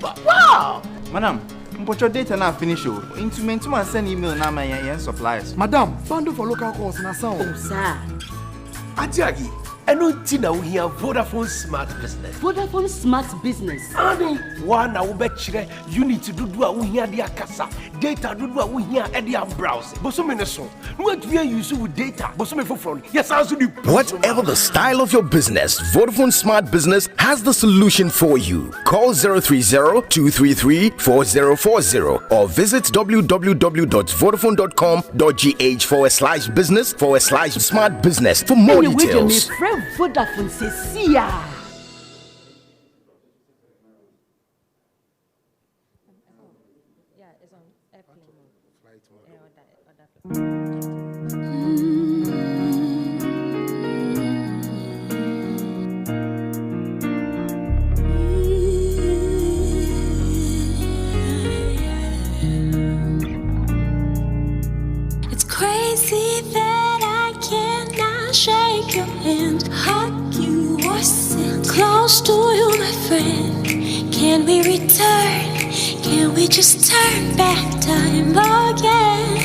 Wow! Madam, but your data now finish you. Into my send email now my suppliers. Madam, bundle for local calls na sound. Oh, sir. Ajagi, Tina we hear Vodafone Smart Business. Vodafone Smart Business. Ani, one I will bet you need to do we hear the casa. Data do we hear Eddie browse. But so many so. What we are using with data, but so many for front. Yes, I also do. Whatever the style of your business, Vodafone Smart Business has the solution for you. Call 030-233-4040 or visit www.vodafone.com.gh/business/smart business for more details. Vodafone Cecia. Yeah, it's on airplane mode. Flight mode. It's crazy that I cannot shake your hand, hug you or sit close to you, my friend. Can we return? Can we just turn back time again?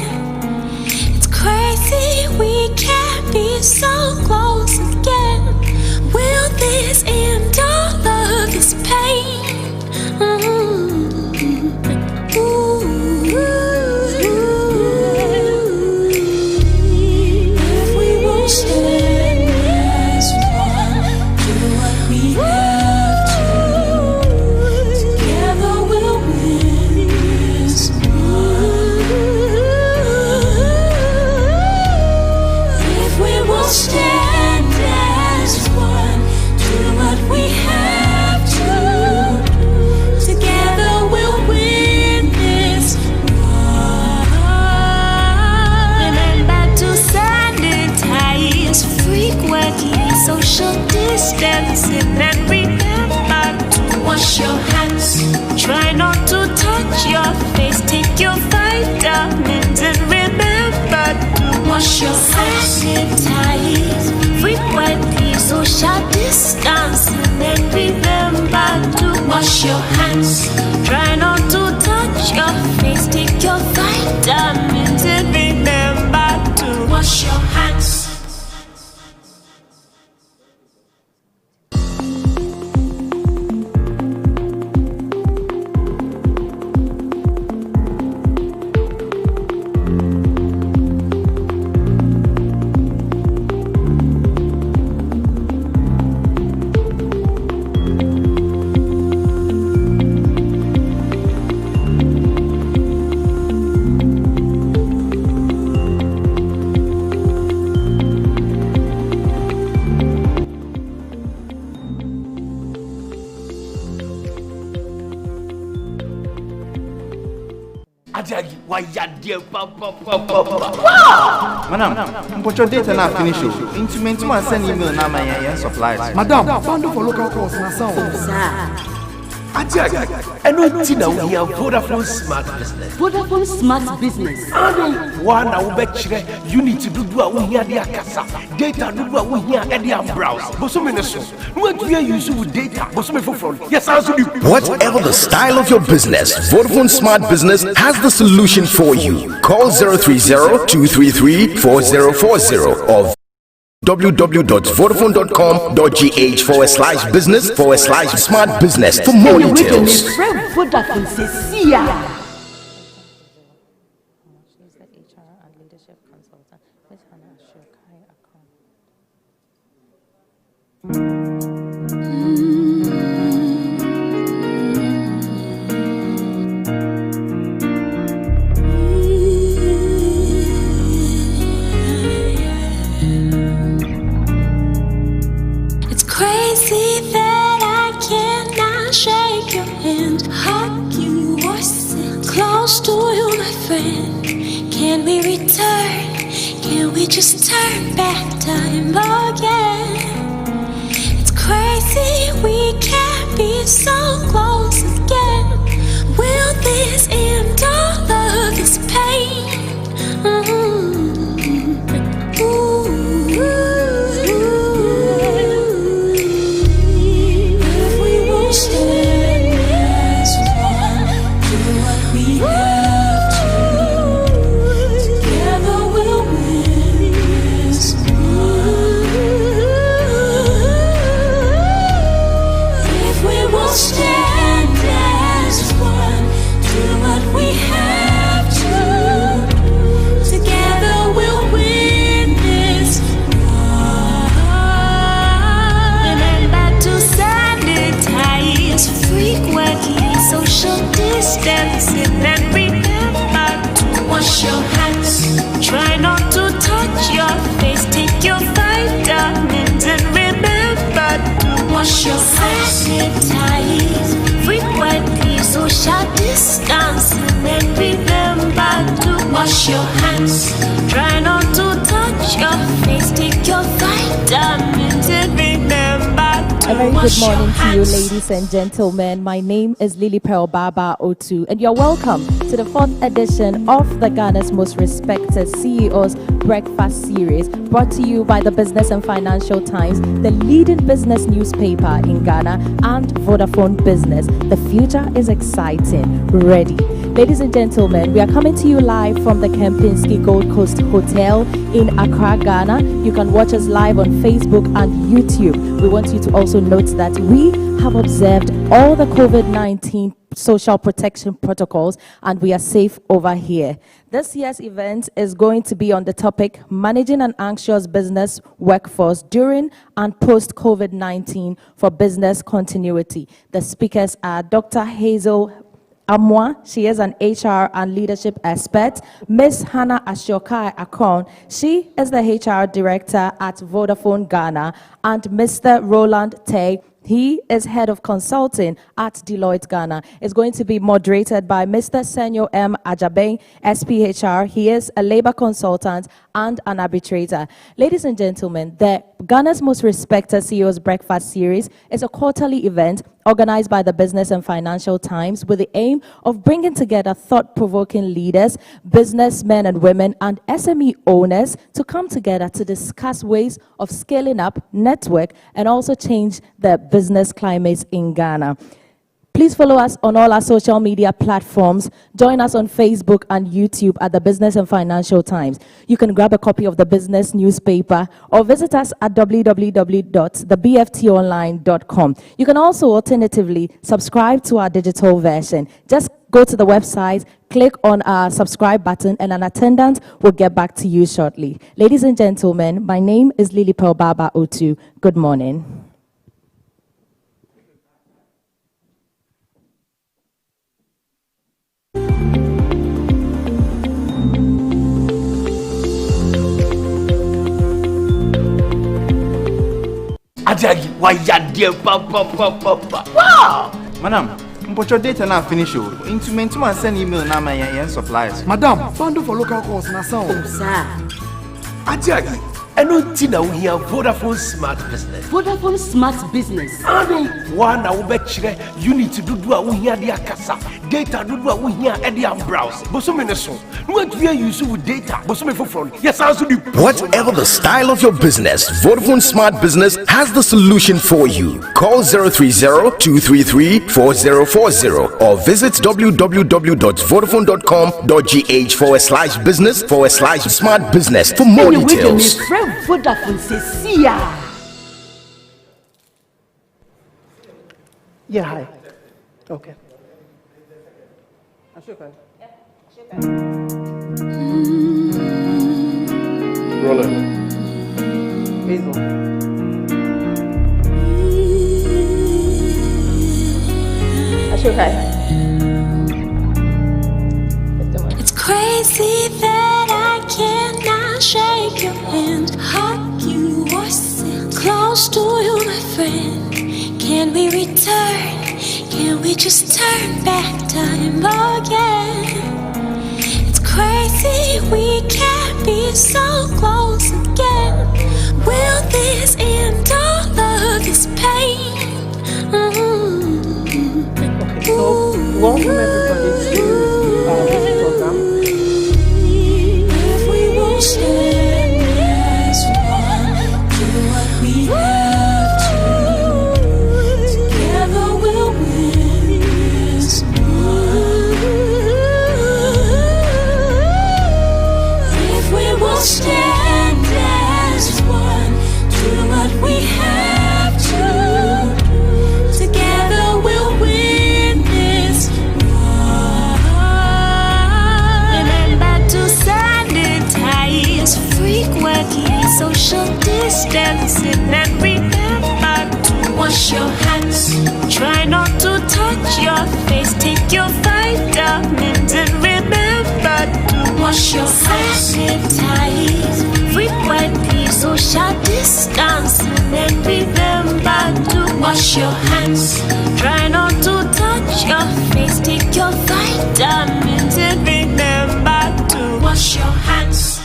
It's crazy we can't be so close again. Will this end all of this pain? If we won't stand as one, do what we have to. Together we'll win this war. If we won't stand as one, do what we have to. Together we'll win this war. Remember to sanitize frequently, social distancing, and remember to wash your hands. Try not to touch your face. Take your vitamins and remember to wash your hands. Sanitize frequently, social distancing, and remember to wash your hands. Try not to touch your face. Take your vitamins and remember to wash your hands. Ajagi, why ya dear papa? Madam, but your data now finish you. Into my send email now my suppliers. Madam, bundle for local calls na sound. Oh, sir. Ajagi, Tina we hear Vodafone Smart Business. Vodafone Smart Business. Ani, one I will bet you need to do we hear the casa. Data do we hear Eddie browse. But so many so. What we are using with data, but so many for front. Yes, I also do. Whatever the style of your business, Vodafone Smart Business has the solution for you. Call 030-233-4040 or www.vodafone.com.gh/business/smart business for more details. Vodafone Cecia. She's the HR and leadership consultant. Miss Hannah Shokai Akon. It's crazy that I cannot shake your hand, hug you or sit close to you, my friend. Can we return? Can we just turn back time again? It's crazy we can't be so close again. Will this end all of this pain? If we won't stand as one, distancing and remember to wash your hands. Try not to touch your face. Take your vitamins and remember to wash your hands. Sanitize frequently, social distancing and remember to wash your hands. Try not to touch your face. Take your vitamins and remember to A very good wash your morning to you, hands. ladies and gentlemen. My name is Lily Pearl Baba Otu, and you're welcome to the 4th edition of the Ghana's most respected CEOs Breakfast Series, brought to you by the Business and Financial Times, the leading business newspaper in Ghana, and Vodafone Business. The future is exciting. Ready. Ladies and gentlemen, we are coming to you live from the Kempinski Gold Coast Hotel in Accra, Ghana. You can watch us live on Facebook and YouTube. We want you to also note that we have observed all the COVID-19 social protection protocols and we are safe over here. This year's event is going to be on the topic managing an anxious business workforce during and post COVID-19 for business continuity. The speakers are Dr. Hazel Amwa, she is an HR and leadership expert. Ms. Hannah Ashokai Akon, she is the HR director at Vodafone Ghana. And Mr. Roland Tay, he is head of consulting at Deloitte Ghana. It's going to be moderated by Mr. Senyo M. Ajabeng, SPHR. He is a labor consultant and an arbitrator. Ladies and gentlemen, the Ghana's most respected CEOs Breakfast Series is a quarterly event organized by the Business and Financial Times with the aim of bringing together thought-provoking leaders, businessmen and women, and SME owners to come together to discuss ways of scaling up, network, and also change the business climate in Ghana. Please follow us on all our social media platforms. Join us on Facebook and YouTube at the Business and Financial Times. You can grab a copy of the business newspaper or visit us at www.thebftonline.com. You can also alternatively subscribe to our digital version. Just go to the website, click on our subscribe button, and an attendant will get back to you shortly. Ladies and gentlemen, my name is Lily Pearl Baba Otu. Good morning. Ajagi, why ya dear papa? Wow! Madam, your data now finish you. Into and send email now my yen suppliers. Madam, bundle for local calls na sound. Ajagi, I know Tina we have Vodafone Smart Business. Vodafone Smart Business. Ano one I will bet you need to do we hear the akasa. Data do we hear Eddie and browse. But so many so. What we are using with data, but so many for front. Yes, also the Whatever the style of your business, Vodafone Smart Business has the solution for you. Call 030-233-4040 or visit www.vodafone.com.gh/business/smart business for more details. Vodafone Cecia. Yeah, hi. Okay. Roland. Hazel. It's crazy that I cannot shake your hand, hug you or sit close to you, my friend. Can we return? Can we just turn back time again? It's crazy we can't be so close again. Will this end all of this pain? So, welcome everybody to this program. If we won't stand as one, do what we have to. Together we'll win this war. If we won't stand as one, do what we have to. Together we'll win this war. Remember to sanitize frequently, social distancing, and remember to wash your hands. Try not to touch your face. Take your vitamin vitamins and remember to wash your hands, sanitize frequently, social distancing, and remember to wash your hands. Try not to touch your face, take your vitamins and remember to wash your hands.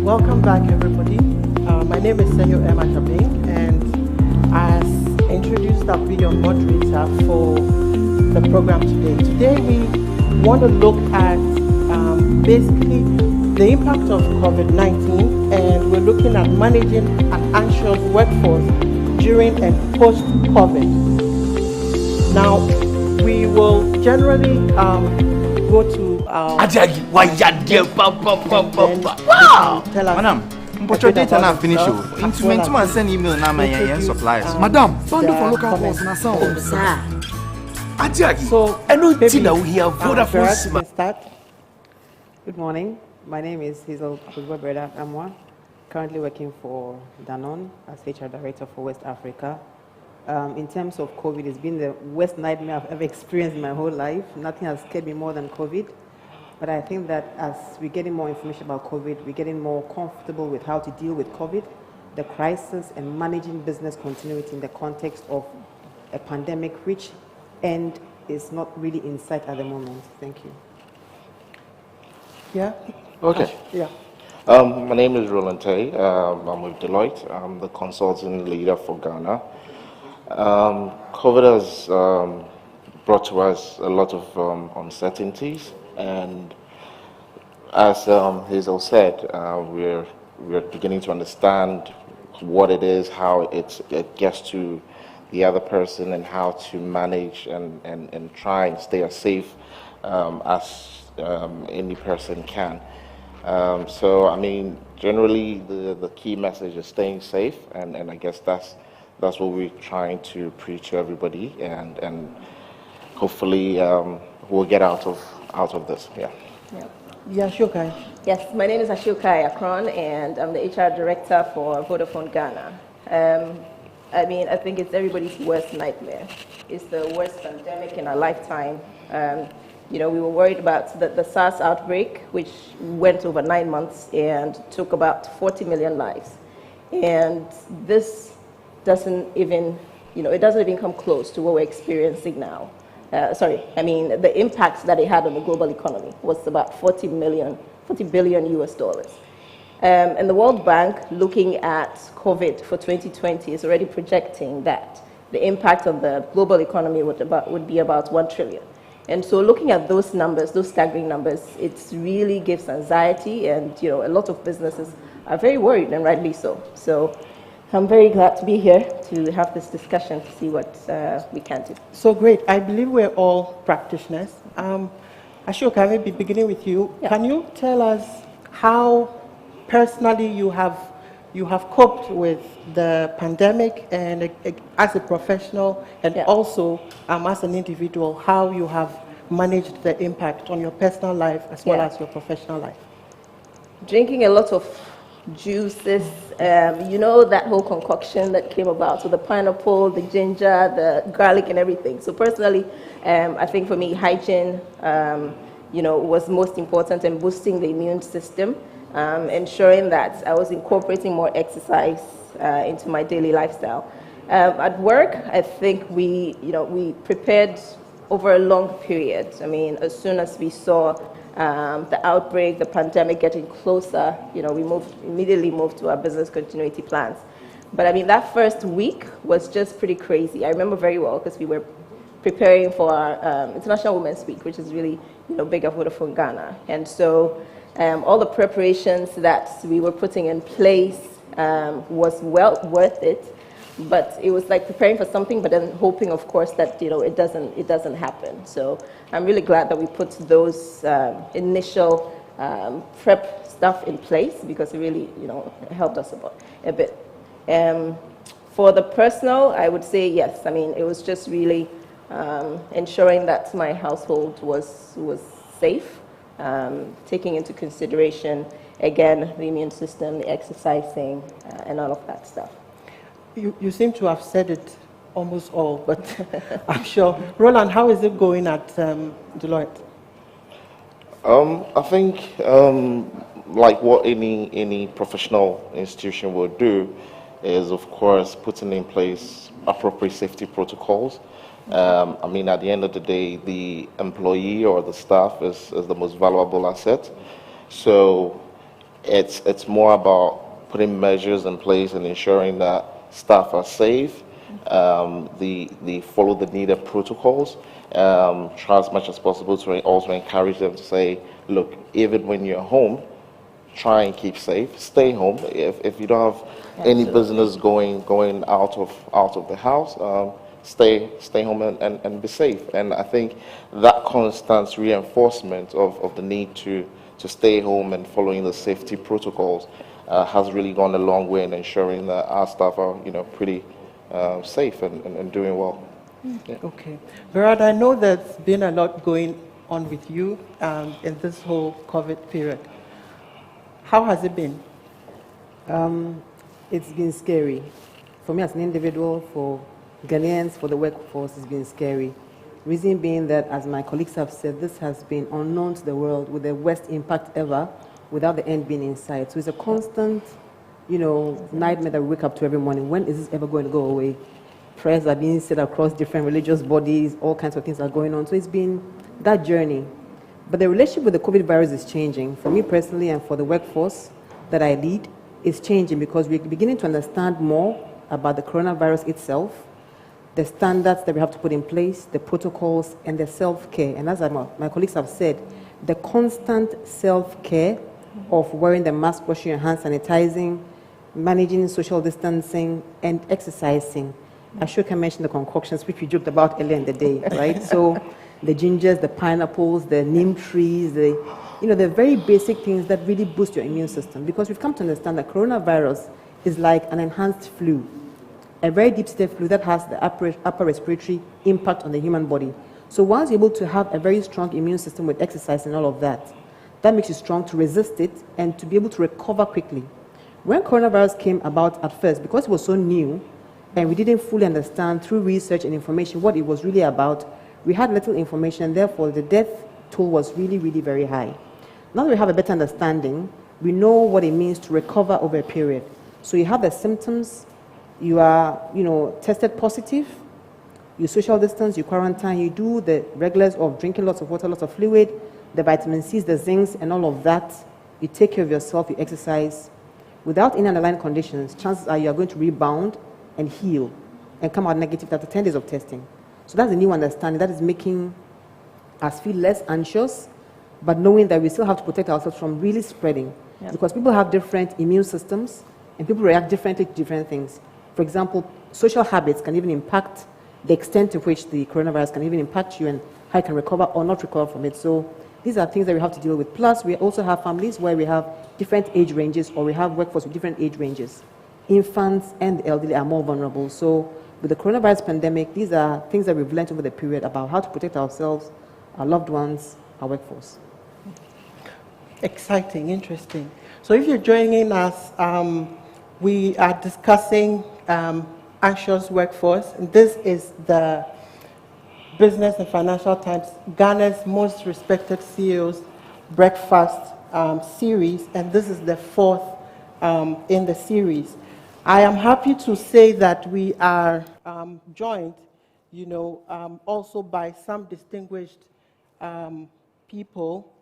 Welcome back, everybody. My name is Senyo Emma Chabing, and as introduced, I'll be your moderator for the program today. Today, we want to look at basically the impact of COVID-19, and we're looking at managing an anxious workforce during and post-COVID. Now, we will generally go to Ajagi, why you Wow! Madam, but your data now finish. Into man send email now my suppliers. Madam, funding for local cause na sound. Ajagi. So, I know maybe, Tina we have Vodafone Berat Sima. can start. Good morning. My name is Hazel Breda Amwa, currently working for Danone as HR Director for West Africa. In terms of COVID, it's been the worst nightmare I've ever experienced in my whole life. Nothing has scared me more than COVID. But I think that as we're getting more information about COVID, we're getting more comfortable with how to deal with COVID, the crisis, and managing business continuity in the context of a pandemic which end is not really in sight at the moment. Thank you. Yeah? Okay. Yeah. My name is Roland Tay. I'm with Deloitte. I'm the consulting leader for Ghana. COVID has brought to us a lot of uncertainties, and as Hazel said, we're beginning to understand what it is, how it gets to the other person, and how to manage and try and stay as safe as any person can. So, I mean, generally the key message is staying safe, and I guess that's what we're trying to preach to everybody, and hopefully we'll get out of this. Yeah. Yeah, Shokai. Yes, my name is Ashoka Akron, and I'm the HR Director for Vodafone Ghana. I mean, I think it's everybody's worst nightmare. It's the worst pandemic in our lifetime. You know, we were worried about the SARS outbreak, which went over 9 months and took about 40 million lives. And this doesn't even, you know, it doesn't even come close to what we're experiencing now. The impact that it had on the global economy was about 40 billion US dollars. And the World Bank, looking at COVID for 2020, is already projecting that the impact on the global economy would be about 1 trillion. And so looking at those numbers, those staggering numbers, it really gives anxiety, and you know, a lot of businesses are very worried, and rightly so. So I'm very glad to be here to have this discussion to see what we can do. So great. I believe we're all practitioners. Ashoka, maybe beginning with you. Yeah. Can you tell us how personally you have coped with the pandemic, and as a professional, and also as an individual, how you have managed the impact on your personal life as well as your professional life? Drinking a lot of juices, you know, that whole concoction that came about, so the pineapple, the ginger, the garlic, and everything. So personally, I think for me, hygiene, you know, was most important, and boosting the immune system, ensuring that I was incorporating more exercise into my daily lifestyle. At work, I think we prepared over a long period. I mean, as soon as we saw the outbreak, the pandemic getting closer, you know, we immediately moved to our business continuity plans. But I mean, that first week was just pretty crazy. I remember very well because we were preparing for our International Women's Week, which is really, you know, big at Vodafone Ghana. And so all the preparations that we were putting in place was well worth it. But it was like preparing for something, but then hoping, of course, that, you know, it doesn't happen. So I'm really glad that we put those initial prep stuff in place, because it really, you know, helped us a bit. For the personal, I would say yes. I mean, it was just really ensuring that my household was safe. taking into consideration, again, the immune system, the exercising, and all of that stuff. You seem to have said it almost all, but I'm sure. Roland, how is it going at Deloitte? I think like what any professional institution would do is, of course, putting in place appropriate safety protocols. I mean, at the end of the day, the employee or the staff is the most valuable asset. So it's more about putting measures in place and ensuring that staff are safe. They follow the needed protocols. Try as much as possible to also encourage them to say, look, even when you're home, try and keep safe. Stay home. If you don't have any business going out of the house, stay home and be safe. And I think that constant reinforcement of the need to stay home and following the safety protocols has really gone a long way in ensuring that our staff are pretty safe and doing well. Yeah. Okay. Berat, I know there's been a lot going on with you in this whole COVID period. How has it been? It's been scary. For me as an individual, for Ghanaians, for the workforce, it's been scary. Reason being that, as my colleagues have said, this has been unknown to the world with the worst impact ever without the end being in sight. So it's a constant, nightmare that we wake up to every morning. When is this ever going to go away? Prayers are being said across different religious bodies, all kinds of things are going on. So it's been that journey. But the relationship with the COVID virus is changing. For me personally and for the workforce that I lead, it's changing because we're beginning to understand more about the coronavirus itself, the standards that we have to put in place, the protocols, and the self-care. And as my colleagues have said, the constant self-care of wearing the mask, washing your hands, sanitizing, managing social distancing, and exercising. Ashoka mentioned the concoctions, which we joked about earlier in the day, right? So the gingers, the pineapples, the neem trees, the very basic things that really boost your immune system. Because we've come to understand that coronavirus is like an enhanced flu, a very deep-seated flu that has the upper respiratory impact on the human body. So once you're able to have a very strong immune system with exercise and all of that, that makes you strong to resist it and to be able to recover quickly. When coronavirus came about at first, because it was so new and we didn't fully understand through research and information what it was really about, we had little information, and therefore the death toll was really, really very high. Now that we have a better understanding, we know what it means to recover over a period. So you have the symptoms, you are, tested positive, you social distance, you quarantine, you do the regulars of drinking lots of water, lots of fluid, the vitamin C's, the zincs, and all of that. You take care of yourself, you exercise. Without any underlying conditions, chances are you are going to rebound and heal and come out negative after 10 days of testing. So that's a new understanding that is making us feel less anxious, but knowing that we still have to protect ourselves from really spreading. Yep. Because people have different immune systems and people react differently to different things. For example, social habits can even impact the extent to which the coronavirus can even impact you and how you can recover or not recover from it. So these are things that we have to deal with. Plus, we also have families where we have different age ranges, or we have workforce with different age ranges. Infants and the elderly are more vulnerable. So with the coronavirus pandemic, these are things that we've learned over the period about how to protect ourselves, our loved ones, our workforce. Exciting, interesting. So if you're joining us, we are discussing anxious workforce. And this is the Business and Financial Times, Ghana's most respected CEOs breakfast series, and this is the fourth in the series. I am happy to say that we are joined, also by some distinguished people.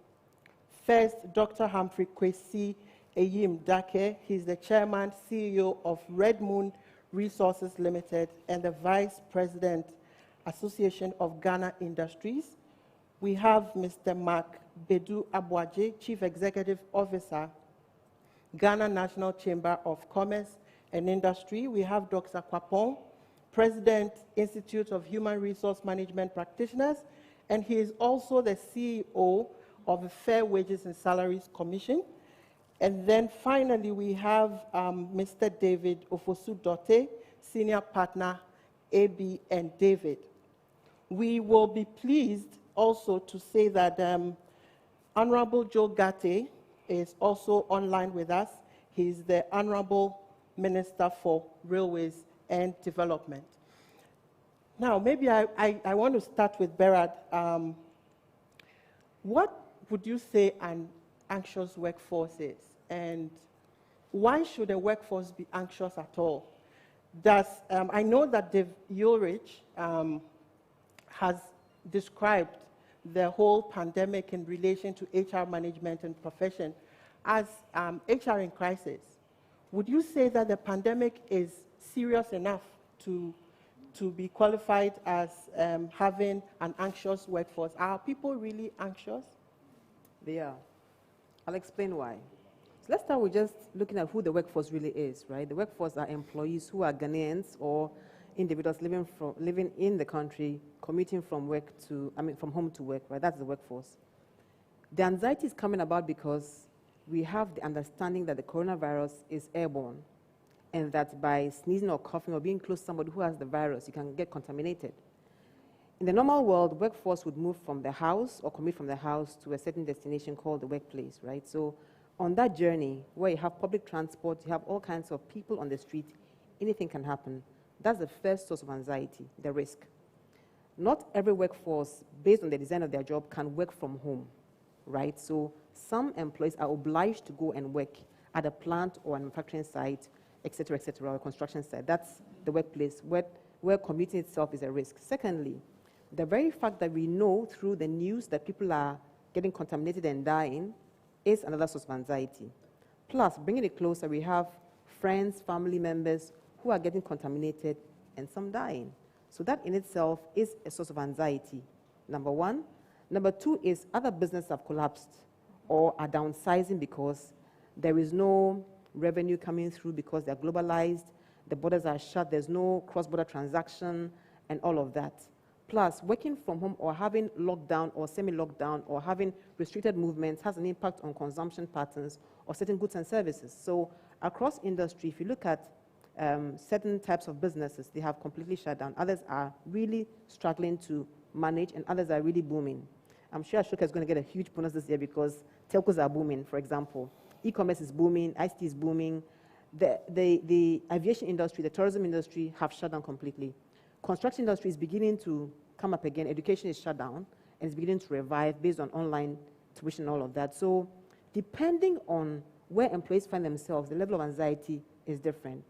First, Dr. Humphrey Kwesi Eyim Dake. He's the chairman, CEO of Red Moon Resources Limited and the vice president, Association of Ghana Industries. We have Mr. Mark Bedu Abuaje, Chief Executive Officer, Ghana National Chamber of Commerce and Industry. We have Dr. Kwapong, President, Institute of Human Resource Management Practitioners, and he is also the CEO of the Fair Wages and Salaries Commission. And then finally, we have Mr. David Ofosu-Dote, Senior Partner, AB and David. We will be pleased also to say that Honorable Joe Gate is also online with us. He's the Honorable Minister for Railways and Development. Now, maybe I want to start with Berat. What would you say an anxious workforce is? And why should a workforce be anxious at all? I know that Dave Ulrich has described the whole pandemic in relation to HR management and profession as HR in crisis. Would you say that the pandemic is serious enough to be qualified as having an anxious workforce? Are people really anxious? They are. I'll explain why. So let's start with just looking at who the workforce really is, right? The workforce are employees who are Ghanaians or individuals living in the country, commuting from home to work, right? That's the workforce. The anxiety is coming about because we have the understanding that the coronavirus is airborne, and that by sneezing or coughing or being close to somebody who has the virus, you can get contaminated. In the normal world, the workforce would move from the house or commute from the house to a certain destination called the workplace, right? So on that journey, where you have public transport, you have all kinds of people on the street, anything can happen. That's the first source of anxiety, the risk. Not every workforce, based on the design of their job, can work from home, right? So some employees are obliged to go and work at a plant or a manufacturing site, et cetera, or a construction site. That's the workplace where commuting itself is a risk. Secondly, the very fact that we know through the news that people are getting contaminated and dying is another source of anxiety. Plus, bringing it closer, we have friends, family members who are getting contaminated and some dying. So that in itself is a source of anxiety, number one. Number two is other businesses have collapsed or are downsizing because there is no revenue coming through because they're globalized, the borders are shut, there's no cross-border transaction, and all of that. Plus, working from home or having lockdown or semi-lockdown or having restricted movements has an impact on consumption patterns of certain goods and services. So across industry, if you look at certain types of businesses, they have completely shut down. Others are really struggling to manage, and others are really booming. I'm sure Ashoka is going to get a huge bonus this year because telcos are booming, for example. E-commerce is booming, ICT is booming. The aviation industry, the tourism industry have shut down completely. Construction industry is beginning to come up again. Education is shut down and it's beginning to revive based on online tuition and all of that. So depending on where employees find themselves, the level of anxiety is different.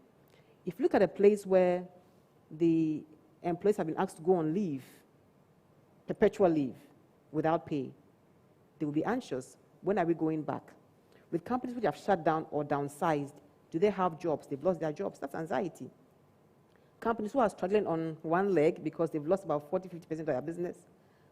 If you look at a place where the employees have been asked to go on leave, perpetual leave, without pay, they will be anxious. When are we going back? With companies which have shut down or downsized, do they have jobs? They've lost their jobs. That's anxiety. Companies who are struggling on one leg because they've lost about 40–50% of their business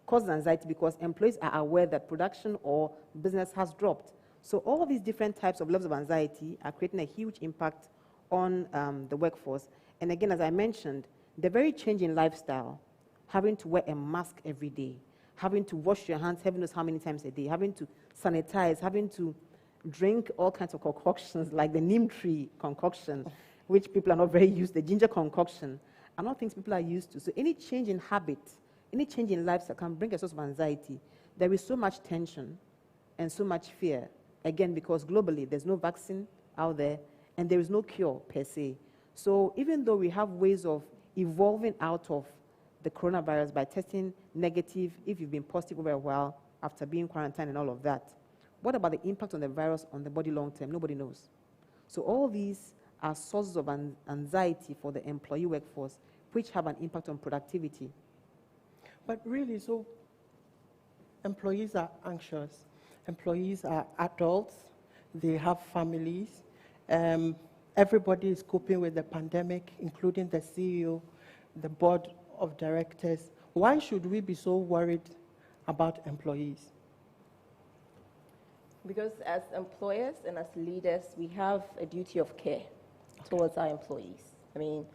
causes anxiety because employees are aware that production or business has dropped. So all of these different types of levels of anxiety are creating a huge impact on the workforce. And again, as I mentioned, the very change in lifestyle, having to wear a mask every day, having to wash your hands heaven knows how many times a day, having to sanitize, having to drink all kinds of concoctions like the neem tree concoction, which people are not very used to, the ginger concoction, are not things people are used to. So any change in habit, any change in lifestyle can bring a source of anxiety. There is so much tension and so much fear, again, because globally there's no vaccine out there and there is no cure per se. So even though we have ways of evolving out of the coronavirus by testing negative if you've been positive over a while after being quarantined and all of that, what about the impact on the virus on the body long term? Nobody knows. So all these are sources of anxiety for the employee workforce, which have an impact on productivity. But really, so employees are anxious. Employees are adults. They have families. Everybody is coping with the pandemic, including the CEO, the board of directors. Why should we be so worried about employees? Because as employers and as leaders, we have a duty of care towards our employees. I mean,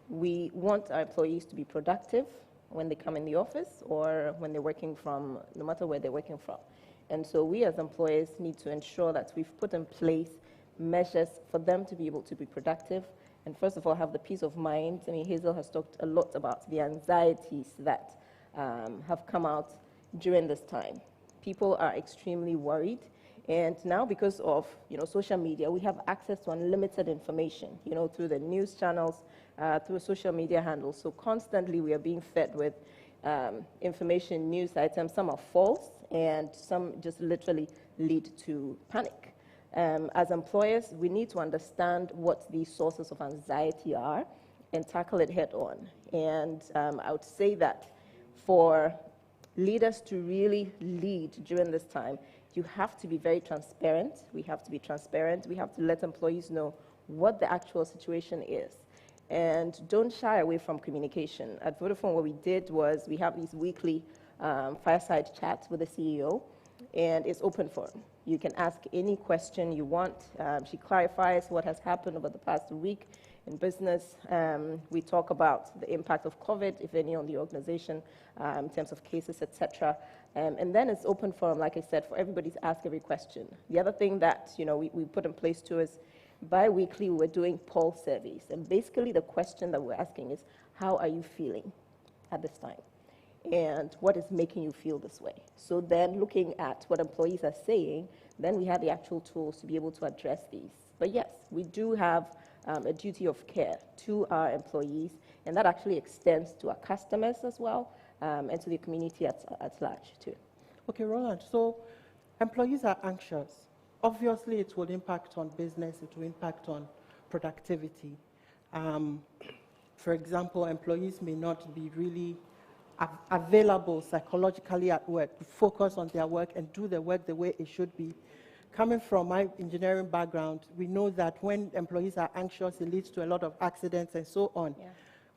we want our employees to be productive when they come in the office or when they're working from, no matter where they're working from. And so we as employers need to ensure that we've put in place measures for them to be able to be productive and first of all have the peace of mind. I mean, Hazel has talked a lot about the anxieties that have come out during this time. people are extremely worried. And now, because of social media, we have access to unlimited information, through the news channels, through social media handles. So constantly, we are being fed with information, news items. Some are false, and some just literally lead to panic. As employers, we need to understand what these sources of anxiety are and tackle it head on. And I would say that for leaders to really lead during this time, you have to be very transparent. We have to be transparent. We have to let employees know what the actual situation is. And don't shy away from communication. At Vodafone, what we did was we have these weekly fireside chats with the CEO, and it's open forum. You can ask any question you want. She clarifies what has happened over the past week in business. We talk about the impact of COVID, if any, on the organization in terms of cases, etc. And then it's open forum, like I said, for everybody to ask every question. The other thing that we put in place too is bi-weekly we're doing poll surveys. And basically the question that we're asking is, how are you feeling at this time? And what is making you feel this way? So then looking at what employees are saying, then we have the actual tools to be able to address these. But yes, we do have a duty of care to our employees, and that actually extends to our customers as well, and to the community at large too. Okay, Roland, so employees are anxious. Obviously, it will impact on business, it will impact on productivity. For example, employees may not be really available psychologically at work to focus on their work and do the work the way it should be. Coming from my engineering background, we know that when employees are anxious, it leads to a lot of accidents and so on. Yeah.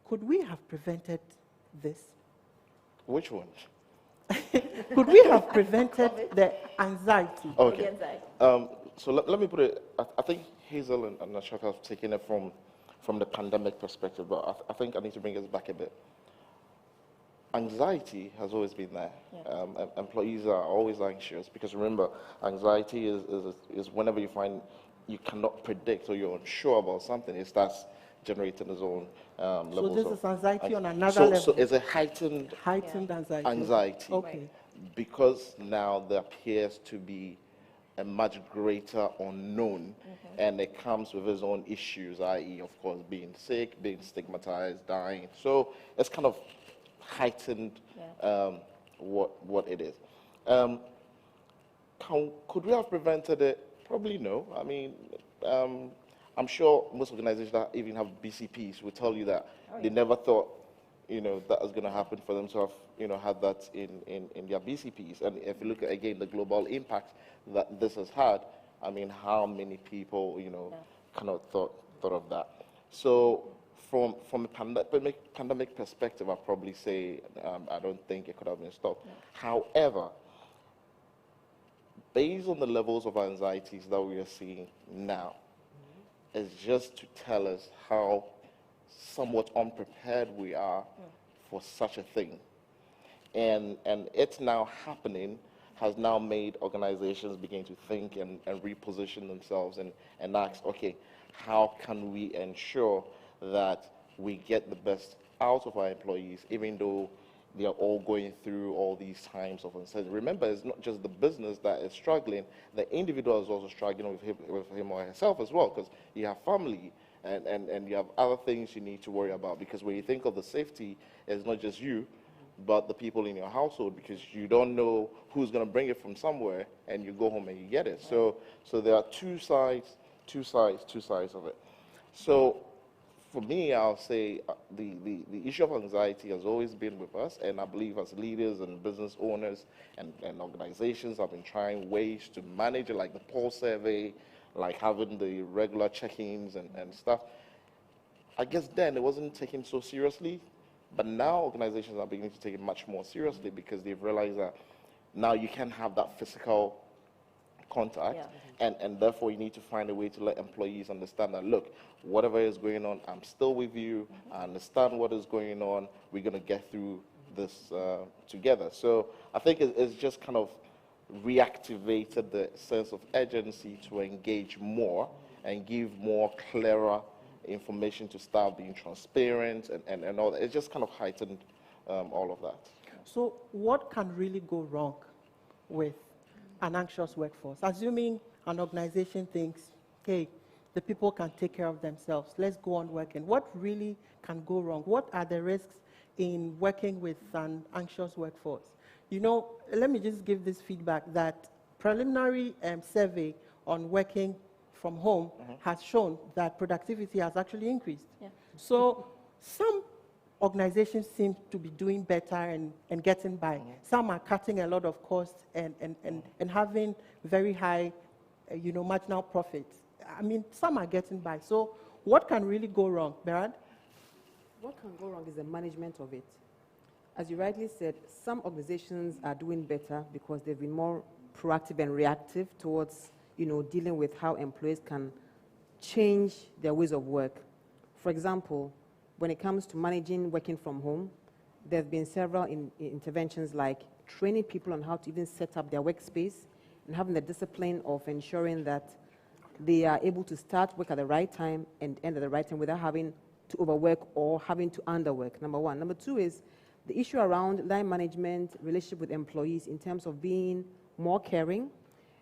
Could we have prevented this? Which one? Could we have prevented the anxiety? Okay. The anxiety. So let me put it, I think Hazel and Nashaka have taken it from the pandemic perspective, but I think I need to bring us back a bit. Anxiety has always been there. Yeah. Employees are always anxious because remember, anxiety is whenever you find you cannot predict or you're unsure about something, it starts generating its own levels. So this is anxiety on another level. So it's a heightened anxiety. Okay. Because now there appears to be a much greater unknown, and it comes with its own issues, i.e., of course, being sick, being stigmatized, dying. So it's kind of heightened what it is. Could we have prevented it? Probably no. I mean, I'm sure most organizations that even have BCPs will tell you that they never thought, that was going to happen for them to have, had that in their BCPs. And if you look at, again, the global impact that this has had, I mean, how many people, kind of thought of that. So from a pandemic perspective, I'd probably say I don't think it could have been stopped. Yeah. However, based on the levels of anxieties that we are seeing now, is just to tell us how somewhat unprepared we are for such a thing. And it's now happening has now made organizations begin to think and reposition themselves and ask, okay, how can we ensure that we get the best out of our employees, even though they are all going through all these times of uncertainty. Remember, it's not just the business that is struggling, the individual is also struggling with him or herself as well, because you have family and you have other things you need to worry about, because when you think of the safety, it's not just you, but the people in your household, because you don't know who's going to bring it from somewhere, and you go home and you get it. So there are two sides of it. So for me, I'll say the issue of anxiety has always been with us, and I believe as leaders and business owners and organizations have been trying ways to manage it, like the poll survey, like having the regular check-ins and stuff. I guess then it wasn't taken so seriously, but now organizations are beginning to take it much more seriously because they've realized that now you can have that physical contact, and therefore you need to find a way to let employees understand that, look, whatever is going on, I'm still with you, I understand what is going on, we're going to get through this together. So I think it's just kind of reactivated the sense of urgency to engage more and give more clearer information to staff, being transparent and all that. It's just kind of heightened all of that. So what can really go wrong with an anxious workforce? Assuming an organization thinks, hey, the people can take care of themselves, let's go on working. What really can go wrong? What are the risks in working with an anxious workforce? You know, let me just give this feedback that preliminary survey on working from home has shown that productivity has actually increased. Yeah. So some organizations seem to be doing better and getting by. Some are cutting a lot of costs and having very high, marginal profits. I mean, some are getting by. So what can really go wrong, Berad? What can go wrong is the management of it. As you rightly said, some organizations are doing better because they've been more proactive and reactive towards, dealing with how employees can change their ways of work. For example, when it comes to managing working from home, there have been several interventions like training people on how to even set up their workspace and having the discipline of ensuring that they are able to start work at the right time and end at the right time without having to overwork or having to underwork, number one. Number two is the issue around line management, relationship with employees in terms of being more caring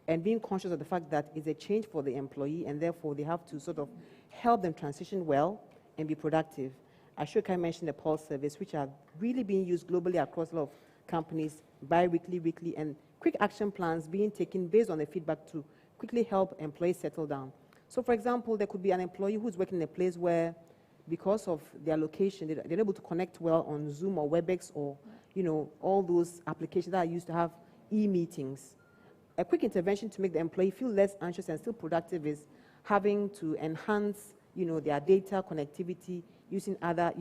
and being conscious of the fact that it's a change for the employee and therefore they have to sort of help them transition well and be productive. Ashoka mentioned the Pulse service, which are really being used globally across a lot of companies, bi-weekly, weekly, and quick action plans being taken based on the feedback to quickly help employees settle down. So, for example, there could be an employee who's working in a place where, because of their location, they're able to connect well on Zoom or WebEx or, all those applications that are used to have e-meetings. A quick intervention to make the employee feel less anxious and still productive is having to enhance, their data connectivity using other,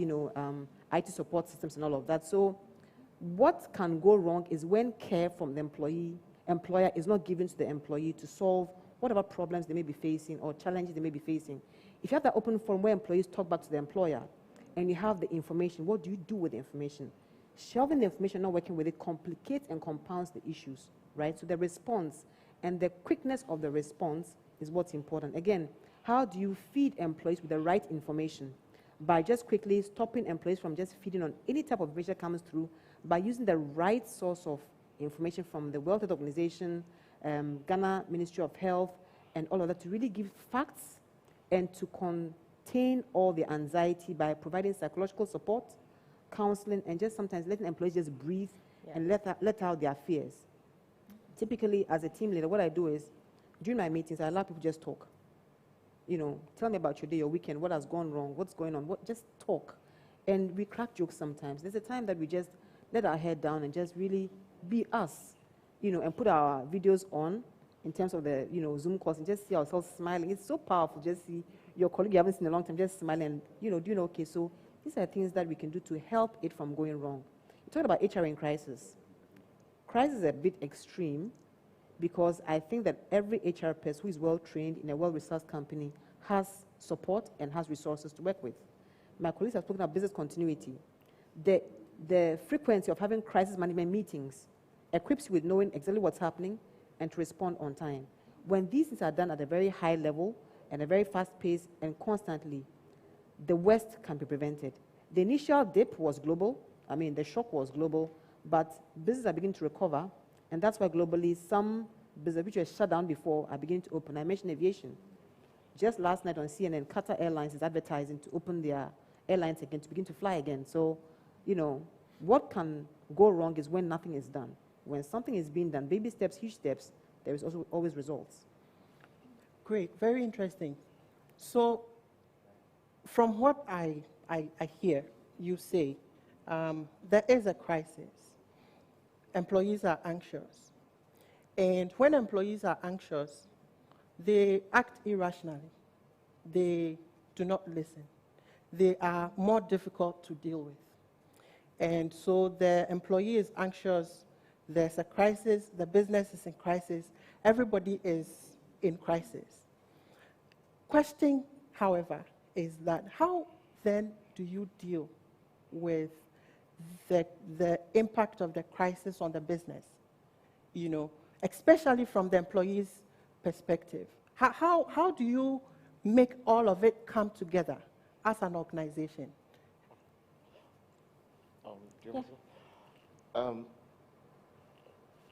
IT support systems and all of that. So what can go wrong is when care from the employer is not given to the employee to solve whatever problems they may be facing or challenges they may be facing. If you have that open forum where employees talk back to the employer and you have the information, what do you do with the information? Shelving the information, not working with it, complicates and compounds the issues, right? So the response and the quickness of the response is what's important. Again, how do you feed employees with the right information? By just quickly stopping employees from just feeding on any type of information that comes through, by using the right source of information from the World Health Organization, Ghana Ministry of Health, and all of that to really give facts and to contain all the anxiety by providing psychological support, counseling, and just sometimes letting employees just breathe and let out their fears. Typically, as a team leader, what I do is, during my meetings, I allow people just talk. Tell me about your day, your weekend, what has gone wrong, what's going on, just talk. And we crack jokes sometimes. There's a time that we just let our head down and just really be us, and put our videos on in terms of the, Zoom calls and just see ourselves smiling. It's so powerful, just see your colleague you haven't seen in a long time just smiling and, doing okay. So these are things that we can do to help it from going wrong. You talked about HR in crisis. Crisis is a bit extreme because I think that every HR person who is well-trained in a well-resourced company has support and has resources to work with. My colleagues have spoken about business continuity. The frequency of having crisis management meetings equips you with knowing exactly what's happening and to respond on time. When these things are done at a very high level and a very fast pace and constantly, the worst can be prevented. The initial dip was global. The shock was global, but businesses are beginning to recover, and that's why globally some businesses which were shut down before are beginning to open. I mentioned aviation. Just last night on CNN, Qatar Airlines is advertising to open their airlines again, to begin to fly again. So, what can go wrong is when nothing is done. When something is being done, baby steps, huge steps, there is also always results. Great, very interesting. So, from what I hear you say, there is a crisis. Employees are anxious. And when employees are anxious, they act irrationally. They do not listen. They are more difficult to deal with. And so the employee is anxious, there's a crisis, the business is in crisis, everybody is in crisis. Question, however, is that how then do you deal with the impact of the crisis on the business? Especially from the employee's perspective. How do you make all of it come together as an organization?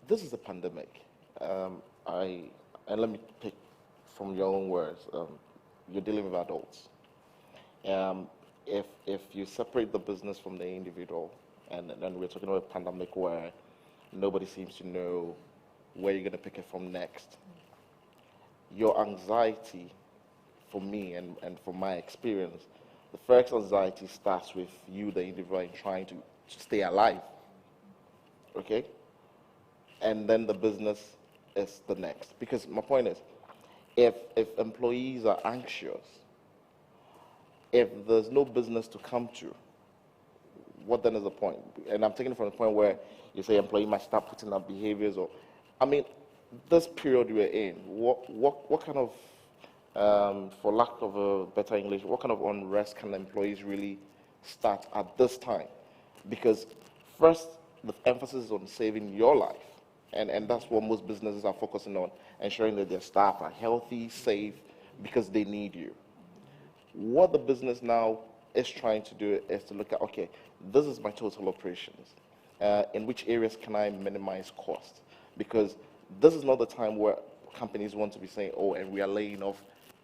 this is a pandemic. And let me pick from your own words. You're dealing with adults. If you separate the business from the individual, and then we're talking about a pandemic where nobody seems to know where you're going to pick it from next, your anxiety, for me and from my experience, the first anxiety starts with you, the individual, in trying to stay alive. Okay? And then the business is the next. Because my point is, if employees are anxious, if there's no business to come to, what then is the point? And I'm taking it from the point where you say employee might start putting up behaviors, or, I mean, this period we're in, what kind of, for lack of a better English, what kind of unrest can employees really start at this time? Because first, the emphasis is on saving your life. And that's what most businesses are focusing on, ensuring that their staff are healthy, safe, because they need you. What the business now is trying to do is to look at, okay, this is my total operations. In which areas can I minimize costs? Because this is not the time where companies want to be saying, oh, and we are laying off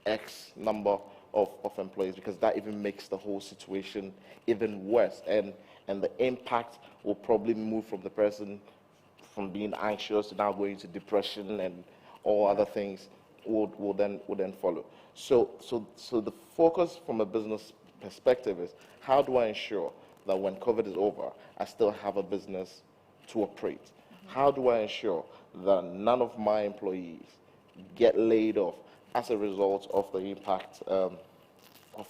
X number of employees, because that even makes the whole situation even worse. And the impact will probably move from the person from being anxious to now going to depression, and all other things will then follow. So the focus from a business perspective is, how do I ensure that when COVID is over, I still have a business to operate? How do I ensure that none of my employees get laid off as a result of the impact of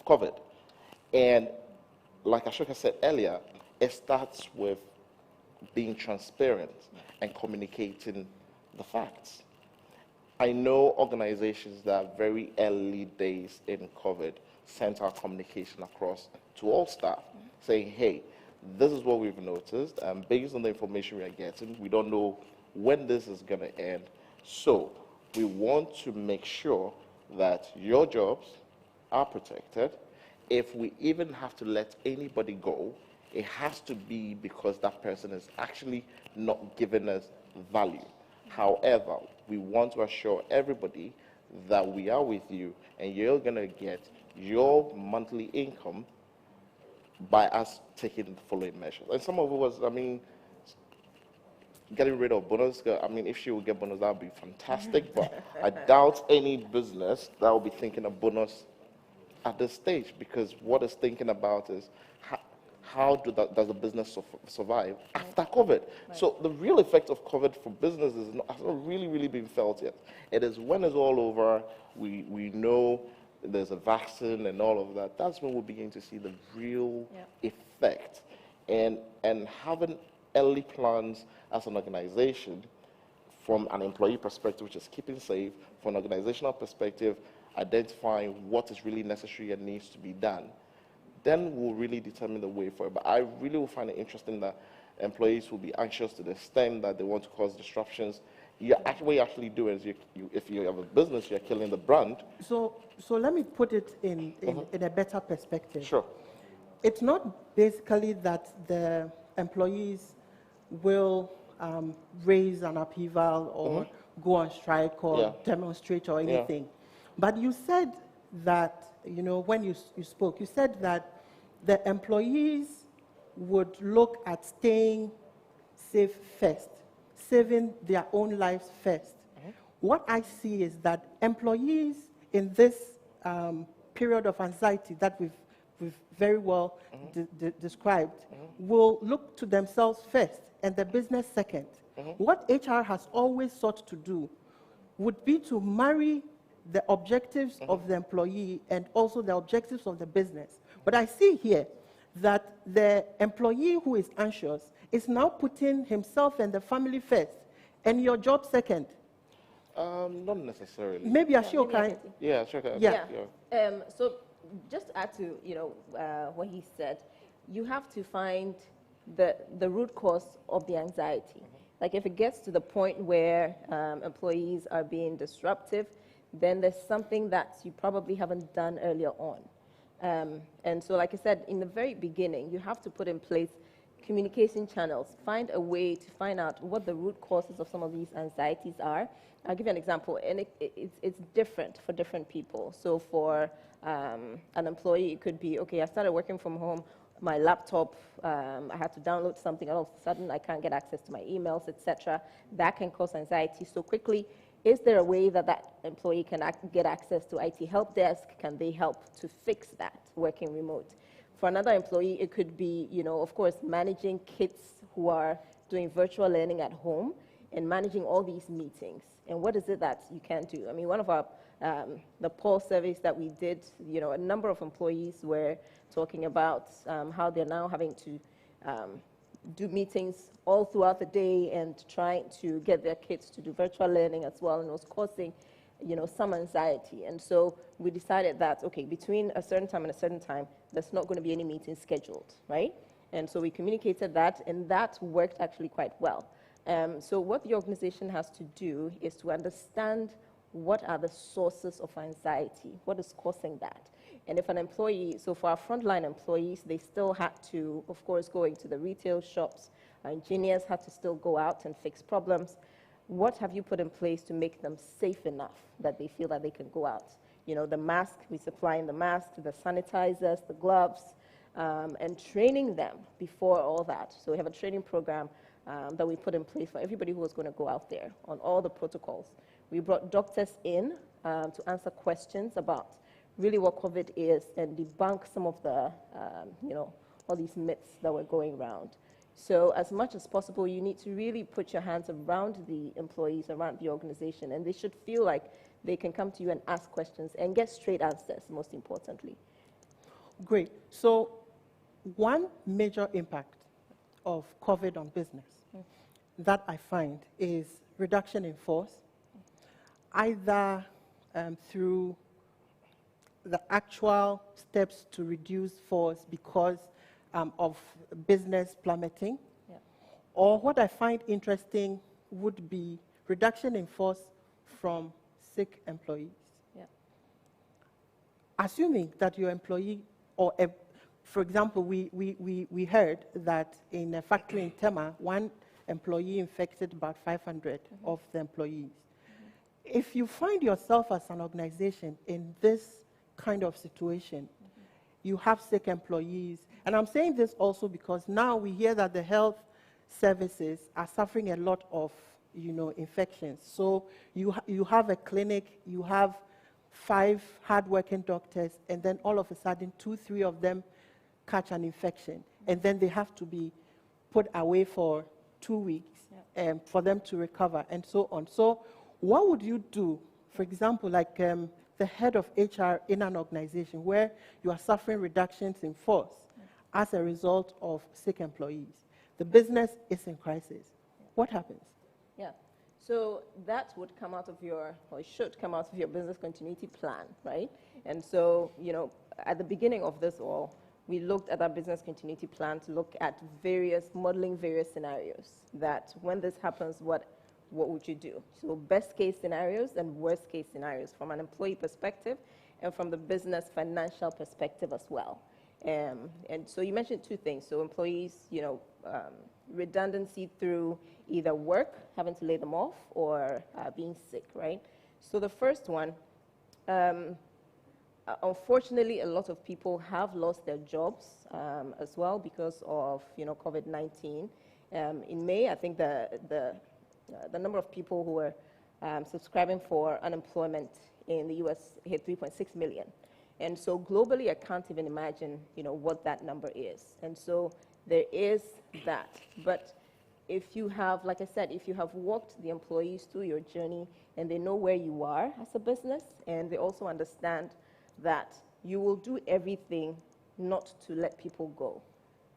COVID? And like Ashoka said earlier, it starts with being transparent and communicating the facts. I know organizations that very early days in COVID sent our communication across to all staff, saying, hey, this is what we've noticed, and based on the information we are getting, we don't know when this is going to end. So we want to make sure that your jobs are protected. If we even have to let anybody go, it has to be because that person is actually not giving us value. However, we want to assure everybody that we are with you, and you're going to get your monthly income by us taking the following measures. And some of it was, I mean, getting rid of bonus. I mean, if she would get bonus, that would be fantastic, but I doubt any business that will be thinking of bonus at this stage, because what it's thinking about is how does the business survive after COVID? Right. So the real effect of COVID for businesses has not really been felt yet. It is when it's all over, we know there's a vaccine and all of that. That's when we'll begin to see the real effect. And having early plans as an organization, from an employee perspective, which is keeping safe, from an organizational perspective, identifying what is really necessary and needs to be done, then we'll really determine the way forward. But I really will find it interesting that employees will be anxious to the extent that they want to cause disruptions. What you're actually doing is, if you have a business, you're killing the brand. So let me put it in a better perspective. Sure. It's not basically that the employees will raise an upheaval or go on strike or demonstrate or anything. But you said that, you know, when you spoke, you said that the employees would look at staying safe first, saving their own lives first. What I see is that employees in this period of anxiety that we've very well described will look to themselves first and the business second. What HR has always sought to do would be to marry the objectives of the employee and also the objectives of the business. But I see here that the employee who is anxious is now putting himself and the family first and your job second. Not necessarily. Maybe Ashoka. Yeah, sure. So just to add to what he said, you have to find the root cause of the anxiety. Like if it gets to the point where employees are being disruptive, then there's something that you probably haven't done earlier on. And so, like I said, in the very beginning, you have to put in place communication channels. Find a way to find out what the root causes of some of these anxieties are. I'll give you an example, and it's different for different people. So for an employee, it could be, okay, I started working from home, my laptop, I had to download something, all of a sudden I can't get access to my emails, etc. That can cause anxiety so quickly. Is there a way that that employee can get access to IT help desk? Can they help to fix that working remote? For another employee, it could be, of course, managing kids who are doing virtual learning at home and managing all these meetings. And what is it that you can do? I mean, one of our, the poll surveys that we did, a number of employees were talking about how they're now having to do meetings all throughout the day and trying to get their kids to do virtual learning as well, and it was causing some anxiety. And so we decided that, okay, between a certain time and a certain time, there's not going to be any meetings scheduled, right? And so we communicated that, and that worked actually quite well. So what the organization has to do is to understand what are the sources of anxiety, what is causing that. And if an employee, so for our frontline employees, they still had to, of course, go into the retail shops. Our engineers had to still go out and fix problems. What have you put in place to make them safe enough that they feel that they can go out? The mask, we supply in the mask, the sanitizers, the gloves, and training them before all that. So we have a training program that we put in place for everybody who was going to go out there on all the protocols. We brought doctors in to answer questions about really what COVID is and debunk some of the, all these myths that were going around. So as much as possible, you need to really put your hands around the employees, around the organization, and they should feel like they can come to you and ask questions and get straight answers, most importantly. Great. So one major impact of COVID on business that I find is reduction in force, either through the actual steps to reduce force because of business plummeting, or what I find interesting would be reduction in force from sick employees. Assuming that your employee, or for example, we heard that in a factory in Tema, one employee infected about 500 of the employees. If you find yourself as an organization in this kind of situation, you have sick employees, and I'm saying this also because now we hear that the health services are suffering a lot of, infections. So you have a clinic, you have 5 hardworking doctors, and then all of a sudden 2-3 of them catch an infection, and then they have to be put away for 2 weeks for them to recover, and so on. So what would you do, for example, like the head of HR in an organization where you are suffering reductions in force as a result of sick employees? The business is in crisis. What happens? Yeah. So that would come out of your, or should come out of your business continuity plan, right? And so, at the beginning of this all, we looked at our business continuity plan to look at modeling various scenarios that when this happens, what would you do? So best case scenarios and worst case scenarios from an employee perspective and from the business financial perspective as well. And so you mentioned 2 things. So employees, redundancy through either work, having to lay them off, or being sick, right? So the first one, unfortunately, a lot of people have lost their jobs as well because of, COVID-19. In May, I think the number of people who were subscribing for unemployment in the U.S. hit 3.6 million. And so globally, I can't even imagine, what that number is. And so there is that. But if you have, like I said, if you have walked the employees through your journey and they know where you are as a business, and they also understand that you will do everything not to let people go.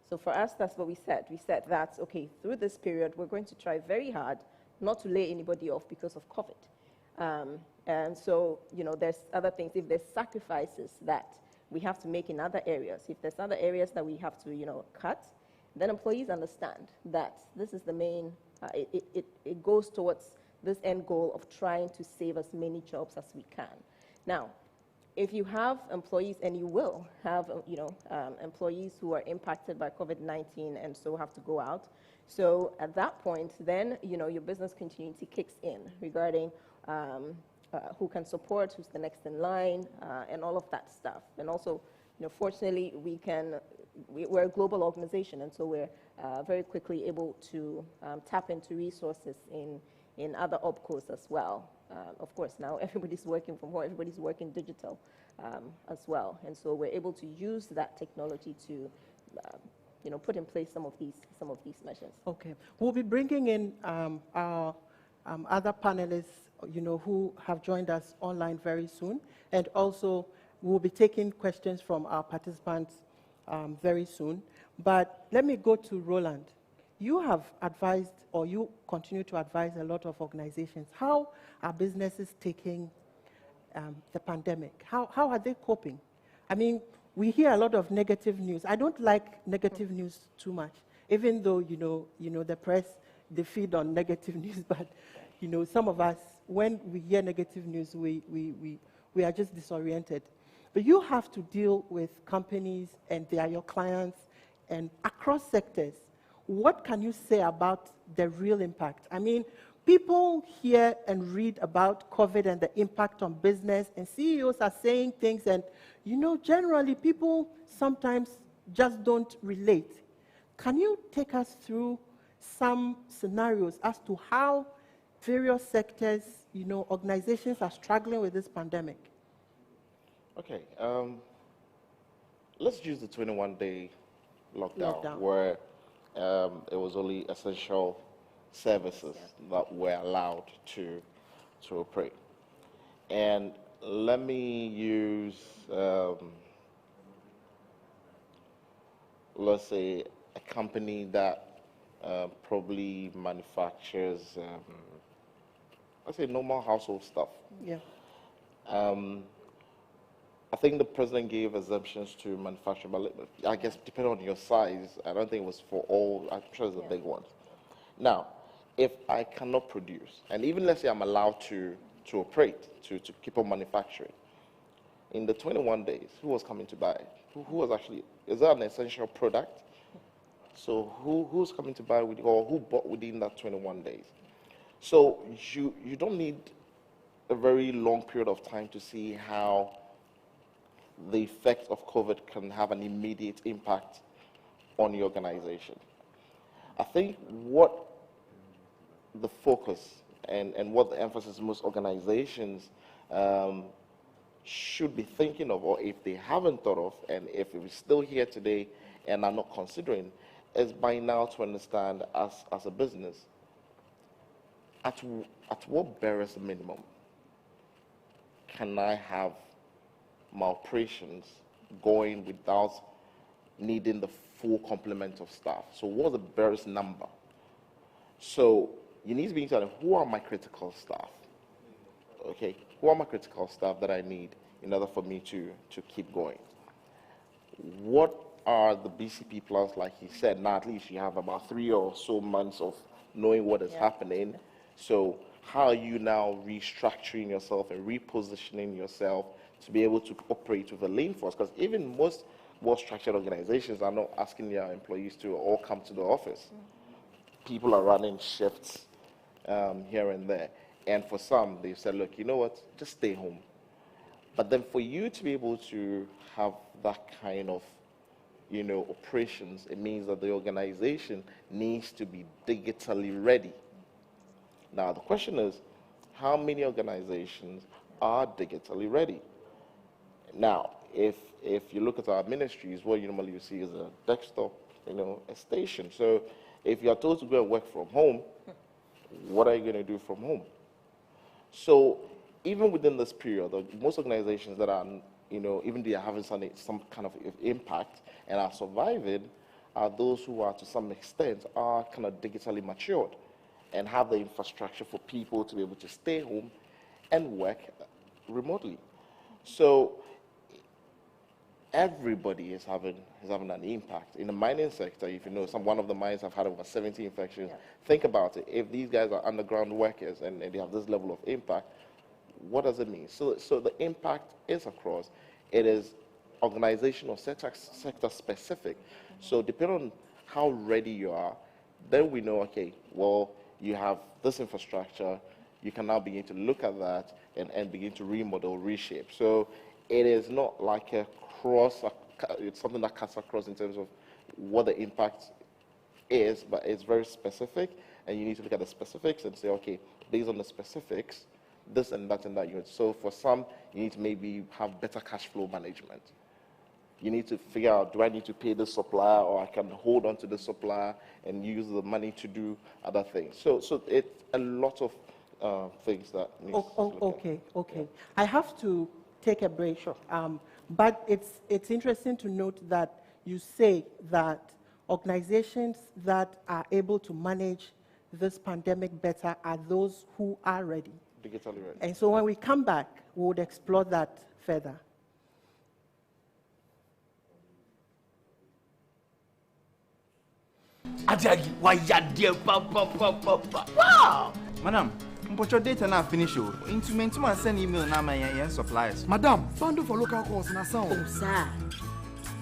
So for us, that's what we said. We said that, okay, through this period, we're going to try very hard not to lay anybody off because of COVID. And so, there's other things. If there's sacrifices that we have to make in other areas, if there's other areas that we have to, cut, then employees understand that this is the main, it goes towards this end goal of trying to save as many jobs as we can. Now, if you have employees, and you will have, employees who are impacted by COVID-19 and so have to go out. So at that point, then, your business continuity kicks in regarding who can support, who's the next in line, and all of that stuff. And also, fortunately, we're a global organization, and so we're very quickly able to tap into resources in other OpCos as well. Of course, now everybody's working from home, everybody's working digital as well. And so we're able to use that technology to, put in place some of these measures. Okay. We'll be bringing in our other panelists, who have joined us online very soon. And also, we'll be taking questions from our participants very soon. But let me go to Roland. You have advised, or you continue to advise a lot of organizations. How are businesses taking the pandemic? How are they coping? I mean, we hear a lot of negative news. I don't like negative news too much, even though, the press, they feed on negative news. But, some of us, when we hear negative news, we are just disoriented. But you have to deal with companies, and they are your clients, and across sectors. What can you say about the real impact? I mean, people hear and read about COVID and the impact on business, and CEOs are saying things, and, generally people sometimes just don't relate. Can you take us through some scenarios as to how various sectors, organizations are struggling with this pandemic? Okay. Let's use the 21-day lockdown, where it was only essential services that were allowed to operate. And let me use, let's say, a company that probably manufactures, let's say, normal household stuff. Yeah. I think the president gave exemptions to manufacturing, but I guess depending on your size, I don't think it was for all. I'm sure it's the big ones. Now, if I cannot produce, and even let's say I'm allowed to operate, to keep on manufacturing, in the 21 days, who was coming to buy it? Who was actually, is that an essential product? So who's coming to buy with, or who bought within that 21 days? So you don't need a very long period of time to see how the effects of COVID can have an immediate impact on your organization. I think what the focus and what the emphasis most organizations should be thinking of, or if they haven't thought of, and if it's still here today and are not considering, is by now to understand as a business, at what barest minimum can I have my operations going without needing the full complement of staff? So what's the barest number? So you need to be thinking, who are my critical staff? Okay, who are my critical staff that I need in order for me to keep going? What are the BCP plans, like he said? Now at least you have about 3 or so months of knowing what is happening. So how are you now restructuring yourself and repositioning yourself to be able to operate with a lean force? Because even most well-structured organizations are not asking their employees to all come to the office. People are running shifts here and there. And for some, they've said, look, you know what, just stay home. But then for you to be able to have that kind of, operations, it means that the organization needs to be digitally ready. Now, the question is, how many organizations are digitally ready? Now, if you look at our ministries, what you normally see is a desktop, a station. So if you're told to go and work from home, what are you going to do from home? So even within this period, most organizations that are, even they are having some kind of impact and are surviving, are those who are to some extent are kind of digitally matured and have the infrastructure for people to be able to stay home and work remotely. So everybody is having an impact. In the mining sector, if you know, one of the mines have had over 70 infections. Think about it. If these guys are underground workers and they have this level of impact, what does it mean? So the impact is across. It is organizational sector specific. So depending on how ready you are, then we know, okay, well, you have this infrastructure, you can now begin to look at that and begin to remodel, reshape. So it is not like it's something that cuts across in terms of what the impact is, but it's very specific, and you need to look at the specifics and say, okay, based on the specifics, this and that unit. So for some, you need to maybe have better cash flow management. You need to figure out, do I need to pay the supplier, or I can hold on to the supplier and use the money to do other things. So it's a lot of things that needs to look at. Okay. I have to take a break, but it's interesting to note that you say that organizations that are able to manage this pandemic better are those who are ready. Digitally ready. And so when we come back, we would explore that further. Wow! Madam, put your data now finish you. Into and send email now my suppliers. Madam, fund for local calls na sound. Oh, sir.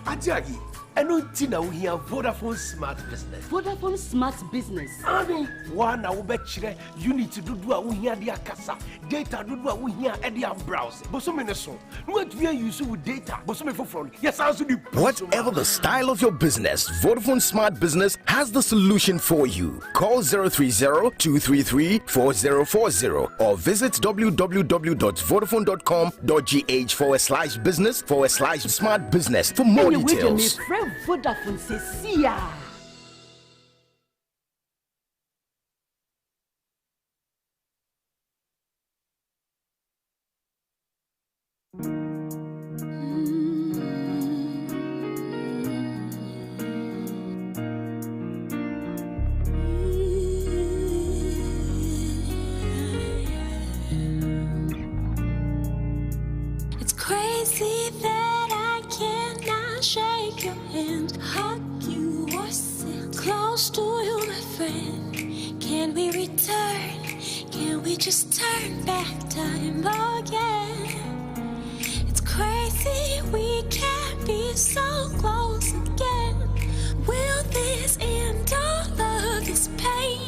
Ajagi, I know Tina we have Vodafone Smart Business. Vodafone Smart Business. Ani, one I will bet you need to do we hear the akasa. Data do we hear Eddie and browse. But so many so. What we are using with data, but so many for front. Yes, I also do. Whatever the style of your business, Vodafone Smart Business has the solution for you. Call 030-233-4040 or visit www.vodafone.com.gh/business/smart business for more details. Vodafone Cecia. It's crazy that I cannot shake your hand, hug you or sit close to you, my friend. Can we return? Can we just turn back time again? It's crazy we can't be so close again. Will this end all of this pain?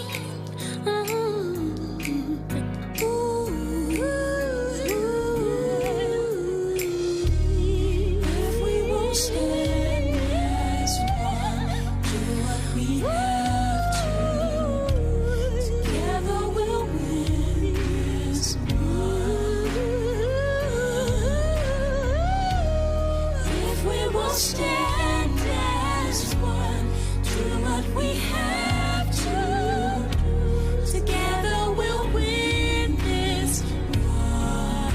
If we won't stand as one, do what we have to. Together we'll win this war. If we won't stand as one, do what we have to. Together we'll win this war.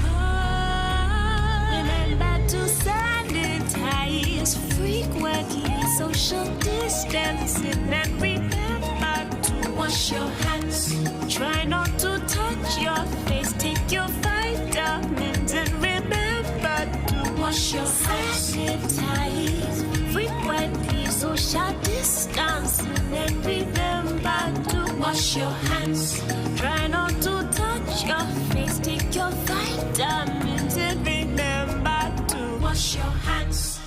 Remember to sanitize frequently, social distancing, and remember to wash your hands. Try not to touch your face. Take your vitamins and remember to wash your hands. Sanitize frequently, social distancing, and remember to wash your hands. Try not to touch your face. Take your vitamins and remember to wash your hands.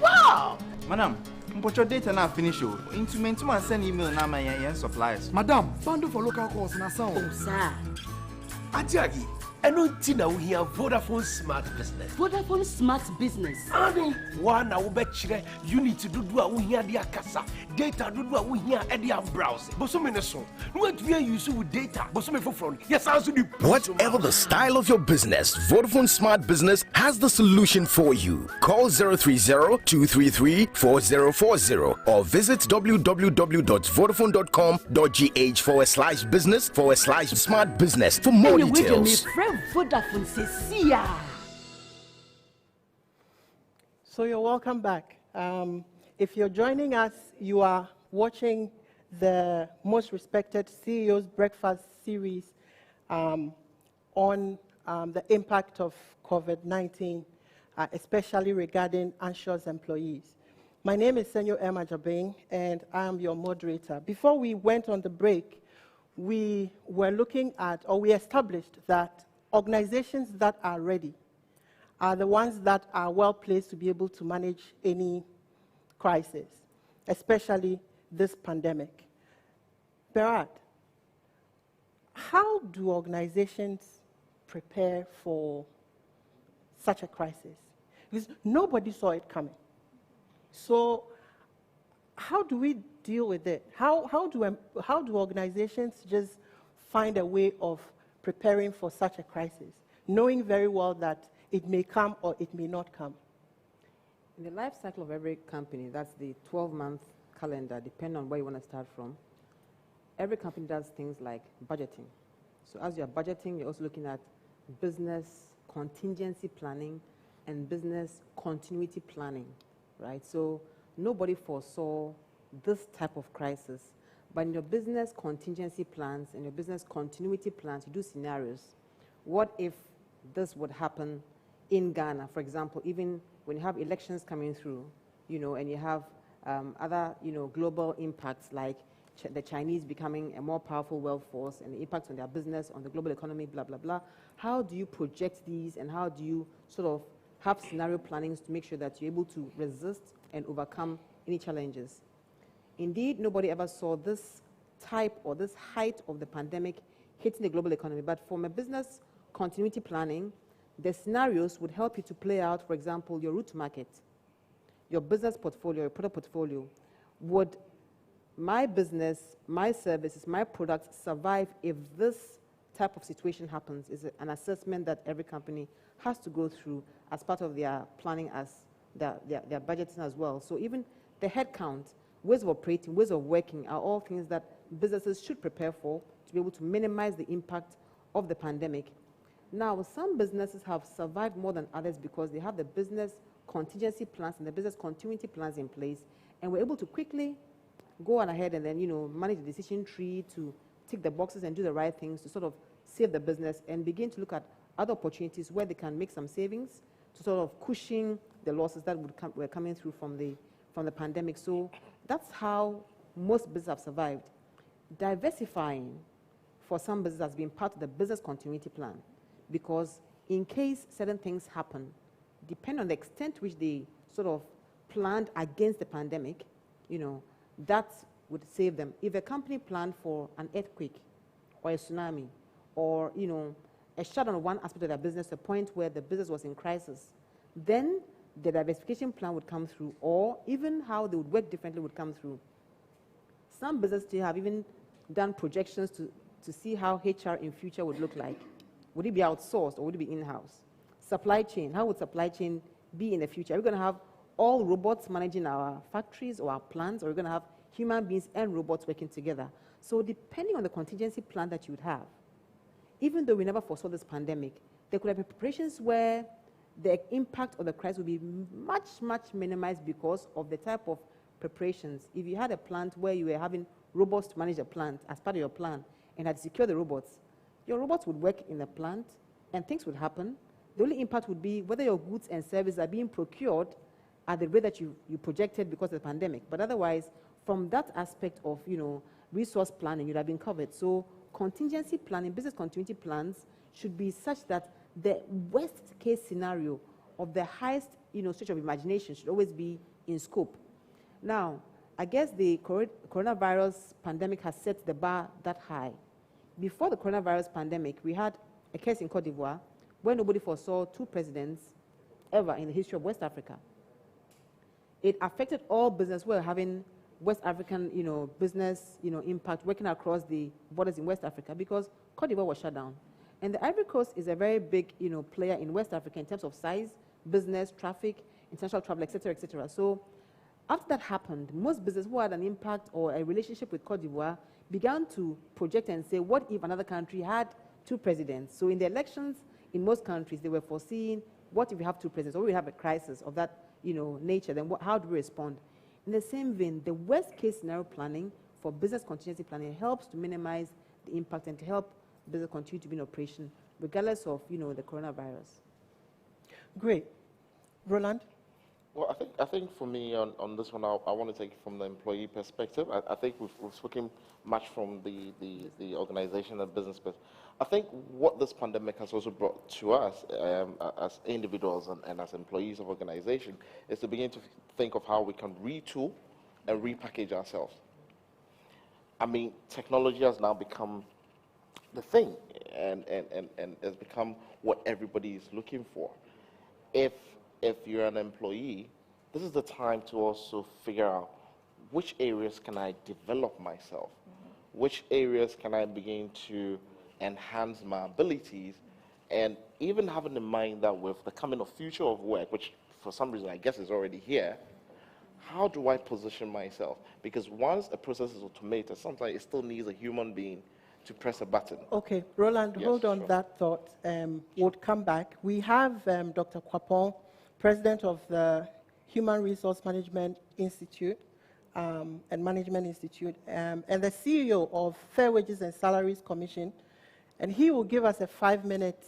Wow! Madam, put your data now finish you. Into and send email now my suppliers. Madam, fund for local calls na sound. Oh, sir. Ajagi, And no tina we hear Vodafone Smart Business. Vodafone Smart Business. Ani one I will bet you need to do we hear the akasa. Data do we hear Eddie browse. But so many so. What we use with data, but so many for front. Yes, I also do. Whatever the style of your business, Vodafone Smart Business has the solution for you. Call 030-233-4040 or visit www.vodafone.com.gh/business/smart business for more details. Vodafone Cecia. So you're welcome back. If you're joining us, you are watching the Most Respected CEOs Breakfast series on the impact of COVID-19, especially regarding anxious employees. My name is Senyo Emma Jabing, and I am your moderator. Before we went on the break, we were looking at, or we established that organizations that are ready are the ones that are well placed to be able to manage any crisis, especially this pandemic. Berat, how do organizations prepare for such a crisis? Because nobody saw it coming. So how do we deal with it? How do organizations just find a way of preparing for such a crisis, knowing very well that it may come or it may not come? In the life cycle of every company, that's the 12-month calendar, depending on where you want to start from. Every company does things like budgeting. So as you're budgeting, you're also looking at business contingency planning and business continuity planning, right? So nobody foresaw this type of crisis. But in your business contingency plans and your business continuity plans, you do scenarios. What if this would happen in Ghana, for example, even when you have elections coming through, and you have other, global impacts like the Chinese becoming a more powerful workforce and the impacts on their business, on the global economy, blah, blah, blah. How do you project these, and how do you sort of have scenario plannings to make sure that you're able to resist and overcome any challenges? Indeed, nobody ever saw this type or this height of the pandemic hitting the global economy. But from a business continuity planning, the scenarios would help you to play out, for example, your route to market, your business portfolio, your product portfolio. Would my business, my services, my products survive if this type of situation happens? Is an assessment that every company has to go through as part of their planning, as their budgeting as well. So even the headcount, ways of operating, ways of working are all things that businesses should prepare for to be able to minimize the impact of the pandemic. Now, some businesses have survived more than others because they have the business contingency plans and the business continuity plans in place, and we're able to quickly go on ahead and then, manage the decision tree to tick the boxes and do the right things to sort of save the business and begin to look at other opportunities where they can make some savings to sort of cushion the losses that were coming through from the pandemic. So that's how most businesses have survived. Diversifying for some businesses has been part of the business continuity plan, because in case certain things happen, depending on the extent to which they sort of planned against the pandemic, that would save them. If a company planned for an earthquake or a tsunami or, a shutdown of one aspect of their business to a point where the business was in crisis, then the diversification plan would come through, or even how they would work differently would come through. Some businesses have even done projections to see how HR in future would look like. Would it be outsourced or would it be in-house? Supply chain, how would supply chain be in the future? Are we going to have all robots managing our factories or our plants, or are we going to have human beings and robots working together? So depending on the contingency plan that you would have, even though we never foresaw this pandemic, there could have been preparations where the impact of the crisis would be much, much minimized because of the type of preparations. If you had a plant where you were having robots to manage the plant as part of your plan and had secured the robots, your robots would work in the plant and things would happen. The only impact would be whether your goods and services are being procured at the rate that you projected because of the pandemic. But otherwise, from that aspect of resource planning, you'd have been covered. So contingency planning, business continuity plans should be such that the worst case scenario of the highest stretch of imagination should always be in scope. Now, I guess the coronavirus pandemic has set the bar that high. Before the coronavirus pandemic, we had a case in Cote d'Ivoire where nobody foresaw 2 presidents ever in the history of West Africa. It affected all business. We're having West African, business, impact working across the borders in West Africa because Cote d'Ivoire was shut down. And the Ivory Coast is a very big, player in West Africa in terms of size, business, traffic, international travel, etc., etc. So after that happened, most businesses who had an impact or a relationship with Cote d'Ivoire began to project and say, what if another country had 2 presidents? So in the elections in most countries, they were foreseeing, what if we have 2 presidents, or we have a crisis of that nature, then how do we respond? In the same vein, the worst case scenario planning for business contingency planning helps to minimize the impact and to help business continue to be in operation, regardless of the coronavirus. Great. Roland? Well, I think for me on this one, I want to take it from the employee perspective. I think we've spoken much from the organization and business perspective. I think what this pandemic has also brought to us as individuals and as employees of organization is to begin to think of how we can retool and repackage ourselves. I mean, technology has now become the thing and has become what everybody is looking for. If you're an employee, this is the time to also figure out which areas can I develop myself, which areas can I begin to enhance my abilities, and even having in mind that with the coming of future of work, which for some reason I guess is already here, how do I position myself? Because once a process is automated, sometimes it still needs a human being to press a button. Okay, Roland, Yes, hold on sure. that thought. We'll come back. We have Dr. Kwapong, President of the Human Resource Management Institute and Management Institute, and the CEO of Fair Wages and Salaries Commission, and he will give us a 5-minute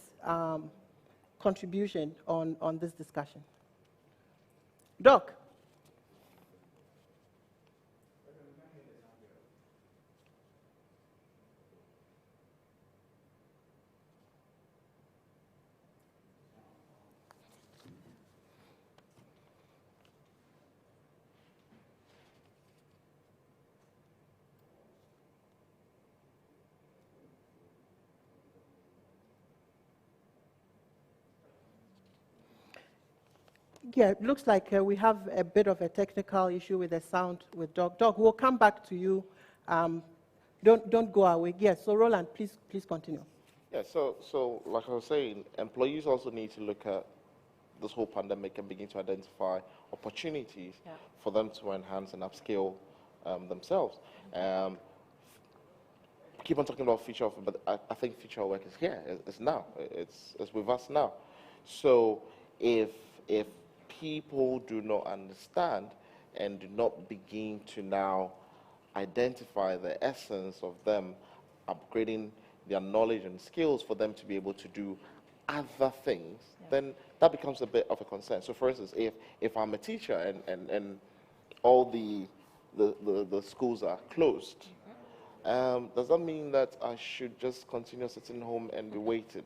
contribution on this discussion. Doc. Yeah, it looks like we have a bit of a technical issue with the sound with Doc. Doc, we'll come back to you. Don't go away. Yes, so Roland, please continue. Yeah, so like I was saying, employees also need to look at this whole pandemic and begin to identify opportunities for them to enhance and upskill themselves. Keep on talking about future of, but I think future of work is here. It's now. It's with us now. So if people do not understand and do not begin to now identify the essence of them upgrading their knowledge and skills for them to be able to do other things, then that becomes a bit of a concern. So for instance, if I'm a teacher and all the schools are closed, does that mean that I should just continue sitting home and be waiting?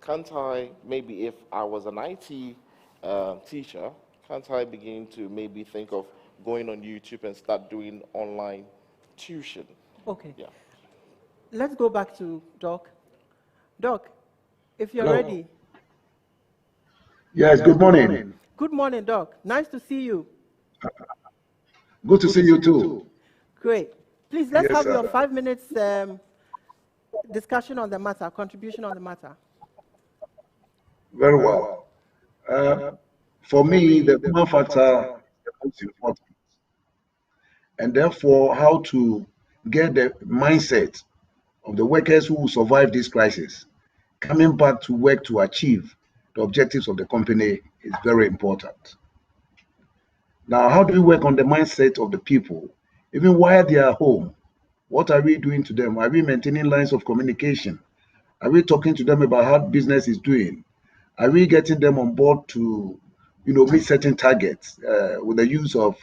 Can't I, maybe if I was an IT teacher, can't I begin to maybe think of going on YouTube and start doing online tuition? Okay. Yeah. Let's go back to Doc. Doc, if you're Hello. ready. Yes, good morning. Good morning, Doc. Nice to see you. Good to see you too. Great. Please, let's Yes, have sir. your 5 minutes discussion on the matter, contribution on the matter. Very well. For me, the human factor is the most important. And therefore, how to get the mindset of the workers who will survive this crisis coming back to work to achieve the objectives of the company is very important. Now, how do we work on the mindset of the people, even while they are home? What are we doing to them? Are we maintaining lines of communication? Are we talking to them about how business is doing? Are we getting them on board to, meet certain targets with the use of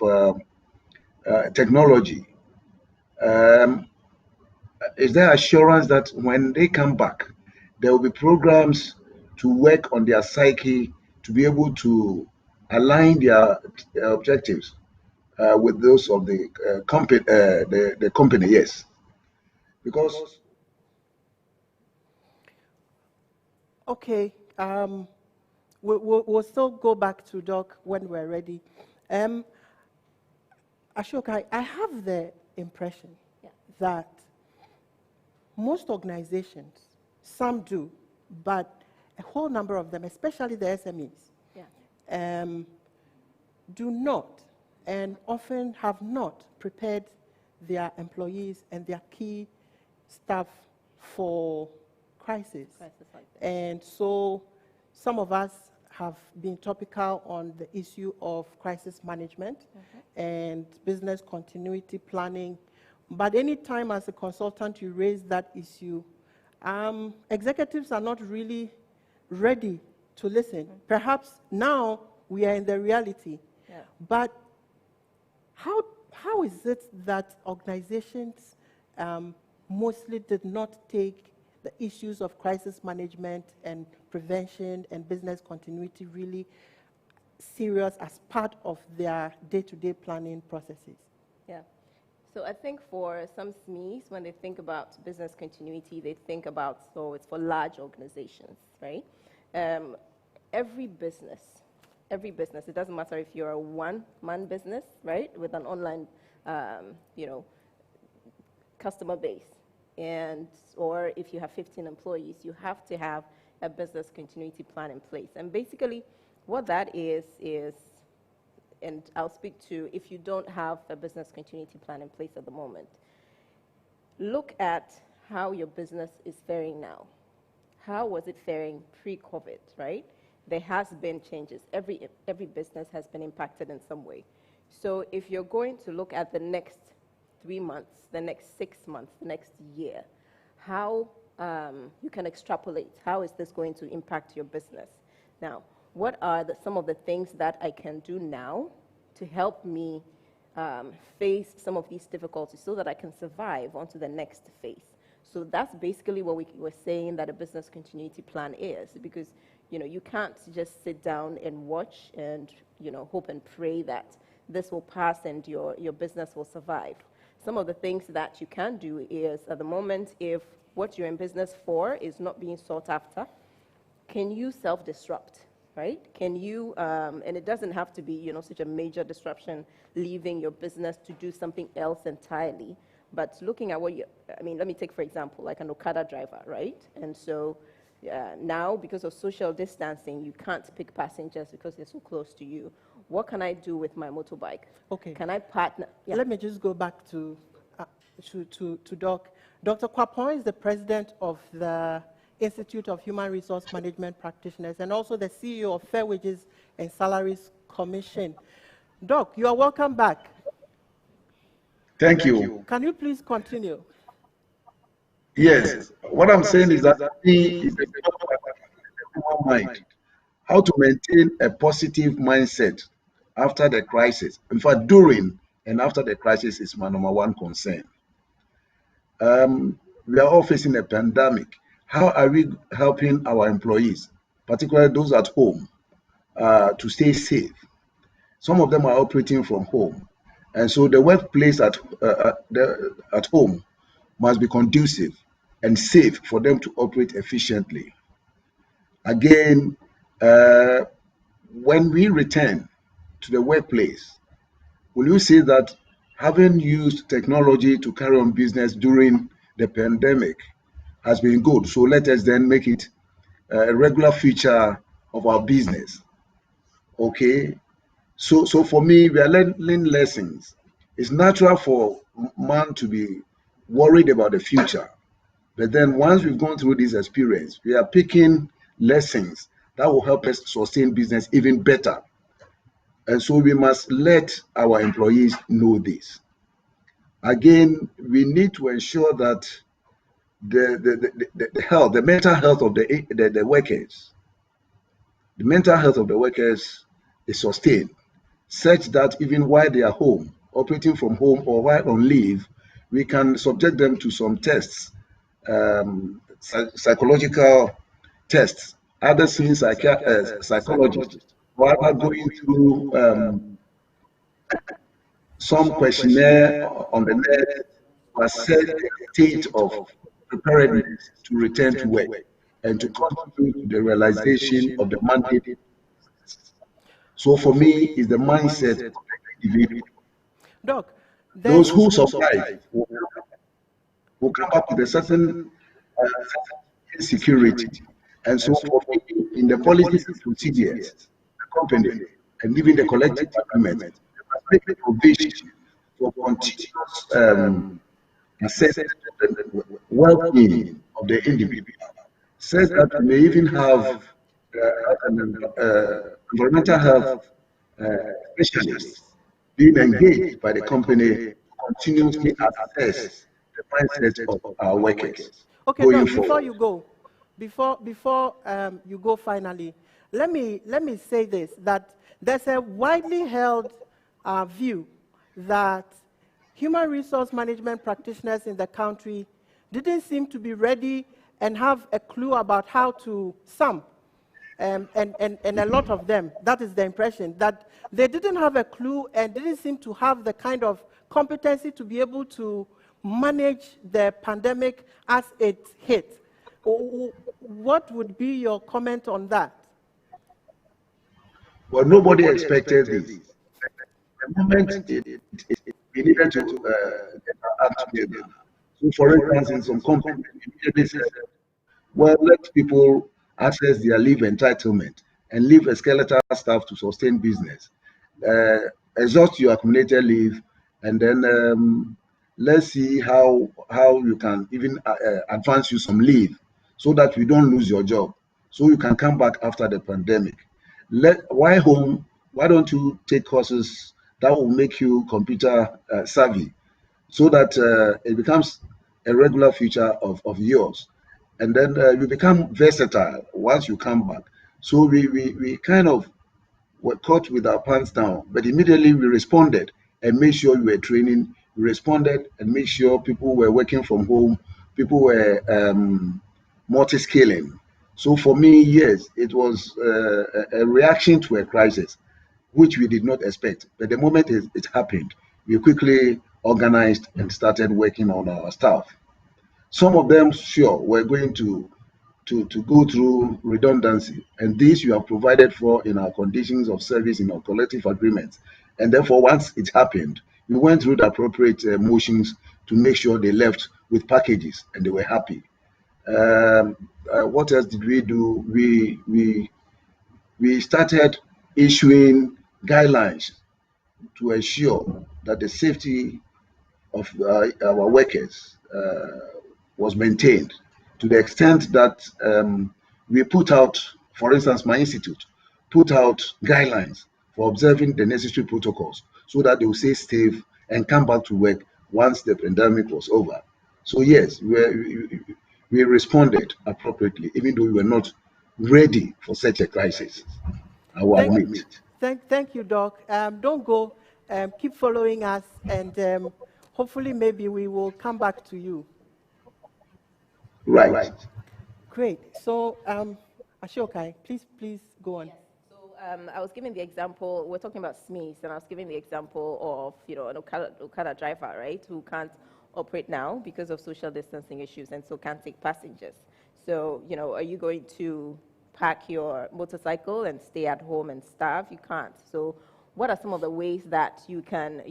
technology? Is there assurance that when they come back, there will be programs to work on their psyche to be able to align their objectives with those of the company? The company, yes, because Okay. We'll still go back to Doc when we're ready. Ashok, I have the impression that most organizations, some do, but a whole number of them, especially the SMEs, do not and often have not prepared their employees and their key staff for crisis. And so some of us have been topical on the issue of crisis management and business continuity planning. But anytime as a consultant you raise that issue, executives are not really ready to listen. Perhaps now we are in the reality. But how is it that organizations mostly did not take the issues of crisis management and prevention and business continuity really serious as part of their day-to-day planning processes? Yeah. So I think for some SMEs, when they think about business continuity, they think about, so it's for large organizations, right? Every business, it doesn't matter if you're a one-man business, right, with an online, customer base, or if you have 15 employees, you have to have a business continuity plan in place. And basically, what that is, and I'll speak to if you don't have a business continuity plan in place at the moment, look at how your business is faring now. How was it faring pre-COVID, right? There has been changes. Every business has been impacted in some way. So if you're going to look at the next 3 months, the next 6 months, the next year, how you can extrapolate, how is this going to impact your business? Now, what are some of the things that I can do now to help me face some of these difficulties so that I can survive onto the next phase? So that's basically what we were saying that a business continuity plan is, because you can't just sit down and watch and hope and pray that this will pass and your business will survive. Some of the things that you can do is, at the moment, if what you're in business for is not being sought after, can you self-disrupt, right? Can you, and it doesn't have to be such a major disruption, leaving your business to do something else entirely, but looking at let me take, for example, like an Okada driver, right? And so now, because of social distancing, you can't pick passengers because they're so close to you. What can I do with my motorbike? Okay. Can I partner? Yeah. Let me just go back to Doc. Dr. Kwapon is the president of the Institute of Human Resource Management Practitioners and also the CEO of Fair Wages and Salaries Commission. Doc, you are welcome back. Thank you. Can you please continue? Yes. What I'm saying is that mind, how to maintain a positive mindset after the crisis. In fact, during and after the crisis is my number one concern. We are all facing a pandemic. How are we helping our employees, particularly those at home, to stay safe? Some of them are operating from home. And so the workplace at home must be conducive and safe for them to operate efficiently. Again, when we return to the workplace, will you say that having used technology to carry on business during the pandemic has been good? So let us then make it a regular feature of our business. Okay? So for me, we are learning lessons. It's natural for man to be worried about the future. But then once we've gone through this experience, we are picking lessons that will help us sustain business even better. And so we must let our employees know this. Again, we need to ensure that the mental health of the workers is sustained, such that even while they are home, operating from home or while on leave, we can subject them to some tests, psychological tests, other things like psychologists, while going through some questionnaire on the net to assess the state of preparedness to return to work. and to contribute to the realization of the mandate. So for me, it's the mindset of the individual. Doc, those who survive will come up with a certain security. And so for me, in the policies and procedures, the company, and even the collective agreement, they must make a provision for continuous assessment of the well-being of the individual. Says that we may even have environmental health specialists being engaged by the company to continuously assess the mindset of our workers. Okay, going Doc, forward. before you go, before you go finally, let me say this, that there's a widely held view that human resource management practitioners in the country didn't seem to be ready and have a clue about how to and a lot of them, that is the impression, that they didn't have a clue and didn't seem to have the kind of competency to be able to manage the pandemic as it hit. What would be your comment on that? Well, nobody expected this. The moment we needed to get our act together. So, for instance, in some companies, immediately said, well, let people access their leave entitlement and leave a skeletal staff to sustain business. Exhaust your accumulated leave, and then let's see how you can even advance you some leave so that you don't lose your job, so you can come back after the pandemic. Why home? Why don't you take courses that will make you computer savvy, so that it becomes a regular feature of yours, and then you become versatile once you come back. So we kind of were caught with our pants down, but immediately we responded and made sure we were training. We responded and made sure people were working from home, people were multi-scaling. So for me, yes, it was a reaction to a crisis, which we did not expect. But the moment it happened, we quickly organized and started working on our staff. Some of them, sure, were going to go through redundancy, and this you have provided for in our conditions of service in our collective agreements. And therefore, once it happened, we went through the appropriate motions to make sure they left with packages and they were happy. What else did we do? We started issuing guidelines to ensure that the safety of our workers was maintained, to the extent that we put out, for instance, my institute put out guidelines for observing the necessary protocols so that they will stay safe and come back to work once the pandemic was over. So yes, we responded appropriately, even though we were not ready for such a crisis. I will admit. Thank you, Doc. Don't go. Keep following us, and hopefully maybe we will come back to you. Right. Great. So, Ashokai, please go on. Yes. So I was giving the example, we're talking about SMEs, and I was giving the example of, an Okada driver, right, who can't operate now because of social distancing issues and so can't take passengers. So, are you going to pack your motorcycle and stay at home and starve? You can't. So what are some of the ways that you can,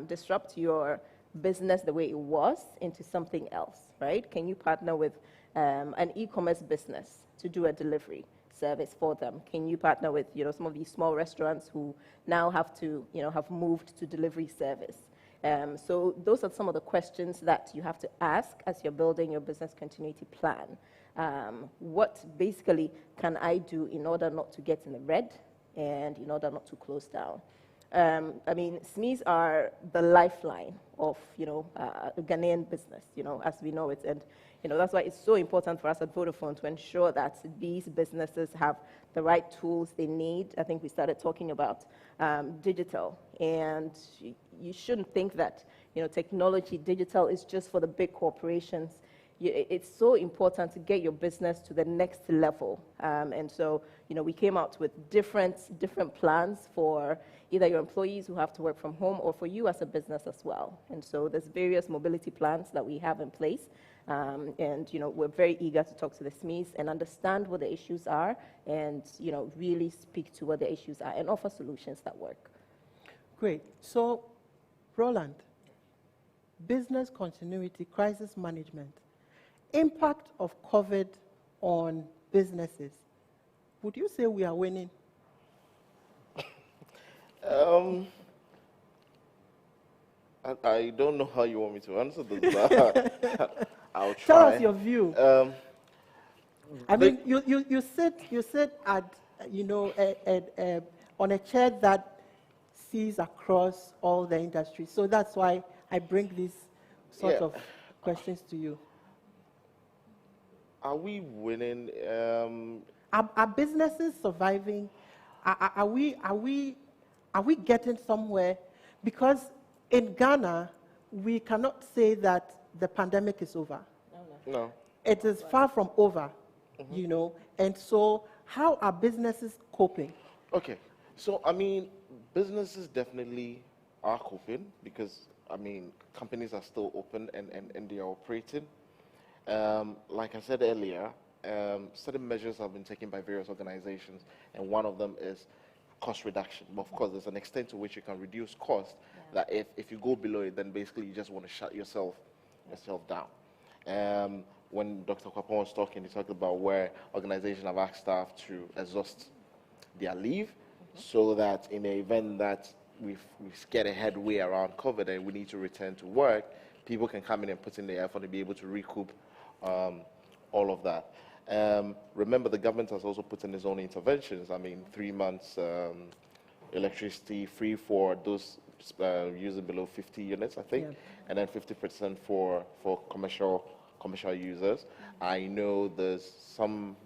disrupt your business the way it was into something else, right? Can you partner with an e-commerce business to do a delivery service for them? Can you partner with, some of these small restaurants who now have to, have moved to delivery service? So those are some of the questions that you have to ask as you're building your business continuity plan. What basically can I do in order not to get in the red and in order not to close down? SMEs are the lifeline of, the Ghanaian business, as we know it. And, that's why it's so important for us at Vodafone to ensure that these businesses have the right tools they need. I think we started talking about digital, and you shouldn't think that, technology, digital is just for the big corporations. It's so important to get your business to the next level. And so, we came out with different plans for either your employees who have to work from home or for you as a business as well. And so there's various mobility plans that we have in place. And, we're very eager to talk to the SMEs and understand what the issues are and, really speak to what the issues are and offer solutions that work. Great. So, Roland, business continuity, crisis management, impact of COVID on businesses. Would you say we are winning? I don't know how you want me to answer this, but I'll try. Tell us your view. I mean, you sit at, on a chair that sees across all the industries. So that's why I bring these sort of questions to you. Are we winning? Are businesses surviving? Are we getting somewhere? Because in Ghana, we cannot say that the pandemic is over. No. It is far from over, And so, how are businesses coping? Okay. So, businesses definitely are coping because, companies are still open and they are operating. Like I said earlier, certain measures have been taken by various organizations, and one of them is cost reduction. Of course, there's an extent to which you can reduce cost that if you go below it, then basically you just want to shut yourself down. When Dr. Kwapon was talking, he talked about where organizations have asked staff to exhaust their leave so that in the event that we get a headway around COVID and we need to return to work, people can come in and put in the effort to be able to recoup all of that. Remember, the government has also put in its own interventions. 3 months electricity free for those using below 50 units, I think, and then 50% for commercial users. I know there's some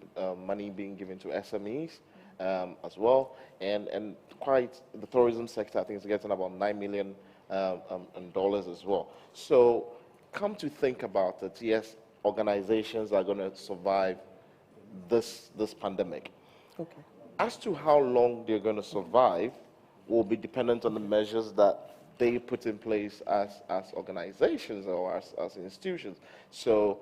money being given to SMEs as well, and quite the tourism sector, I think, is getting about $9 million as well. So, come to think about it, yes, organizations are going to survive this pandemic. Okay. As to how long they're going to survive will be dependent on the measures that they put in place as organizations or as institutions. So,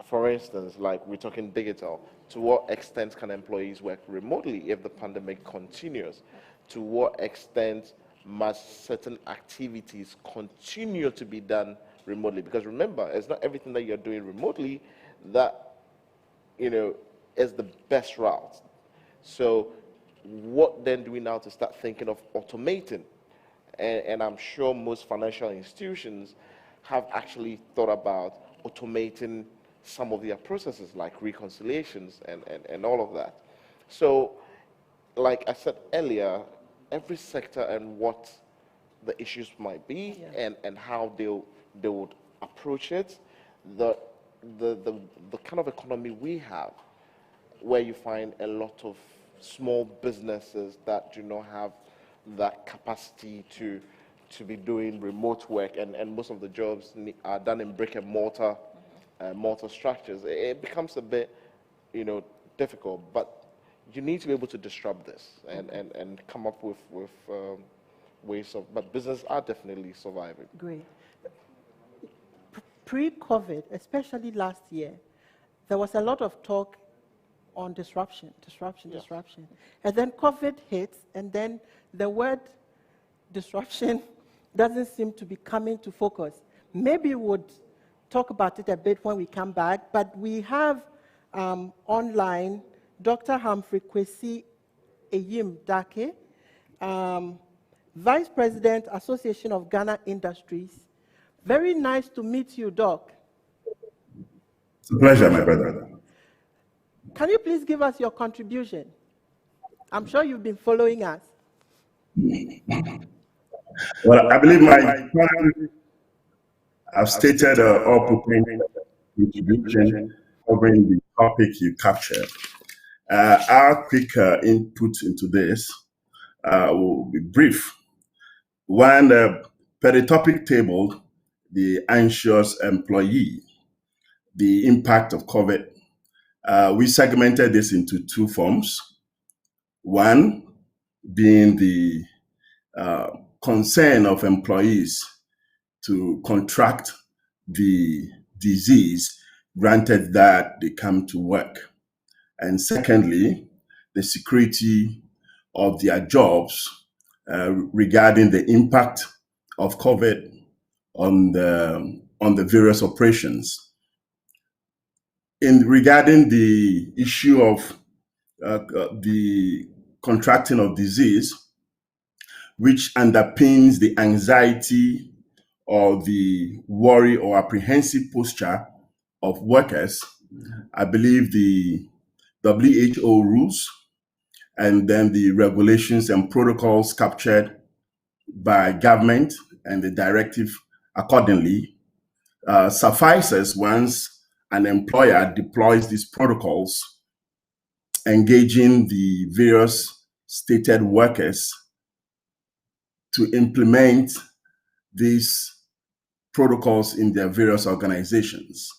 for instance, like we're talking digital, to what extent can employees work remotely if the pandemic continues? To what extent must certain activities continue to be done remotely? Because remember, it's not everything that you're doing remotely that, is the best route. So what then do we now to start thinking of automating? And I'm sure most financial institutions have actually thought about automating some of their processes like reconciliations and all of that. So, like I said earlier, every sector and what the issues might be and how they would approach it, the kind of economy we have, where you find a lot of small businesses that do not have that capacity to be doing remote work, and most of the jobs are done in brick and mortar structures. It becomes a bit, difficult, but you need to be able to disrupt this and come up with ways of, but businesses are definitely surviving. Great. Pre-COVID, especially last year, there was a lot of talk on disruption. And then COVID hits, and then the word disruption doesn't seem to be coming to focus. Maybe we'll talk about it a bit when we come back, but we have online Dr. Humphrey Kwesi Eyim Dake, Vice President, Association of Ghana Industries. Very nice to meet you, Doc. It's a pleasure, my brother. Can you please give us your contribution? I'm sure you've been following us. Well, I believe I've stated all-purpose contribution covering the topic you captured. Our quick input into this will be brief. One, per the topic table, the anxious employee, the impact of COVID. We segmented this into two forms. One being the concern of employees to contract the disease granted that they come to work. And secondly, the security of their jobs regarding the impact of COVID on the various operations. Regarding the issue of the contracting of disease, which underpins the anxiety or the worry or apprehensive posture of workers, I believe the WHO rules and then the regulations and protocols captured by government and the directive accordingly suffices once an employer deploys these protocols, engaging the various stated workers to implement these protocols in their various organizations.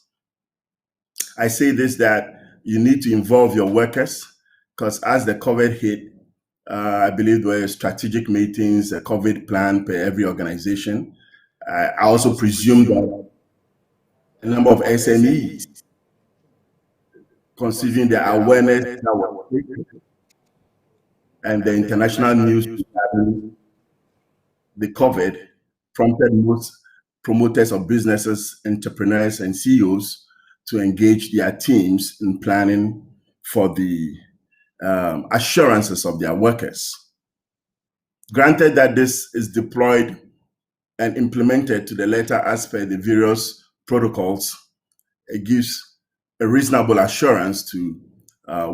I say this that you need to involve your workers, because as the COVID hit, I believe there were strategic meetings, a COVID plan per every organization. I also presume that a number of SMEs, considering the awareness that was taken and the international news regarding the COVID, prompted most promoters of businesses, entrepreneurs, and CEOs to engage their teams in planning for the assurances of their workers. Granted that this is deployed and implemented to the letter as per the various protocols, it gives a reasonable assurance to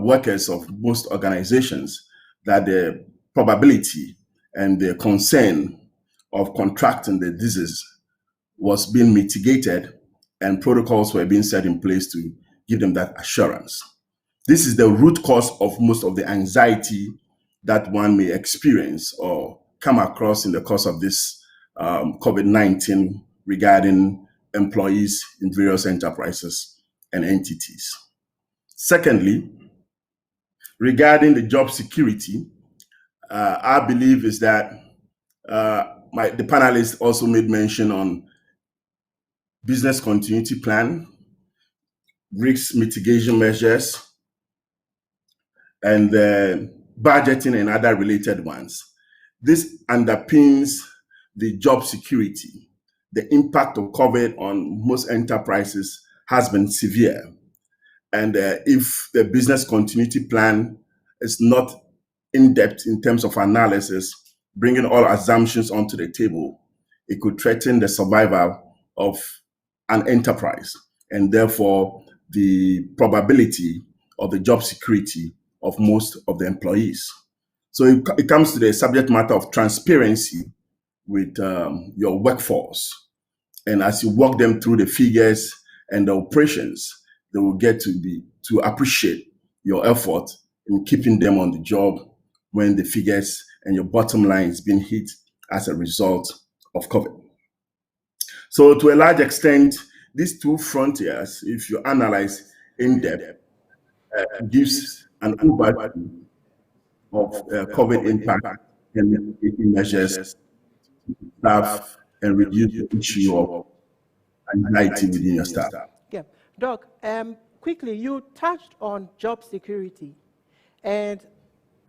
workers of most organizations that the probability and the concern of contracting the disease was being mitigated and protocols were being set in place to give them that assurance. This is the root cause of most of the anxiety that one may experience or come across in the course of this COVID-19 regarding employees in various enterprises and entities. Secondly, regarding the job security, our belief is that the panelists also made mention on business continuity plan, risk mitigation measures, and budgeting and other related ones. This underpins the job security. The impact of COVID on most enterprises has been severe. And if the business continuity plan is not in-depth in terms of analysis, bringing all assumptions onto the table, it could threaten the survival of an enterprise and therefore the probability of the job security of most of the employees. So it comes to the subject matter of transparency with your workforce. And as you walk them through the figures and the operations, they will get to appreciate your effort in keeping them on the job when the figures and your bottom line is being hit as a result of COVID. So to a large extent, these two frontiers, if you analyze in depth, gives an overview of COVID impact and measures staff and reduce the issue of anxiety within your staff. Yeah, Doc, quickly, you touched on job security, and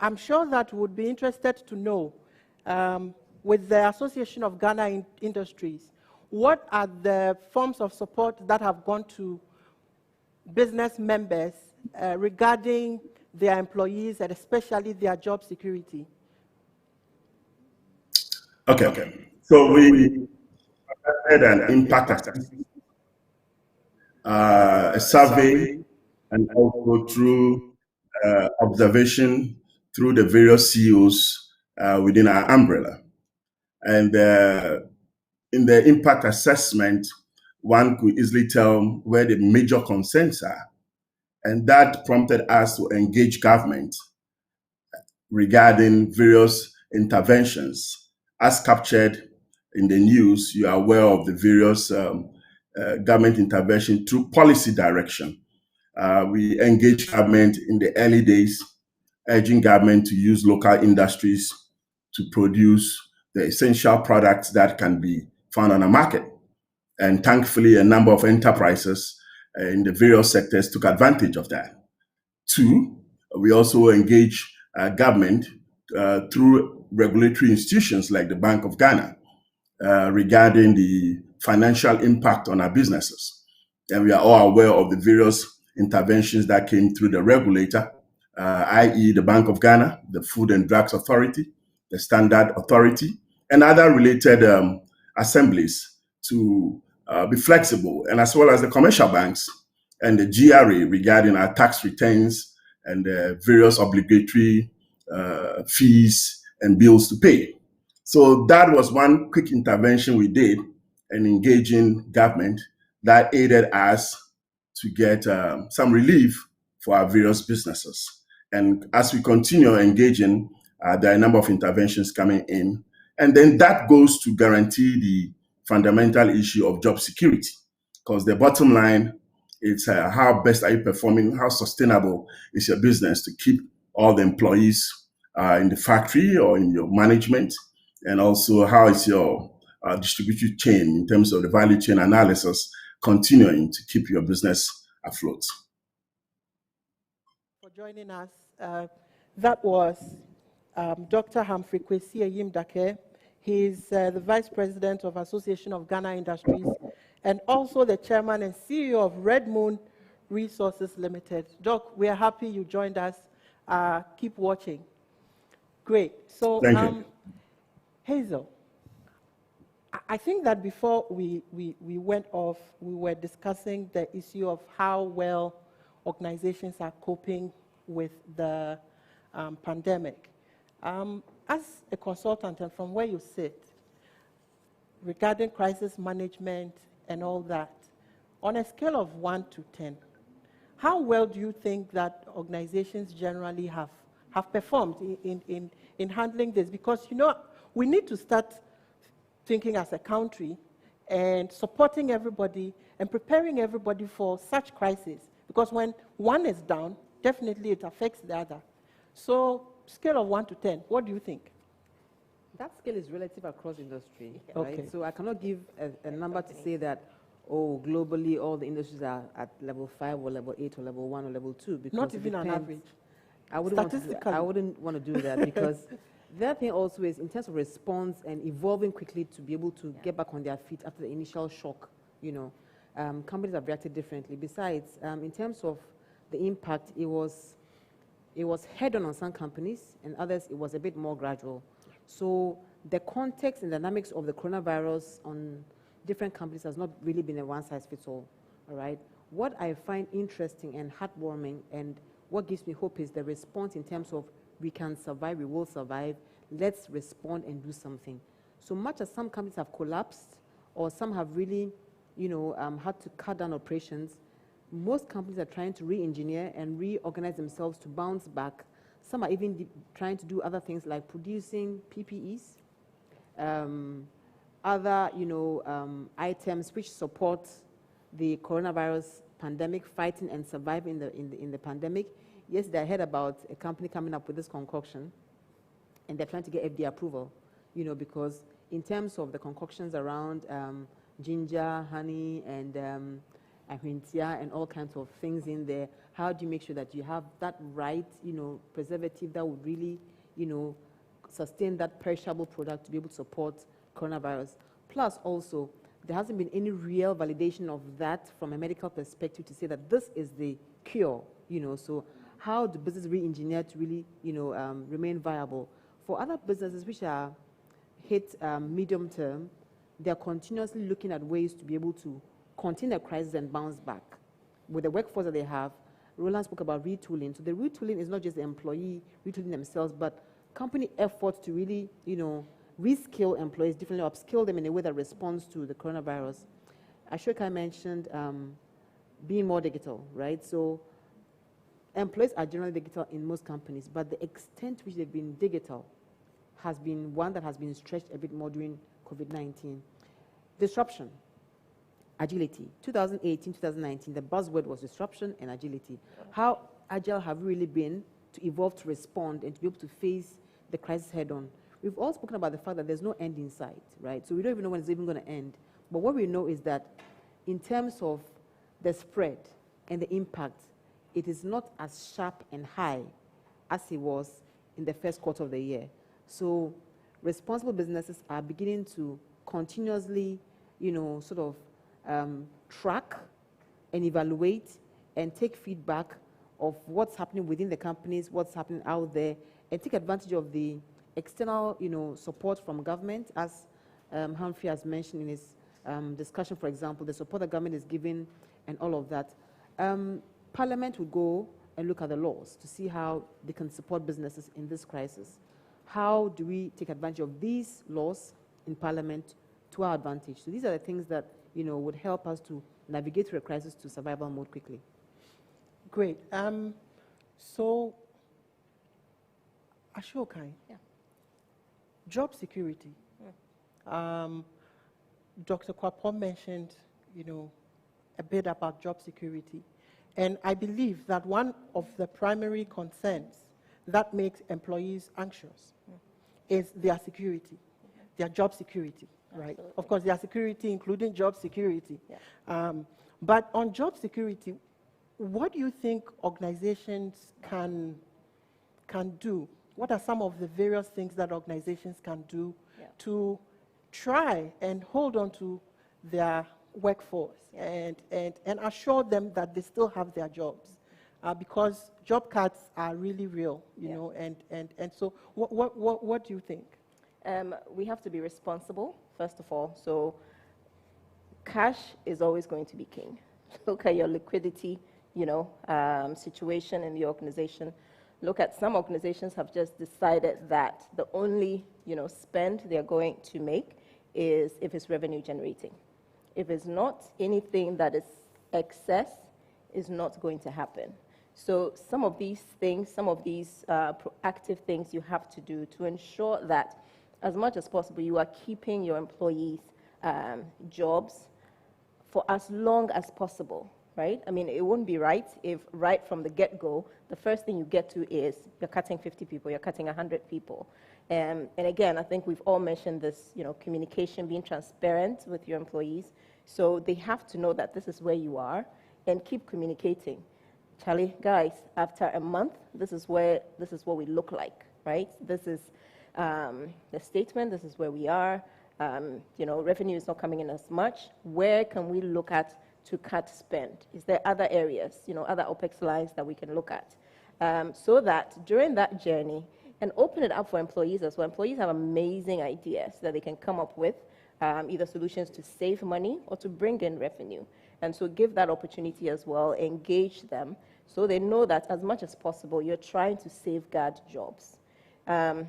I'm sure that would be interested to know, with the Association of Ghana Industries, what are the forms of support that have gone to business members regarding their employees and especially their job security? Okay. So we had an impact assessment, a survey, and also through observation through the various CEOs within our umbrella. And in the impact assessment, one could easily tell where the major concerns are. And that prompted us to engage government regarding various interventions. As captured in the news, you are aware of the various government intervention through policy direction. We engaged government in the early days, urging government to use local industries to produce the essential products that can be found on the market. And thankfully, a number of enterprises in the various sectors took advantage of that. Two, we also engage government through regulatory institutions like the Bank of Ghana regarding the financial impact on our businesses. And we are all aware of the various interventions that came through the regulator, i.e. the Bank of Ghana, the Food and Drugs Authority, the Standard Authority, and other related assemblies to be flexible, and as well as the commercial banks and the GRA regarding our tax returns and various obligatory fees and bills to pay. So that was one quick intervention we did in engaging government that aided us to get some relief for our various businesses. And as we continue engaging, there are a number of interventions coming in. And then that goes to guarantee the fundamental issue of job security, because the bottom line is how best are you performing, how sustainable is your business to keep all the employees in the factory or in your management, and also how is your distribution chain in terms of the value chain analysis continuing to keep your business afloat. For joining us, that was Dr. Humphrey Kwesi Ayim-Dake. He's the Vice President of Association of Ghana Industries and also the Chairman and CEO of Red Moon Resources Limited. Doc, we are happy you joined us. Keep watching. Great. So, Thank you. Hazel, I think that before we went off, we were discussing the issue of how well organizations are coping with the pandemic. As a consultant and from where you sit, regarding crisis management and all that, on a scale of 1 to 10, how well do you think that organizations generally have performed in handling this? Because, you know, we need to start thinking as a country and supporting everybody and preparing everybody for such crises. Because when one is down, definitely it affects the other. So, scale of 1 to 10, what do you think? That scale is relative across industry, Okay. right? So I cannot give a number to say that, oh, globally all the industries are at level 5 or level 8 or level 1 or level 2. Because Not even an depends. average. I wouldn't want to do that because the other thing also is in terms of response and evolving quickly to be able to get back on their feet after the initial shock, you know, companies have reacted differently. Besides, in terms of the impact, it was head-on some companies, and others it was a bit more gradual. So the context and dynamics of the coronavirus on different companies has not really been a one-size-fits-all, all right? What I find interesting and heartwarming and what gives me hope is the response in terms of we can survive, we will survive, let's respond and do something. So much as some companies have collapsed or some have really, you know, had to cut down operations, most companies are trying to re-engineer and reorganize themselves to bounce back. Some are even trying to do other things like producing PPEs, other, you know, items which support the coronavirus pandemic, fighting and surviving in the pandemic. Yesterday, I heard about a company coming up with this concoction, and they're trying to get FDA approval, you know, because in terms of the concoctions around ginger, honey, and ahwentia, and all kinds of things in there, how do you make sure that you have that right, you know, preservative that would really, you know, sustain that perishable product to be able to support coronavirus? Plus, also, there hasn't been any real validation of that from a medical perspective to say that this is the cure, you know. So how do business re-engineer to really, you know, remain viable? For other businesses which are hit medium term, they're continuously looking at ways to be able to contain the crisis and bounce back. With the workforce that they have, Roland spoke about retooling. So the retooling is not just the employee retooling themselves, but company efforts to really, you know, reskill employees differently, upskill them in a way that responds to the coronavirus. Ashoka mentioned being more digital, right? So employees are generally digital in most companies, but the extent to which they've been digital has been one that has been stretched a bit more during COVID-19. Disruption, agility. 2018, 2019, the buzzword was disruption and agility. How agile have we really been to evolve to respond and to be able to face the crisis head on? We've all spoken about the fact that there's no end in sight, right? So we don't even know when it's even going to end. But what we know is that in terms of the spread and the impact, it is not as sharp and high as it was in the first quarter of the year. So responsible businesses are beginning to continuously, sort of track and evaluate and take feedback of what's happening within the companies, what's happening out there, and take advantage of the external, support from government, as Humphrey has mentioned in his discussion, for example, the support the government is giving and all of that. Parliament will go and look at the laws to see how they can support businesses in this crisis. How do we take advantage of these laws in Parliament to our advantage? So these are the things that, would help us to navigate through a crisis to survival mode quickly. Great. So, Ashokai, job security. Dr. Kwapo mentioned, a bit about job security. And I believe that one of the primary concerns that makes employees anxious is their security, their job security, right? Absolutely. Of course, their security, including job security. But on job security, what do you think organizations can do? What are some of the various things that organizations can do to try and hold on to their workforce and assure them that they still have their jobs? Because job cuts are really real, you know, and so what do you think? We have to be responsible, first of all. So cash is always going to be king. Look at your liquidity, situation in the organization. Look at some organizations have just decided that the only, spend they're going to make is if it's revenue generating. If it's not, anything that is excess is not going to happen. So some of these things, some of these proactive things you have to do to ensure that as much as possible you are keeping your employees' jobs for as long as possible, right? I mean, it wouldn't be right if right from the get-go, the first thing you get to is you're cutting 50 people, you're cutting 100 people. And again, I think we've all mentioned this, communication, being transparent with your employees. So they have to know that this is where you are and keep communicating. Charlie, guys, after a month, this is what we look like, right? This is the statement, this is where we are. Revenue is not coming in as much. Where can we look at to cut spend? Is there other areas, other OPEX lines that we can look at? So that during that journey, and open it up for employees as well. Employees have amazing ideas that they can come up with, either solutions to save money or to bring in revenue. And so give that opportunity as well, engage them, so they know that as much as possible, you're trying to safeguard jobs. And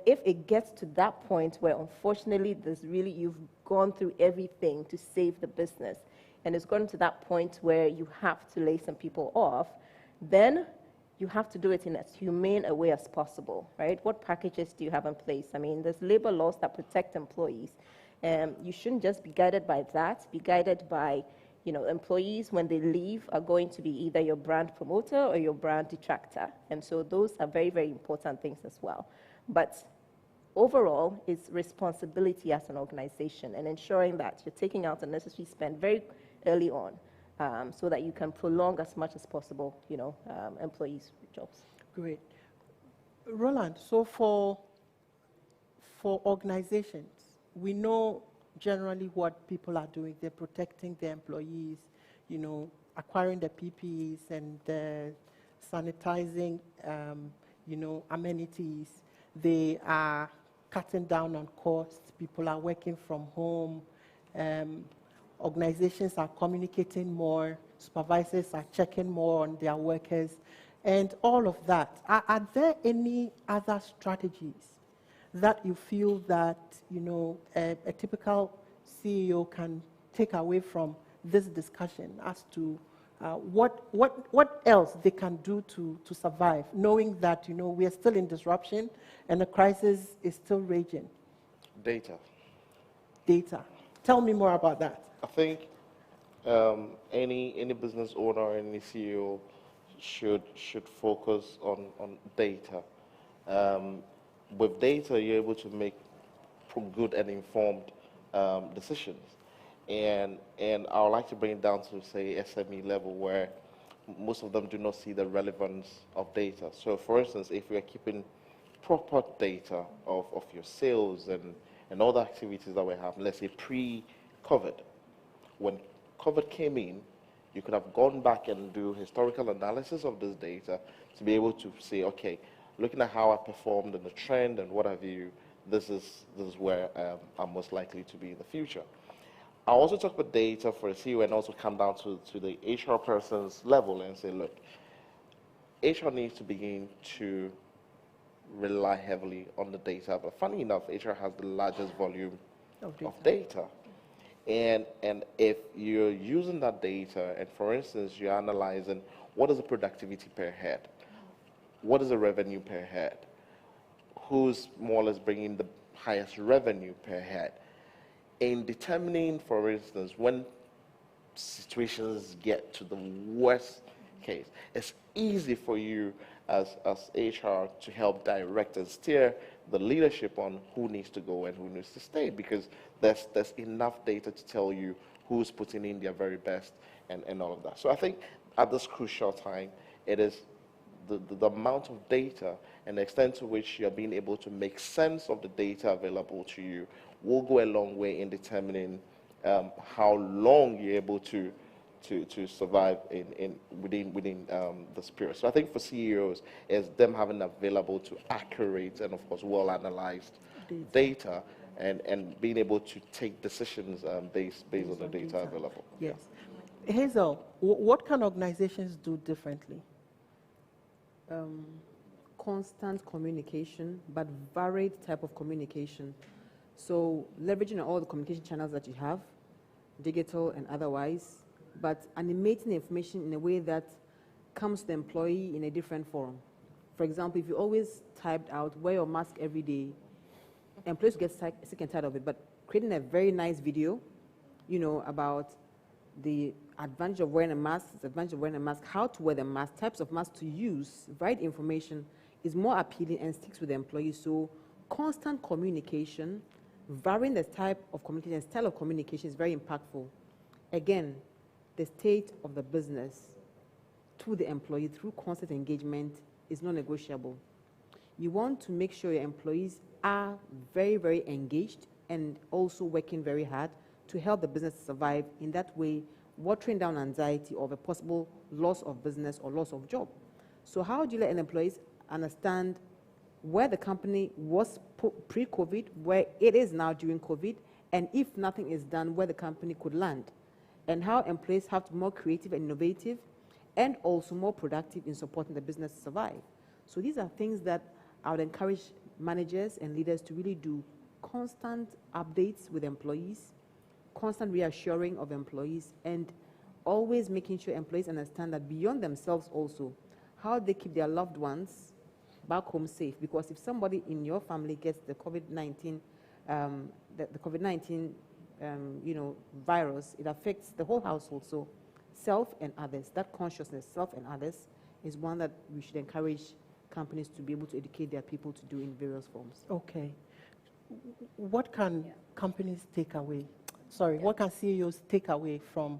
if it gets to that point where, unfortunately, you've gone through everything to save the business, and it's gotten to that point where you have to lay some people off, then you have to do it in as humane a way as possible, right? What packages do you have in place? I mean, there's labor laws that protect employees. You shouldn't just be guided by that, be guided by, employees when they leave are going to be either your brand promoter or your brand detractor. And so those are very, very important things as well. But overall, it's responsibility as an organization and ensuring that you're taking out unnecessary spend very early on, so that you can prolong as much as possible, employees' jobs. Great. Roland, so for organizations, we know generally what people are doing. They're protecting their employees, acquiring the PPEs and sanitizing, amenities. They are cutting down on costs. People are working from home. Organizations are communicating more. Supervisors are checking more on their workers, and all of that. Are there any other strategies that you feel that a typical CEO can take away from this discussion as to what else they can do to survive, knowing that we are still in disruption and the crisis is still raging? Data. Tell me more about that. I think any business owner, any CEO should focus on data. With data, you're able to make good and informed decisions. and I would like to bring it down to, say, SME level, where most of them do not see the relevance of data. So, for instance, if we are keeping proper data of your sales and all the activities that we have, let's say pre-COVID, when COVID came in, you could have gone back and do historical analysis of this data to be able to say, okay, looking at how I performed and the trend and what have you, this is where I'm most likely to be in the future. I also talk about data for a CEO and also come down to the HR person's level and say, look, HR needs to begin to rely heavily on the data. But funny enough, HR has the largest volume of data. And if you're using that data, and for instance, you're analyzing what is the productivity per head, what is the revenue per head, who's more or less bringing the highest revenue per head, in determining, for instance, when situations get to the worst case, it's easy for you as HR to help direct and steer the leadership on who needs to go and who needs to stay, because there's enough data to tell you who's putting in their very best and all of that. So I think at this crucial time, it is the amount of data and the extent to which you're being able to make sense of the data available to you will go a long way in determining how long you're able to survive within this period. So I think for CEOs, is them having available to accurate and of course well analyzed data and being able to take decisions based on the data available. Yes. Hazel, what can organizations do differently? Constant communication, but varied type of communication. So leveraging all the communication channels that you have, digital and otherwise, but animating information in a way that comes to the employee in a different form. For example, if you always typed out, wear your mask every day, employees get sick and tired of it, but creating a very nice video, about the advantage of wearing a mask, disadvantage of wearing a mask, how to wear the mask, types of masks to use, right information is more appealing and sticks with the employees. So constant communication, varying the type of communication, style of communication is very impactful. Again, the state of the business to the employee through constant engagement is non-negotiable. You want to make sure your employees are very, very engaged and also working very hard to help the business survive. In that way, watering down anxiety of a possible loss of business or loss of job. So how do you let an employee understand where the company was pre-COVID, where it is now during COVID, and if nothing is done, where the company could land, and how employees have to be more creative and innovative and also more productive in supporting the business to survive. So these are things that I would encourage managers and leaders to really do: constant updates with employees, constant reassuring of employees, and always making sure employees understand that beyond themselves also, how they keep their loved ones back home safe. Because if somebody in your family gets the COVID-19, virus, it affects the whole household. So self and others, that consciousness, self and others, is one that we should encourage companies to be able to educate their people to do in various forms. Okay. What can companies take away? What can CEOs take away from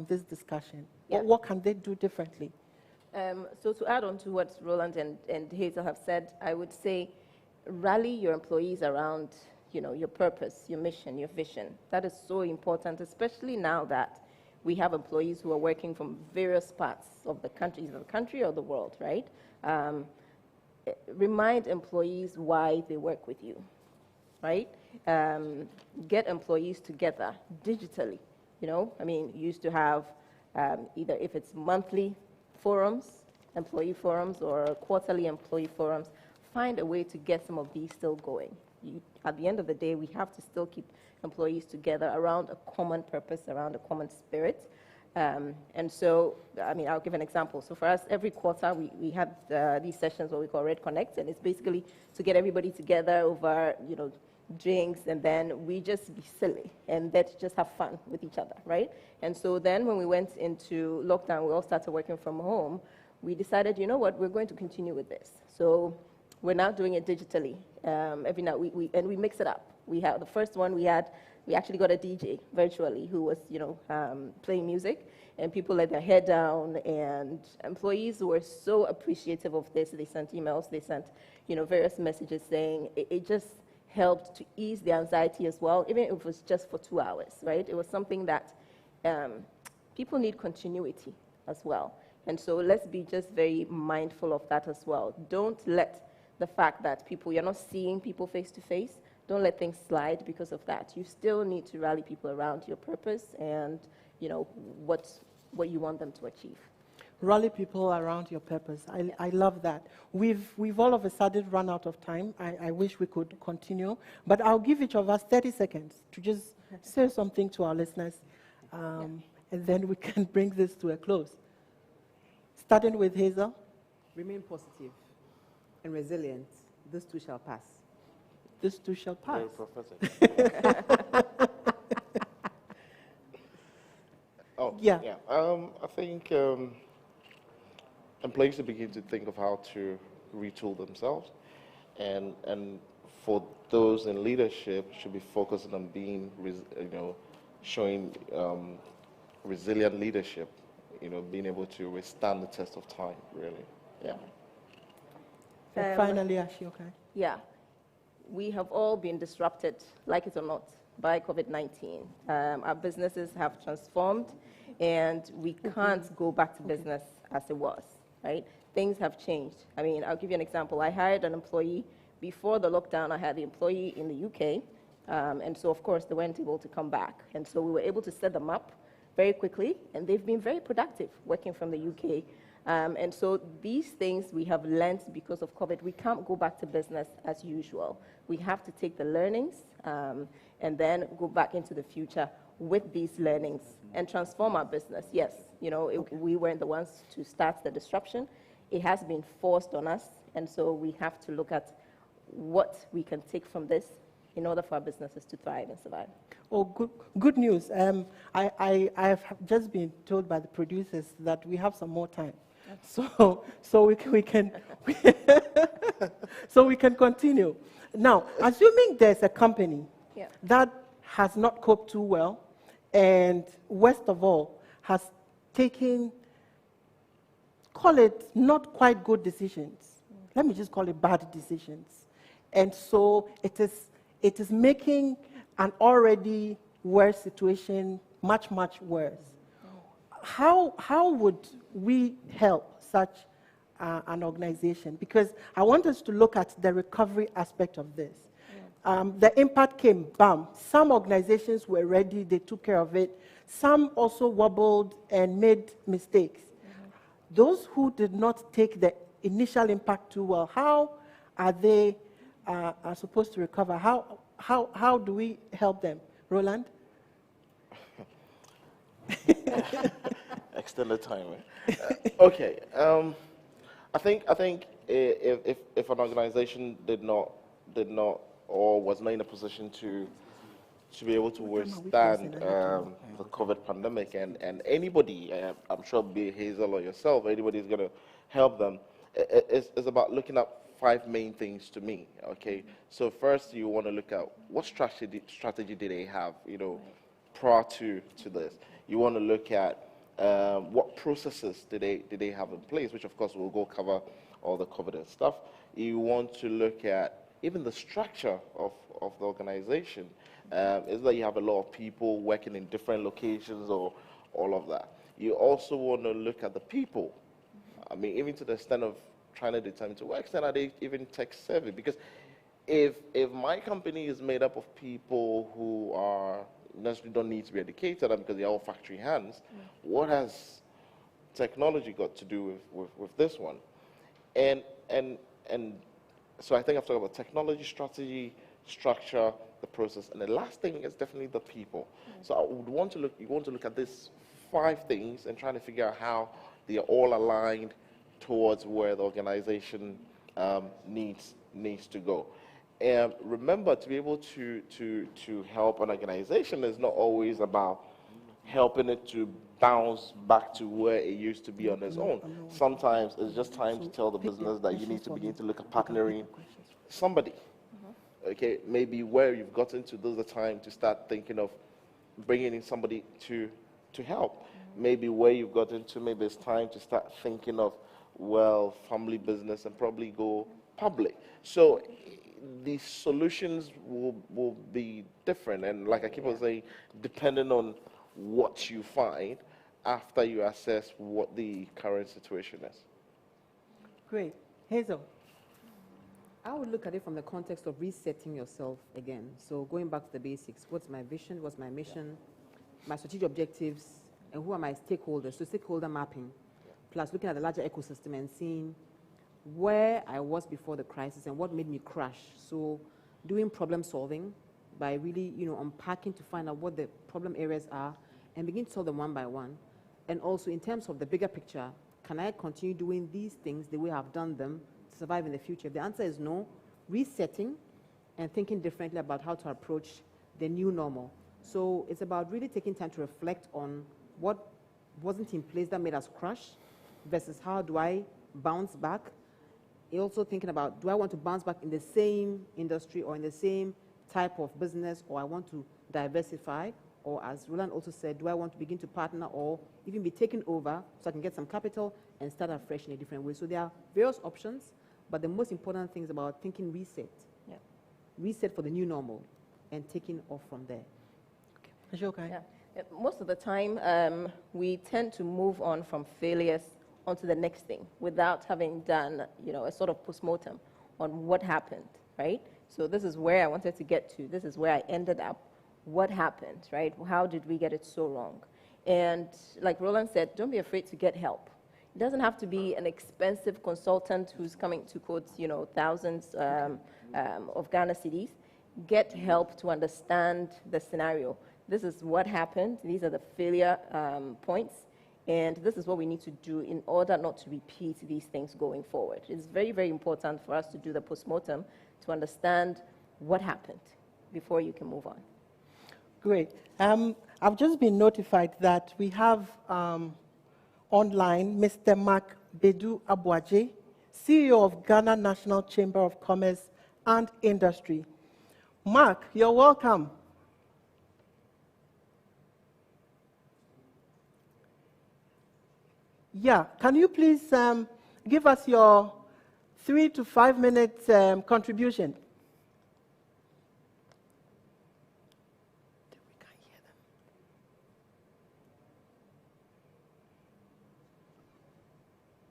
this discussion? What can they do differently? So to add on to what Roland and Hazel have said, I would say rally your employees around, your purpose, your mission, your vision. That is so important, especially now that we have employees who are working from various parts of the country, either the country or the world, right? Remind employees why they work with you, right? Get employees together digitally. You used to have either, if it's monthly forums, employee forums, or quarterly employee forums, find a way to get some of these still going. At the end of the day, we have to still keep employees together around a common purpose, around a common spirit. And so, I'll give an example. So for us, every quarter, we have these sessions, what we call Red Connect, and it's basically to get everybody together over, drinks, and then we just be silly and let's just have fun with each other, right? And so then when we went into lockdown, we all started working from home. We decided, we're going to continue with this. So we're now doing it digitally. Every night we mix it up. We have the first one, we had We actually got a DJ virtually who was, playing music, and people let their hair down, and employees were so appreciative of this. They sent emails, they sent, various messages saying it just helped to ease the anxiety as well, even if it was just for 2 hours, right? It was something that people need continuity as well. And so let's be just very mindful of that as well. Don't let the fact that you're not seeing people face to face, don't let things slide because of that. You still need to rally people around your purpose and, what you want them to achieve. Rally people around your purpose. I love that. We've all of a sudden run out of time. I wish we could continue, but I'll give each of us 30 seconds to just say something to our listeners, and then we can bring this to a close. Starting with Hazel. Remain positive and resilient. This too shall pass. This too shall pass. Yeah. I think employees should begin to think of how to retool themselves, and for those in leadership should be focusing on being, showing resilient leadership, being able to withstand the test of time, really. Yeah. And finally, Ashioka. Yeah. We have all been disrupted, like it or not, by COVID-19. Our businesses have transformed, and we can't go back to business as it was, right? Things have changed. I mean, I'll give you an example. I hired an employee before the lockdown. I had the employee in the UK, and so, of course, they weren't able to come back. And so we were able to set them up very quickly, and they've been very productive working from the UK. And so these things we have learned because of COVID. We can't go back to business as usual. We have to take the learnings and then go back into the future with these learnings and transform our business. Yes, we weren't the ones to start the disruption. It has been forced on us, and so we have to look at what we can take from this in order for our businesses to thrive and survive. Oh, good news. I have just been told by the producers that we have some more time. So we can so we can continue. Now, assuming there's a company that has not coped too well, and worst of all, has taken, call it not quite good decisions. Let me just call it bad decisions. And so it is making an already worse situation much, much worse. How would we help such an organization? Because I want us to look at the recovery aspect of this. The impact came, bam. Some organizations were ready, they took care of it. Some also wobbled and made mistakes. Those who did not take the initial impact too well, how are they are supposed to recover? How do we help them? Roland? Extended time. Okay. I think if an organization did not or was not in a position to be able to withstand the COVID pandemic, and anybody, I'm sure, be Hazel or yourself, anybody is going to help them. It's about looking at 5 main things to me. Okay. So first, you want to look at what strategy did they have, prior to this. You want to look at what processes did they have in place, which of course we'll go cover all the COVID and stuff. You want to look at even the structure of the organization. Is that you have a lot of people working in different locations or all of that. You also want to look at the people. I mean, even to the extent of trying to determine to what extent are they even tech savvy? Because if my company is made up of people who are necessarily don't need to be educated because they're all factory hands, what has technology got to do with this one? And so I think I've talked about technology, strategy, structure, the process, and the last thing is definitely the people. So I would want to look at these 5 things and trying to figure out how they are all aligned towards where the organization needs to go. And remember, to be able to help an organization is not always about helping it to bounce back to where it used to be on its own. Sometimes it's just time to tell the business that you need to begin to look at partnering somebody. okay, maybe where you've gotten to, those are the time to start thinking of bringing in somebody to help. Maybe where you've gotten to, maybe it's time to start thinking of, well, family business and probably go public. So the solutions will be different, and like I keep on saying, depending on what you find after you assess what the current situation is. Great. Hazel. I would look at it from the context of resetting yourself again. So going back to the basics, what's my vision, what's my mission, my strategic objectives, and who are my stakeholders? So stakeholder mapping, plus looking at the larger ecosystem and seeing where I was before the crisis and what made me crash. So doing problem solving by really, unpacking to find out what the problem areas are and begin to solve them one by one. And also in terms of the bigger picture, can I continue doing these things the way I've done them to survive in the future? If the answer is no, resetting and thinking differently about how to approach the new normal. So it's about really taking time to reflect on what wasn't in place that made us crash versus how do I bounce back. Also thinking about, do I want to bounce back in the same industry or in the same type of business, or I want to diversify, or as Roland also said, do I want to begin to partner or even be taken over so I can get some capital and start afresh in a different way. So there are various options, but the most important thing is about thinking reset. Yeah. Reset for the new normal and taking off from there. Okay. Yeah. Most of the time, we tend to move on from failures onto the next thing without having done, a sort of postmortem on what happened, right? So this is where I wanted to get to. This is where I ended up. What happened, right? How did we get it so wrong? And like Roland said, don't be afraid to get help. It doesn't have to be an expensive consultant who's coming to quote, thousands of Ghana cedis. Get help to understand the scenario. This is what happened. These are the failure points. And this is what we need to do in order not to repeat these things going forward. It's very, very important for us to do the postmortem to understand what happened before you can move on. Great. I've just been notified that we have online Mr. Mark Bedu Abuaje, CEO of Ghana National Chamber of Commerce and Industry. Mark, you're welcome. Yeah, can you please give us your 3 to 5 minute contribution?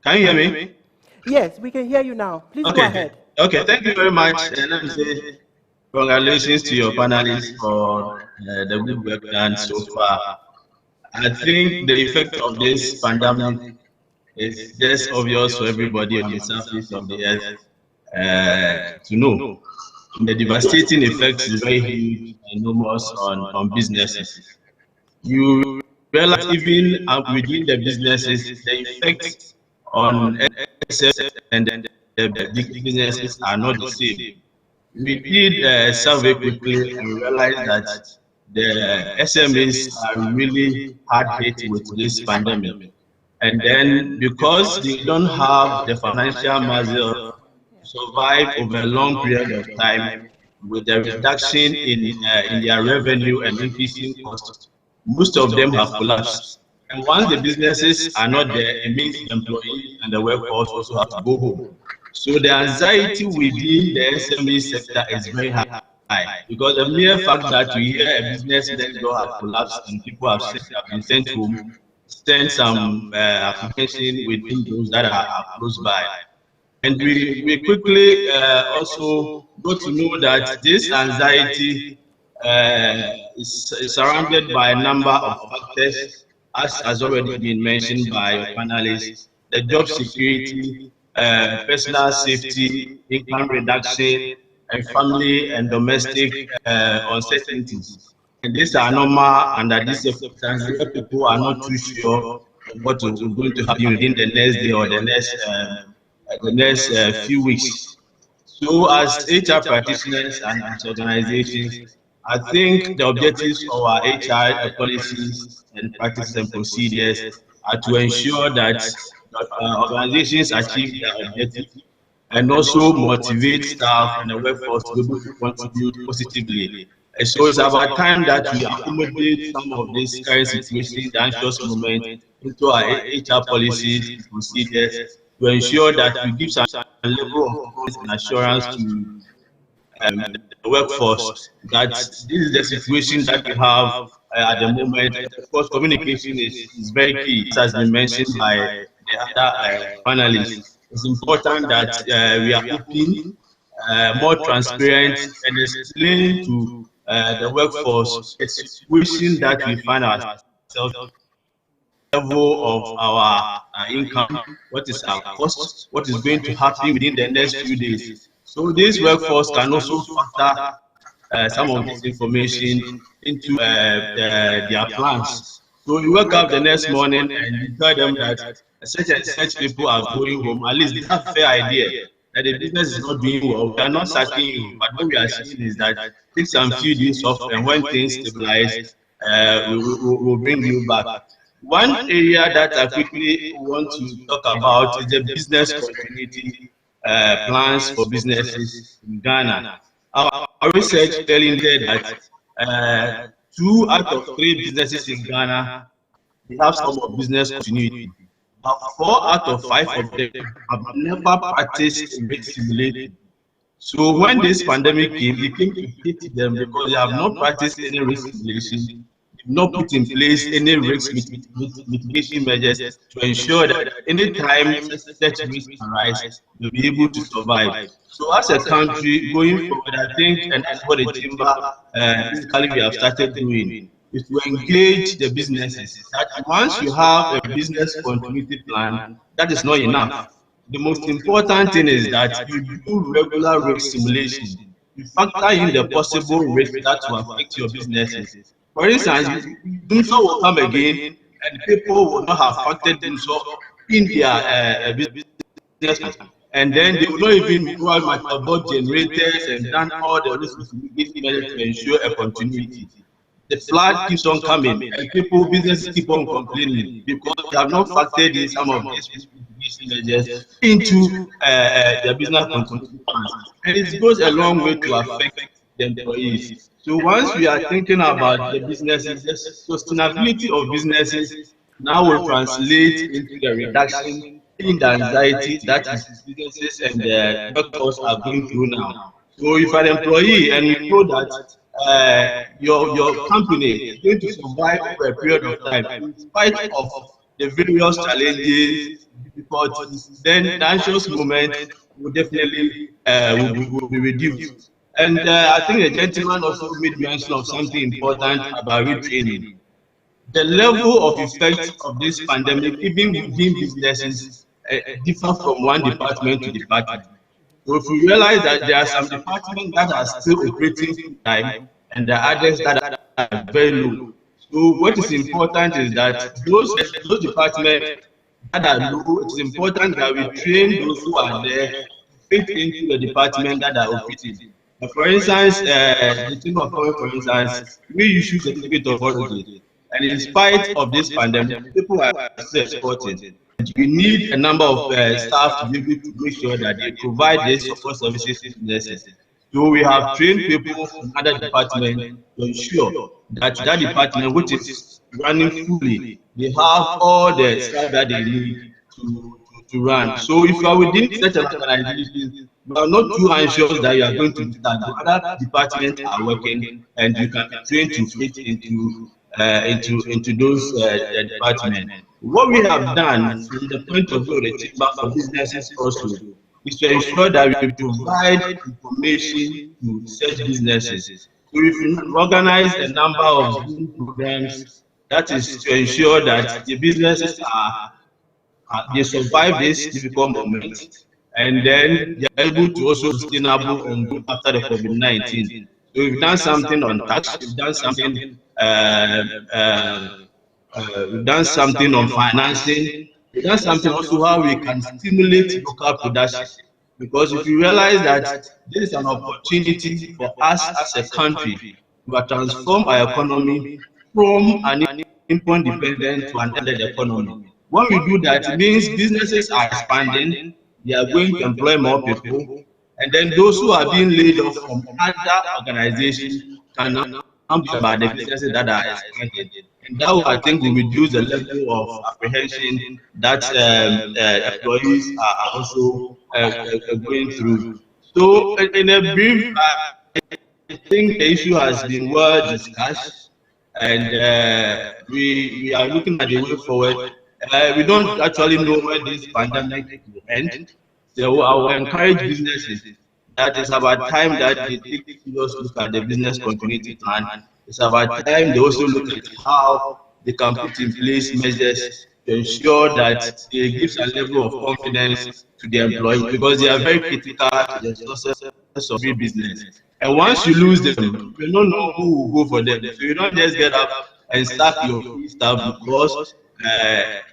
Can you hear me? Yes, we can hear you now. Please go ahead. Okay, thank you very much. And let me say congratulations to your panelists for the good work done so far. I think the effect of this pandemic is just obvious for everybody on the surface of the earth to know. The devastating effect is very huge and enormous on businesses. You realize even within the businesses, the effect on SF and the big businesses are not the same. We did a survey quickly and realized that the SMEs are really hard hit with this pandemic. And then because they don't have the financial muscle to survive over a long period of time with the reduction in their revenue and increasing costs, most of them have collapsed. And once the businesses are not there, it means the employees and the workforce also have to go home. So the anxiety within the SME sector is very high. Because the mere fact that we hear a business next door has collapsed and people have been sent home, send some application within those that are close by. And we quickly also got to know that this anxiety is surrounded by a number of factors, as has already been mentioned by your panelists: the job security, personal safety, income reduction, and family and domestic uncertainties. And these are normal under these circumstances. People are not too sure what is going to happen within the next day or the next few weeks. So as HR practitioners and as organizations, I think the objectives of our HR policies and practices and procedures are to ensure that organizations achieve their objectives and also motivate staff and the workforce to be able to contribute positively. And so it's about time that we accommodate some of these current situations, the anxious moment, into our HR policies, procedures, to ensure that we give some level of confidence and assurance to the workforce that this is the situation that we have at the moment. Of course, communication is very key, as has been mentioned by the other panelists. It's important that we are open, more transparent, and explain to the workforce the situation that we find ourselves, level of our income, what is our cost, what is going to happen within the next few days. So this workforce can also factor some of this information into their plans. So you wake up the next morning and you tell them that such and such people are going home. At least they have a fair idea that the business is not doing well. We are not sacking you, but what we are seeing is that take some few days off, and when things stabilize, we'll bring you back. One area that I quickly want to talk about is the business continuity plans for businesses in Ghana. Our research telling there that 2 out of 3 businesses in Ghana they have some of business continuity. But 4 out of 5 of them have never practiced risk simulating. So when this pandemic came, it came to hit them because they have not practiced any risk simulation, not put in place any risk mitigation measures to ensure that any time such risks arise, you'll be able to survive. So as a country, going forward, I think, and that's what the chamber physically we have started doing, is to engage the businesses. That once you have a business continuity plan, that is not enough. The most important thing is that you do regular risk simulation. You factor in the possible risk that will affect your businesses. For instance, doom will come again, and people will not have factored doom in their business, and then they will not even go out about generators and done all the risk mitigation measures to ensure a continuity. The flood keeps on coming, and businesses keep on complaining because they have not factored in some of these risk mitigation measures into their business continuity plans, and it goes a long way to affect the employees. So once we are thinking about the businesses, the sustainability of businesses now will translate into the reduction in the anxiety that businesses and the workforce are going through now. So if an employee and you know that your company is going to survive for a period of time, in spite of the various challenges, difficulties, then the anxious moment will definitely will be reduced. And I think the gentleman also made mention of something important about retraining. The level of effect of this pandemic, even within businesses, differ from one department to department. So if we realize that there are some departments that are still operating full time, and there are others that are very low. So what is important is that those departments that are low, it's important that we train those who are there to fit into the department that are operating. For instance, the Chamber of Commerce, for instance, we issue certificate of origin, and in spite of this pandemic, people are still exporting. We need a number of staff to be able to make sure that they provide these support services to businesses. So we have trained people from other departments to ensure that that department, which is running fully, they have all the staff that they need to run. So if you are within such an organization, you are not too anxious that you are going to start. The other departments are working, and you can be trained to fit into those departments. What we have done from the point of view of the Chamber for businesses also is to ensure that we provide information to such businesses. So if we organize a number of programs, that is to ensure that the businesses they survive this difficult moment, and then they are able to also sustainable and good after the COVID-19. So we've done something on tax, we've done something on financing, we've done something also how we can stimulate local production. Because if you realize that this is an opportunity for us as a country to transform our economy from an import dependent to an ended economy. When we do that, it means businesses are expanding, they are going to employ more people, and then those who are being laid off from other organizations can now be about the businesses that are expanded. And that, I think, will reduce the level of apprehension that employees are also going through. So, in a brief, I think the issue has been well discussed, and we are looking at the way forward. We don't actually know when this pandemic will end, so I will encourage businesses that it's about time that they take a serious look at the business continuity plan. It's about time they also look at how they can put in place measures to ensure that it gives a level of confidence to the employees, because they are very critical to the success of every business. And once you lose them, you don't know who will go for them. So you don't just get up and sack your staff because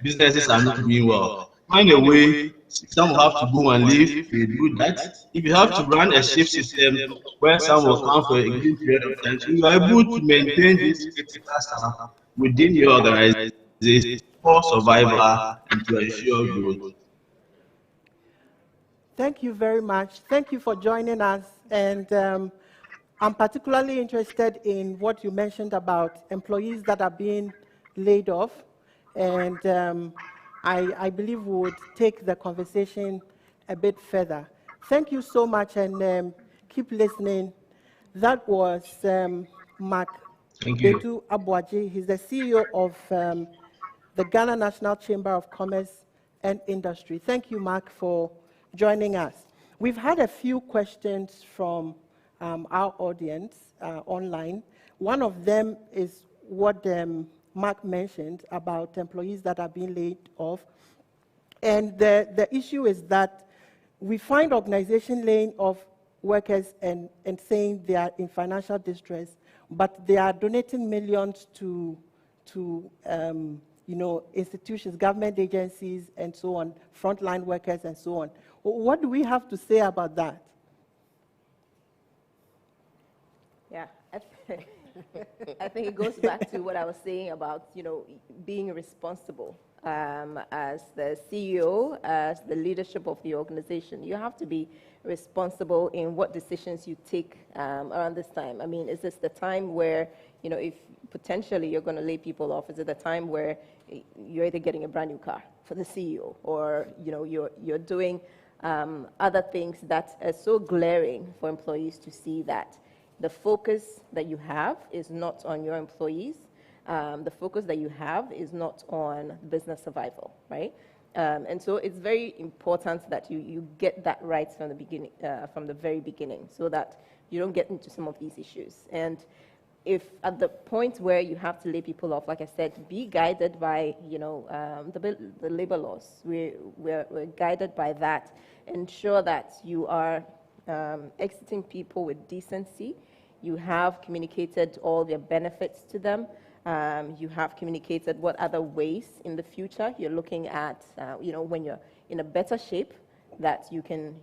businesses are not doing well. Find a way. Some will have to go and leave. You do that. If you have to run a shift system where some will come for a given period of time, so you are able to maintain this critical staff within your organization for survival and to ensure growth. Thank you very much. Thank you for joining us. And I'm particularly interested in what you mentioned about employees that are being laid off. And I believe we would take the conversation a bit further. Thank you so much, and keep listening. That was Mark Betu Abuaji. He's the CEO of the Ghana National Chamber of Commerce and Industry. Thank you, Mark, for joining us. We've had a few questions from our audience online. One of them is what Mark mentioned about employees that are being laid off. And the issue is that we find organizations laying off workers and saying they are in financial distress, but they are donating millions to institutions, government agencies, and so on, frontline workers, and so on. What do we have to say about that? Yeah, I think it goes back to what I was saying about, being responsible as the CEO, as the leadership of the organization. You have to be responsible in what decisions you take around this time. I mean, is this the time where, if potentially you're going to lay people off, is it the time where you're either getting a brand new car for the CEO, or, you're doing other things that are so glaring for employees to see that the focus that you have is not on your employees. The focus that you have is not on business survival, right? And so it's very important that you get that right from the beginning, from the very beginning, so that you don't get into some of these issues. And if at the point where you have to lay people off, like I said, be guided by the labor laws. We're guided by that. Ensure that you are exiting people with decency. You have communicated all their benefits to them. You have communicated what other ways in the future you're looking at, when you're in a better shape, that you can,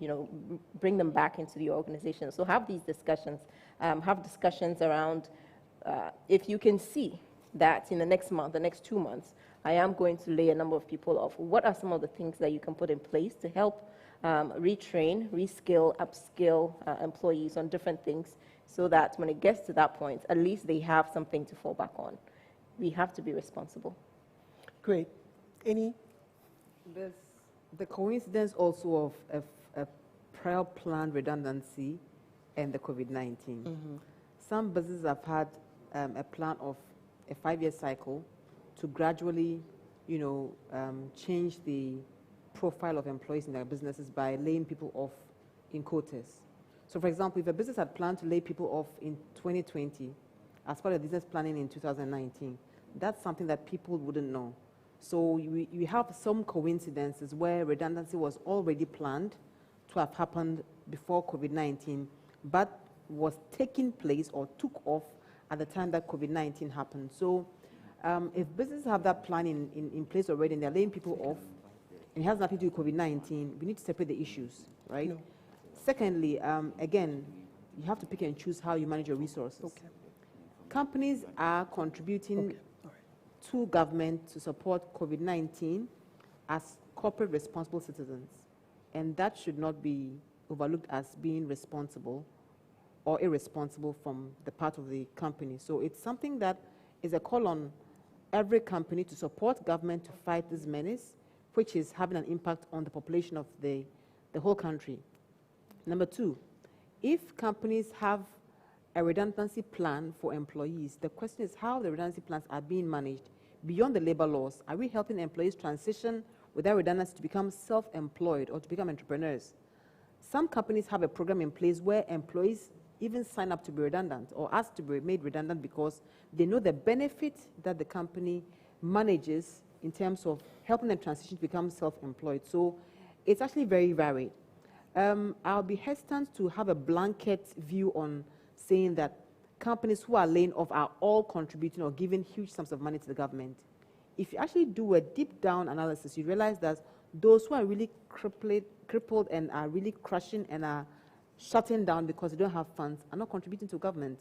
bring them back into the organization. So have these discussions. Have discussions around if you can see that in the next month, the next 2 months, I am going to lay a number of people off. What are some of the things that you can put in place to help retrain, reskill, upskill employees on different things, so that when it gets to that point, at least they have something to fall back on. We have to be responsible. Great. Any? There's the coincidence also of a prior planned redundancy and the COVID-19. Mm-hmm. Some businesses have had a plan of a 5-year cycle to gradually, change the profile of employees in their businesses by laying people off in quotas. So, for example, if a business had planned to lay people off in 2020 as part of business planning in 2019, that's something that people wouldn't know. So we have some coincidences where redundancy was already planned to have happened before COVID-19, but was taking place or took off at the time that COVID-19 happened. So if businesses have that plan in place already and they're laying people off, and it has nothing to do with COVID-19, we need to separate the issues, right? No. Secondly, again, you have to pick and choose how you manage your resources. Okay. Companies are contributing to government to support COVID-19 as corporate responsible citizens. and that should not be overlooked as being responsible or irresponsible from the part of the company. So it's something that is a call on every company to support government to fight this menace, which is having an impact on the population of the whole country. Number two, if companies have a redundancy plan for employees, the question is how the redundancy plans are being managed beyond the labor laws. Are we helping employees transition without redundancy to become self-employed or to become entrepreneurs? Some companies have a program in place where employees even sign up to be redundant or ask to be made redundant because they know the benefit that the company manages in terms of helping them transition to become self-employed. So it's actually very varied. I'll be hesitant to have a blanket view on saying that companies who are laying off are all contributing or giving huge sums of money to the government. If you actually do a deep down analysis, you realize that those who are really crippled and are really crushing and are shutting down because they don't have funds are not contributing to government.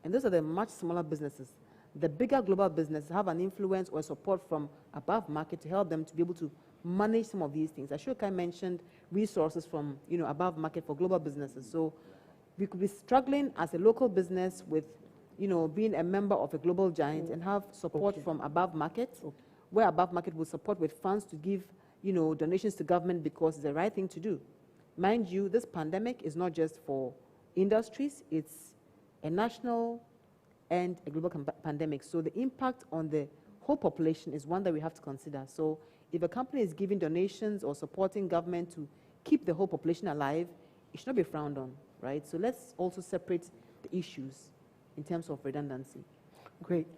And those are the much smaller businesses. The bigger global businesses have an influence or support from above market to help them to be able to manage some of these things. Ashoka mentioned resources from above market for global businesses. So we could be struggling as a local business with being a member of a global giant and have support from above market, where above market will support with funds to give donations to government because it's the right thing to do. Mind you, this pandemic is not just for industries, it's a national and a global pandemic. So the impact on the whole population is one that we have to consider. So if a company is giving donations or supporting government to keep the whole population alive, it should not be frowned on, right? So let's also separate the issues in terms of redundancy. Great.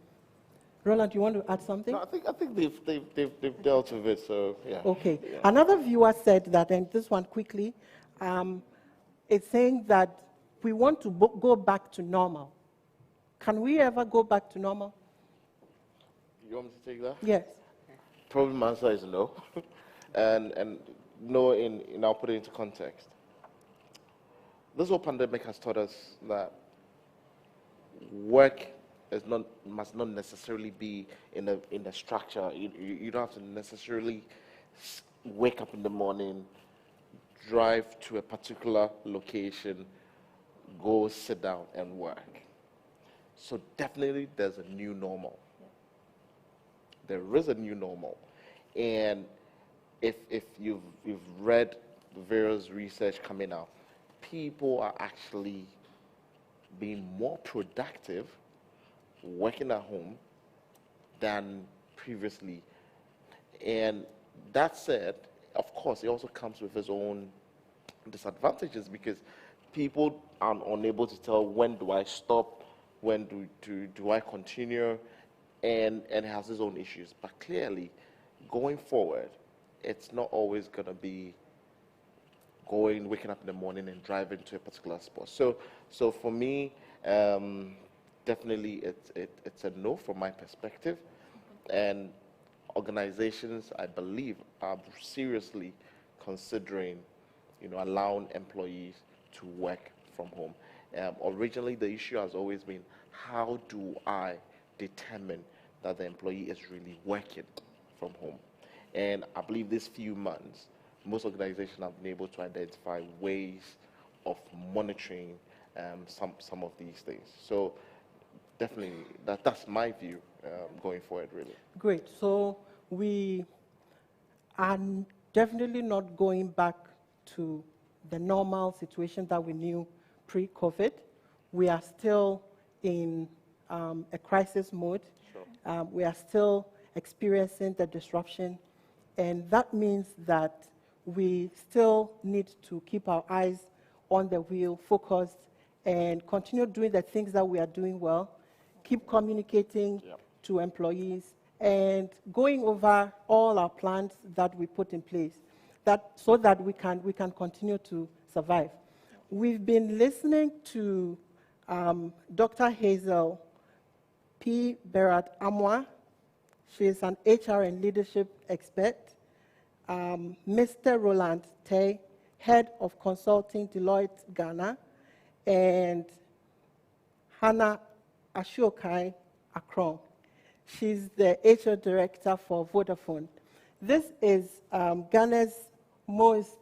Roland, you want to add something? No, I think they've dealt with it, so yeah. Okay. Yeah. Another viewer said that, and this one quickly, it's saying that we want to go back to normal. Can we ever go back to normal? You want me to take that? Yes. Probably my answer is no. and no, I'll put it into context. This whole pandemic has taught us that work must not necessarily be in a structure. You don't have to necessarily wake up in the morning, drive to a particular location, go sit down and work. So definitely there's a new normal. There is a new normal. And if you've read the various research coming out, people are actually being more productive working at home than previously. And that said, of course, it also comes with its own disadvantages because people are unable to tell when do I stop, when do I continue, and it has its own issues. But clearly, going forward, it's not always going to be waking up in the morning and driving to a particular spot. So for me, definitely it's a no from my perspective. And organizations, I believe, are seriously considering, allowing employees to work from home. Originally, the issue has always been, how do I determine that the employee is really working from home? And I believe these few months, most organizations have been able to identify ways of monitoring some of these things. So definitely, that's my view going forward, really. Great. So we are definitely not going back to the normal situation that we knew pre-COVID. We are still in a crisis mode. Sure. We are still experiencing the disruption, and that means that we still need to keep our eyes on the wheel, focused, and continue doing the things that we are doing well, keep communicating to employees, and going over all our plans that we put in place, so that we can continue to survive. We've been listening to Dr. Hazel P. Berat Amwa. She is an HR and leadership expert. Mr. Roland Tay, Head of Consulting, Deloitte, Ghana, and Hannah Ashokai Akron. She's the HR Director for Vodafone. This is Ghana's most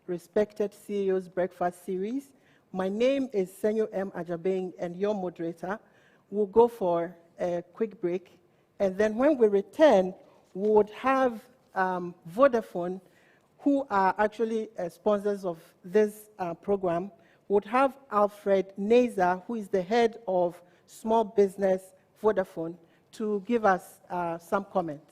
Respected CEOs Breakfast Series. My name is Senyo M. Ajabeng, and your moderator. We'll go for a quick break, and then when we return, we would have Vodafone, who are actually sponsors of this program, would have Alfred Nazer, who is the head of small business Vodafone, to give us some comments.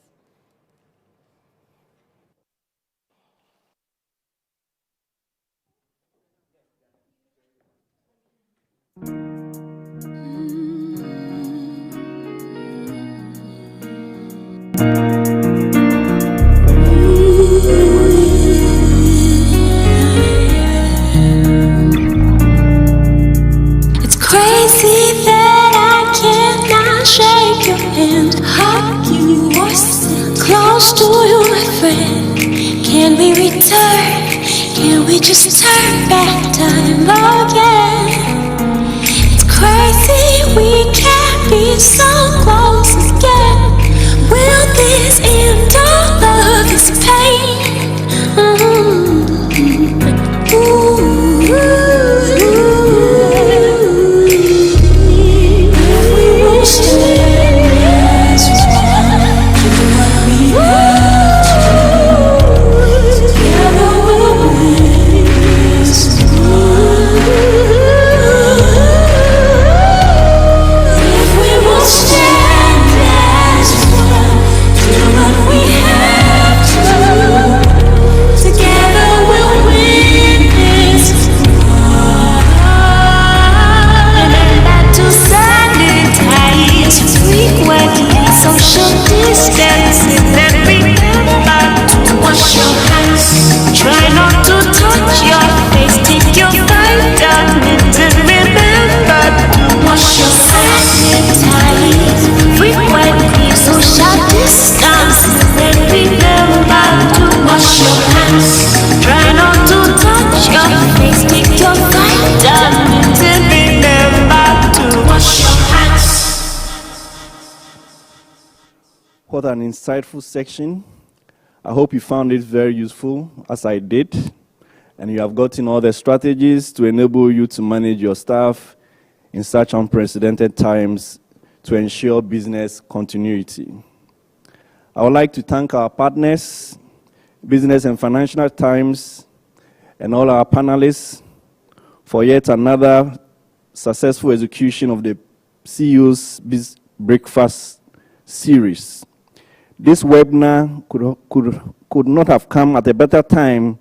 It's crazy that I cannot shake your hand, hug you or sit close to you, my friend. Can we return? Can we just turn back time again? It's crazy we can't be so close again. Will this end all of this pain? What an insightful section. I hope you found it very useful, as I did, and you have gotten all the strategies to enable you to manage your staff in such unprecedented times to ensure business continuity. I would like to thank our partners, Business and Financial Times, and all our panelists for yet another successful execution of the CEO's Breakfast series. This webinar could not have come at a better time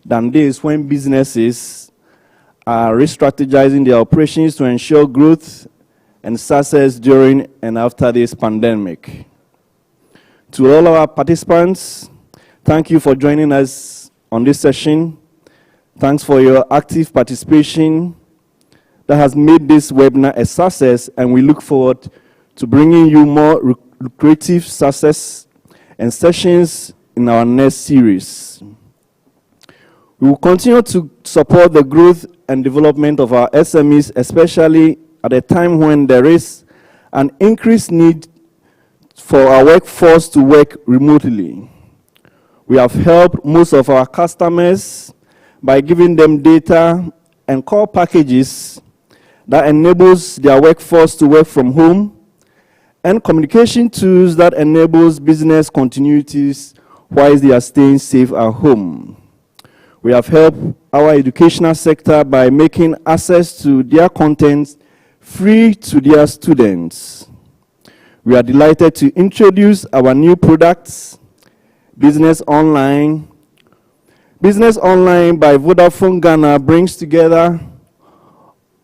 than this, when businesses are re-strategizing their operations to ensure growth and success during and after this pandemic. To all our participants, thank you for joining us on this session. Thanks for your active participation that has made this webinar a success, and we look forward to bringing you more lucrative success and sessions in our next series. We will continue to support the growth and development of our SMEs, especially at a time when there is an increased need for our workforce to work remotely. We have helped most of our customers by giving them data and core packages that enables their workforce to work from home, and communication tools that enables business continuities while they are staying safe at home. We have helped our educational sector by making access to their content free to their students. We are delighted to introduce our new products, Business Online. Business Online by Vodafone Ghana brings together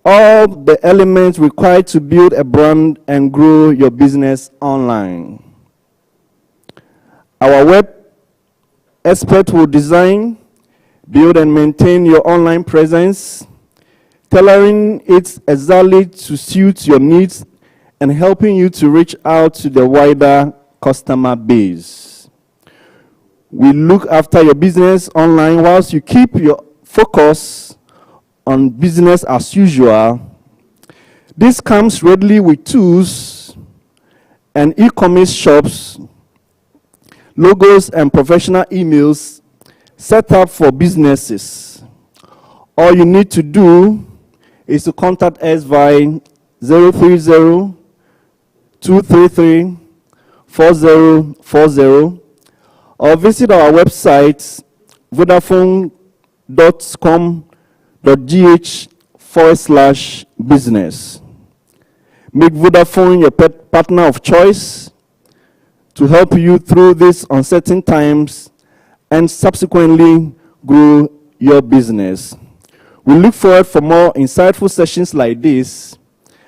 all the elements required to build a brand and grow your business online. Our web expert will design, build, and maintain your online presence, tailoring it exactly to suit your needs and helping you to reach out to the wider customer base. We look after your business online whilst you keep your focus on business as usual. This comes readily with tools and e-commerce shops, logos and professional emails set up for businesses. All you need to do is to contact us via 030-233-4040 or visit our website vodafone.com.gh/business. Make Vodafone your partner of choice to help you through these uncertain times and subsequently grow your business. We look forward for more insightful sessions like this,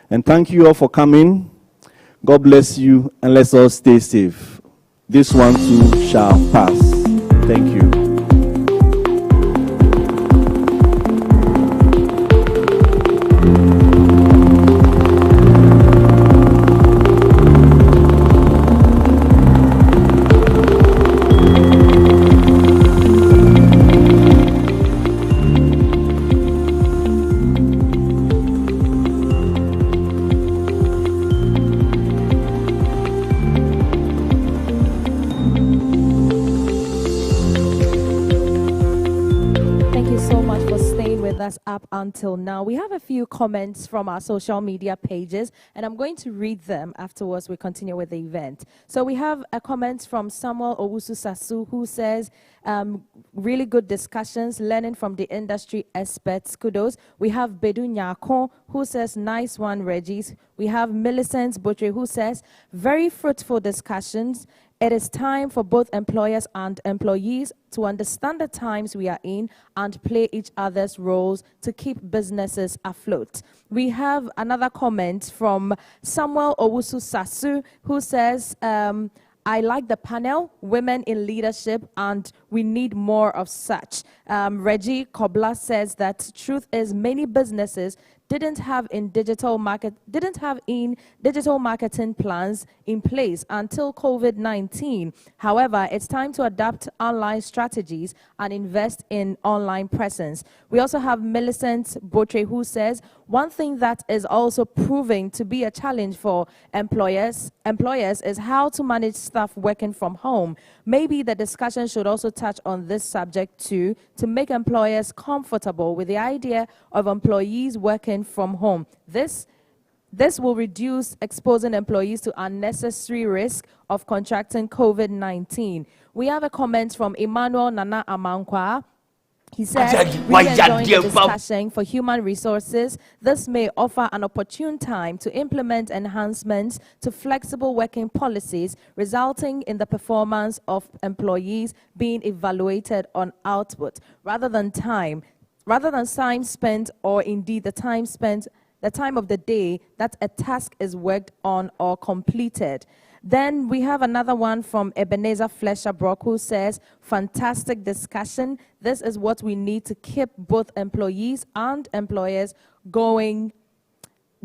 and thank you all for coming. God bless you, and let's all stay safe. This one too shall pass. Thank you. Up until now. We have a few comments from our social media pages, and I'm going to read them afterwards. We continue with the event. So we have a comment from Samuel Owusu Sasu, who says, really good discussions, learning from the industry experts. Kudos. We have Bedu Nyako, who says, nice one, Regis. We have Millicent Botre, who says, very fruitful discussions. It is time for both employers and employees to understand the times we are in and play each other's roles to keep businesses afloat. We have another comment from Samuel Owusu Sasu, who says, I like the panel, women in leadership, and we need more of such. Reggie Kobla says that truth is many businesses didn't have digital marketing plans in place until COVID-19. However, it's time to adapt online strategies and invest in online presence. We also have Millicent Botre, who says one thing that is also proving to be a challenge for employers is how to manage staff working from home. Maybe the discussion should also touch on this subject too, to make employers comfortable with the idea of employees working from home. This will reduce exposing employees to unnecessary risk of contracting COVID-19. We have a comment from Emmanuel Nana Amankwa. He says, really enjoying the discussion for human resources. This may offer an opportune time to implement enhancements to flexible working policies, resulting in the performance of employees being evaluated on output rather than time spent, or indeed the time of the day that a task is worked on or completed. Then we have another one from Ebenezer Flesher-Brock, who says, fantastic discussion. This is what we need to keep both employees and employers going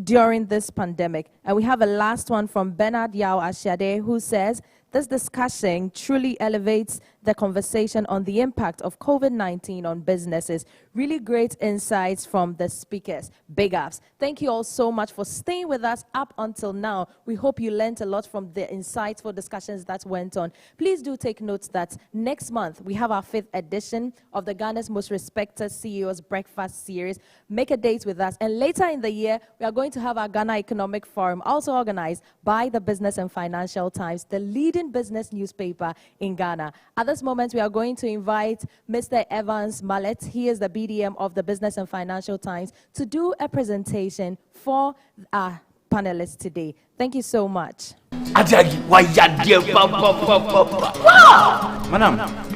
during this pandemic. And we have a last one from Bernard Yao Ashade, who says, this discussion truly elevates the conversation on the impact of COVID-19 on businesses. Really great insights from the speakers. Big ups. Thank you all so much for staying with us up until now. We hope you learned a lot from the insightful discussions that went on. Please do take note that next month we have our 5th edition of the Ghana's Most Respected CEOs Breakfast Series. Make a date with us. And later in the year, we are going to have our Ghana Economic Forum, also organized by the Business and Financial Times, the leading business newspaper in Ghana. At this moment, we are going to invite Mr. Evans Mallet. He is the BDM of the Business and Financial Times to do a presentation for our panelists today. Thank you so much. Madam,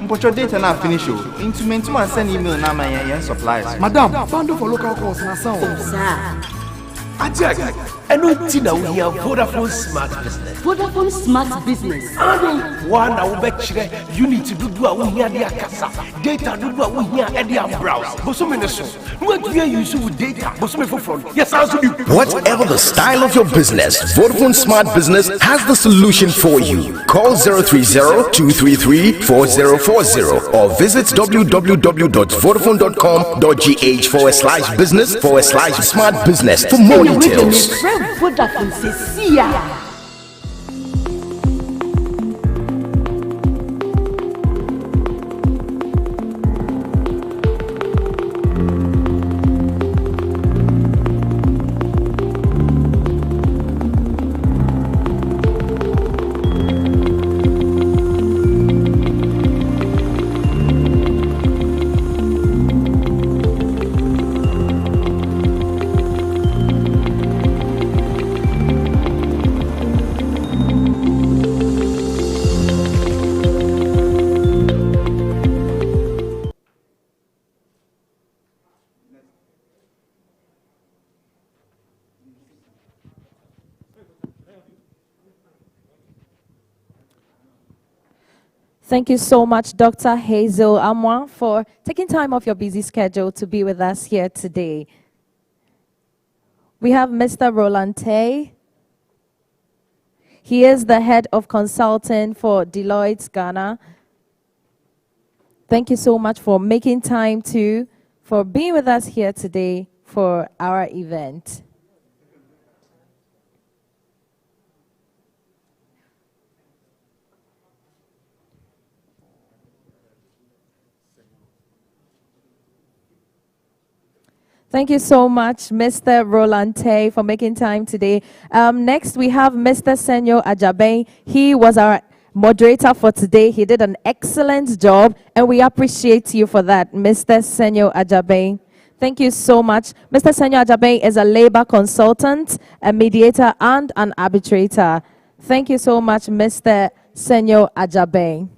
put your data now finish you. Into and send email now my supplies. Madam, bundle for local calls na sound. Ajag, and no tina we have Vodafone Smart Business. Vodafone Smart Business. One I will bet you need to do what we hear the Akasa. Data do what we hear at the browse. But so many so. What do you use with data? But so many for yes, I'll do. Whatever the style of your business, Vodafone Smart Business has the solution for you. Call 030-233-4040 or visit www.vodafone.com.gh/business/smart business for more details. Vodafone Cecia. Thank you so much, Dr. Hazel Amwa, for taking time off your busy schedule to be with us here today. We have Mr. Roland Tay. He is the head of consulting for Deloitte Ghana. Thank you so much for making time for being with us here today for our event. Thank you so much, Mr. Roland Tay, for making time today. Next, we have Mr. Senyo Ajabe. He was our moderator for today. He did an excellent job, and we appreciate you for that, Mr. Senyo Ajabe. Thank you so much. Mr. Senyo Ajabe is a labor consultant, a mediator, and an arbitrator. Thank you so much, Mr. Senyo Ajabe.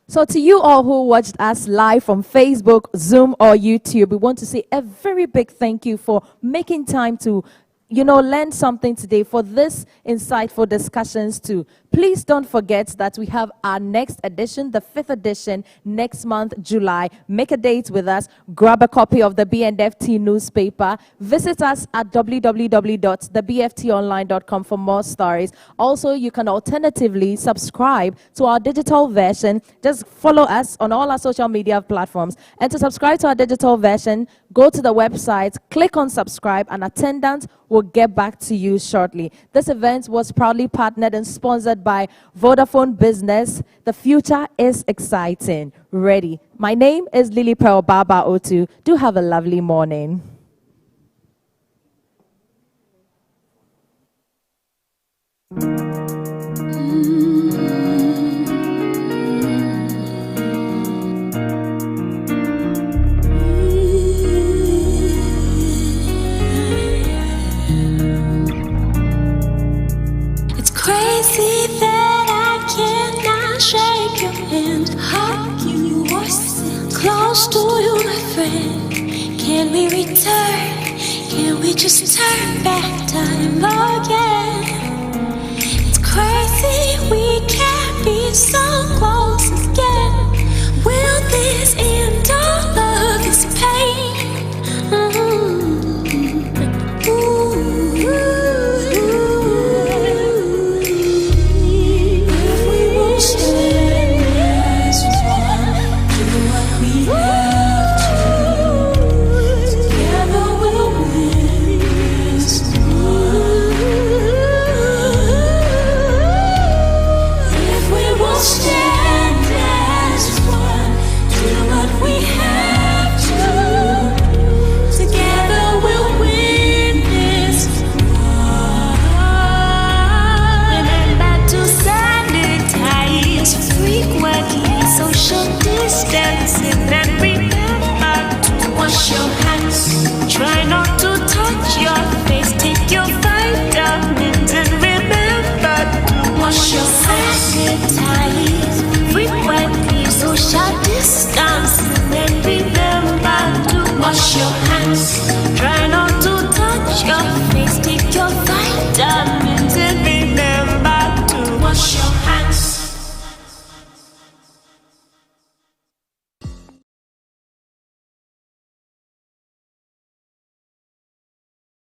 So to you all who watched us live from Facebook, Zoom, or YouTube, we want to say a very big thank you for making time to, learn something today, for this insightful discussions too. Please don't forget that we have our next edition, the 5th edition, next month, July. Make a date with us. Grab a copy of the BNFT newspaper. Visit us at www.thebftonline.com for more stories. Also, you can alternatively subscribe to our digital version. Just follow us on all our social media platforms. And to subscribe to our digital version, go to the website, click on subscribe, and attendant will get back to you shortly. This event was proudly partnered and sponsored by Vodafone Business. The future is exciting. Ready. My name is Lily Pearl Baba Otu. Do have a lovely morning. Crazy that I cannot shake your hand, hug you or sit close to you, my friend. Can we return? Can we just turn back time again? It's crazy we can't be so close.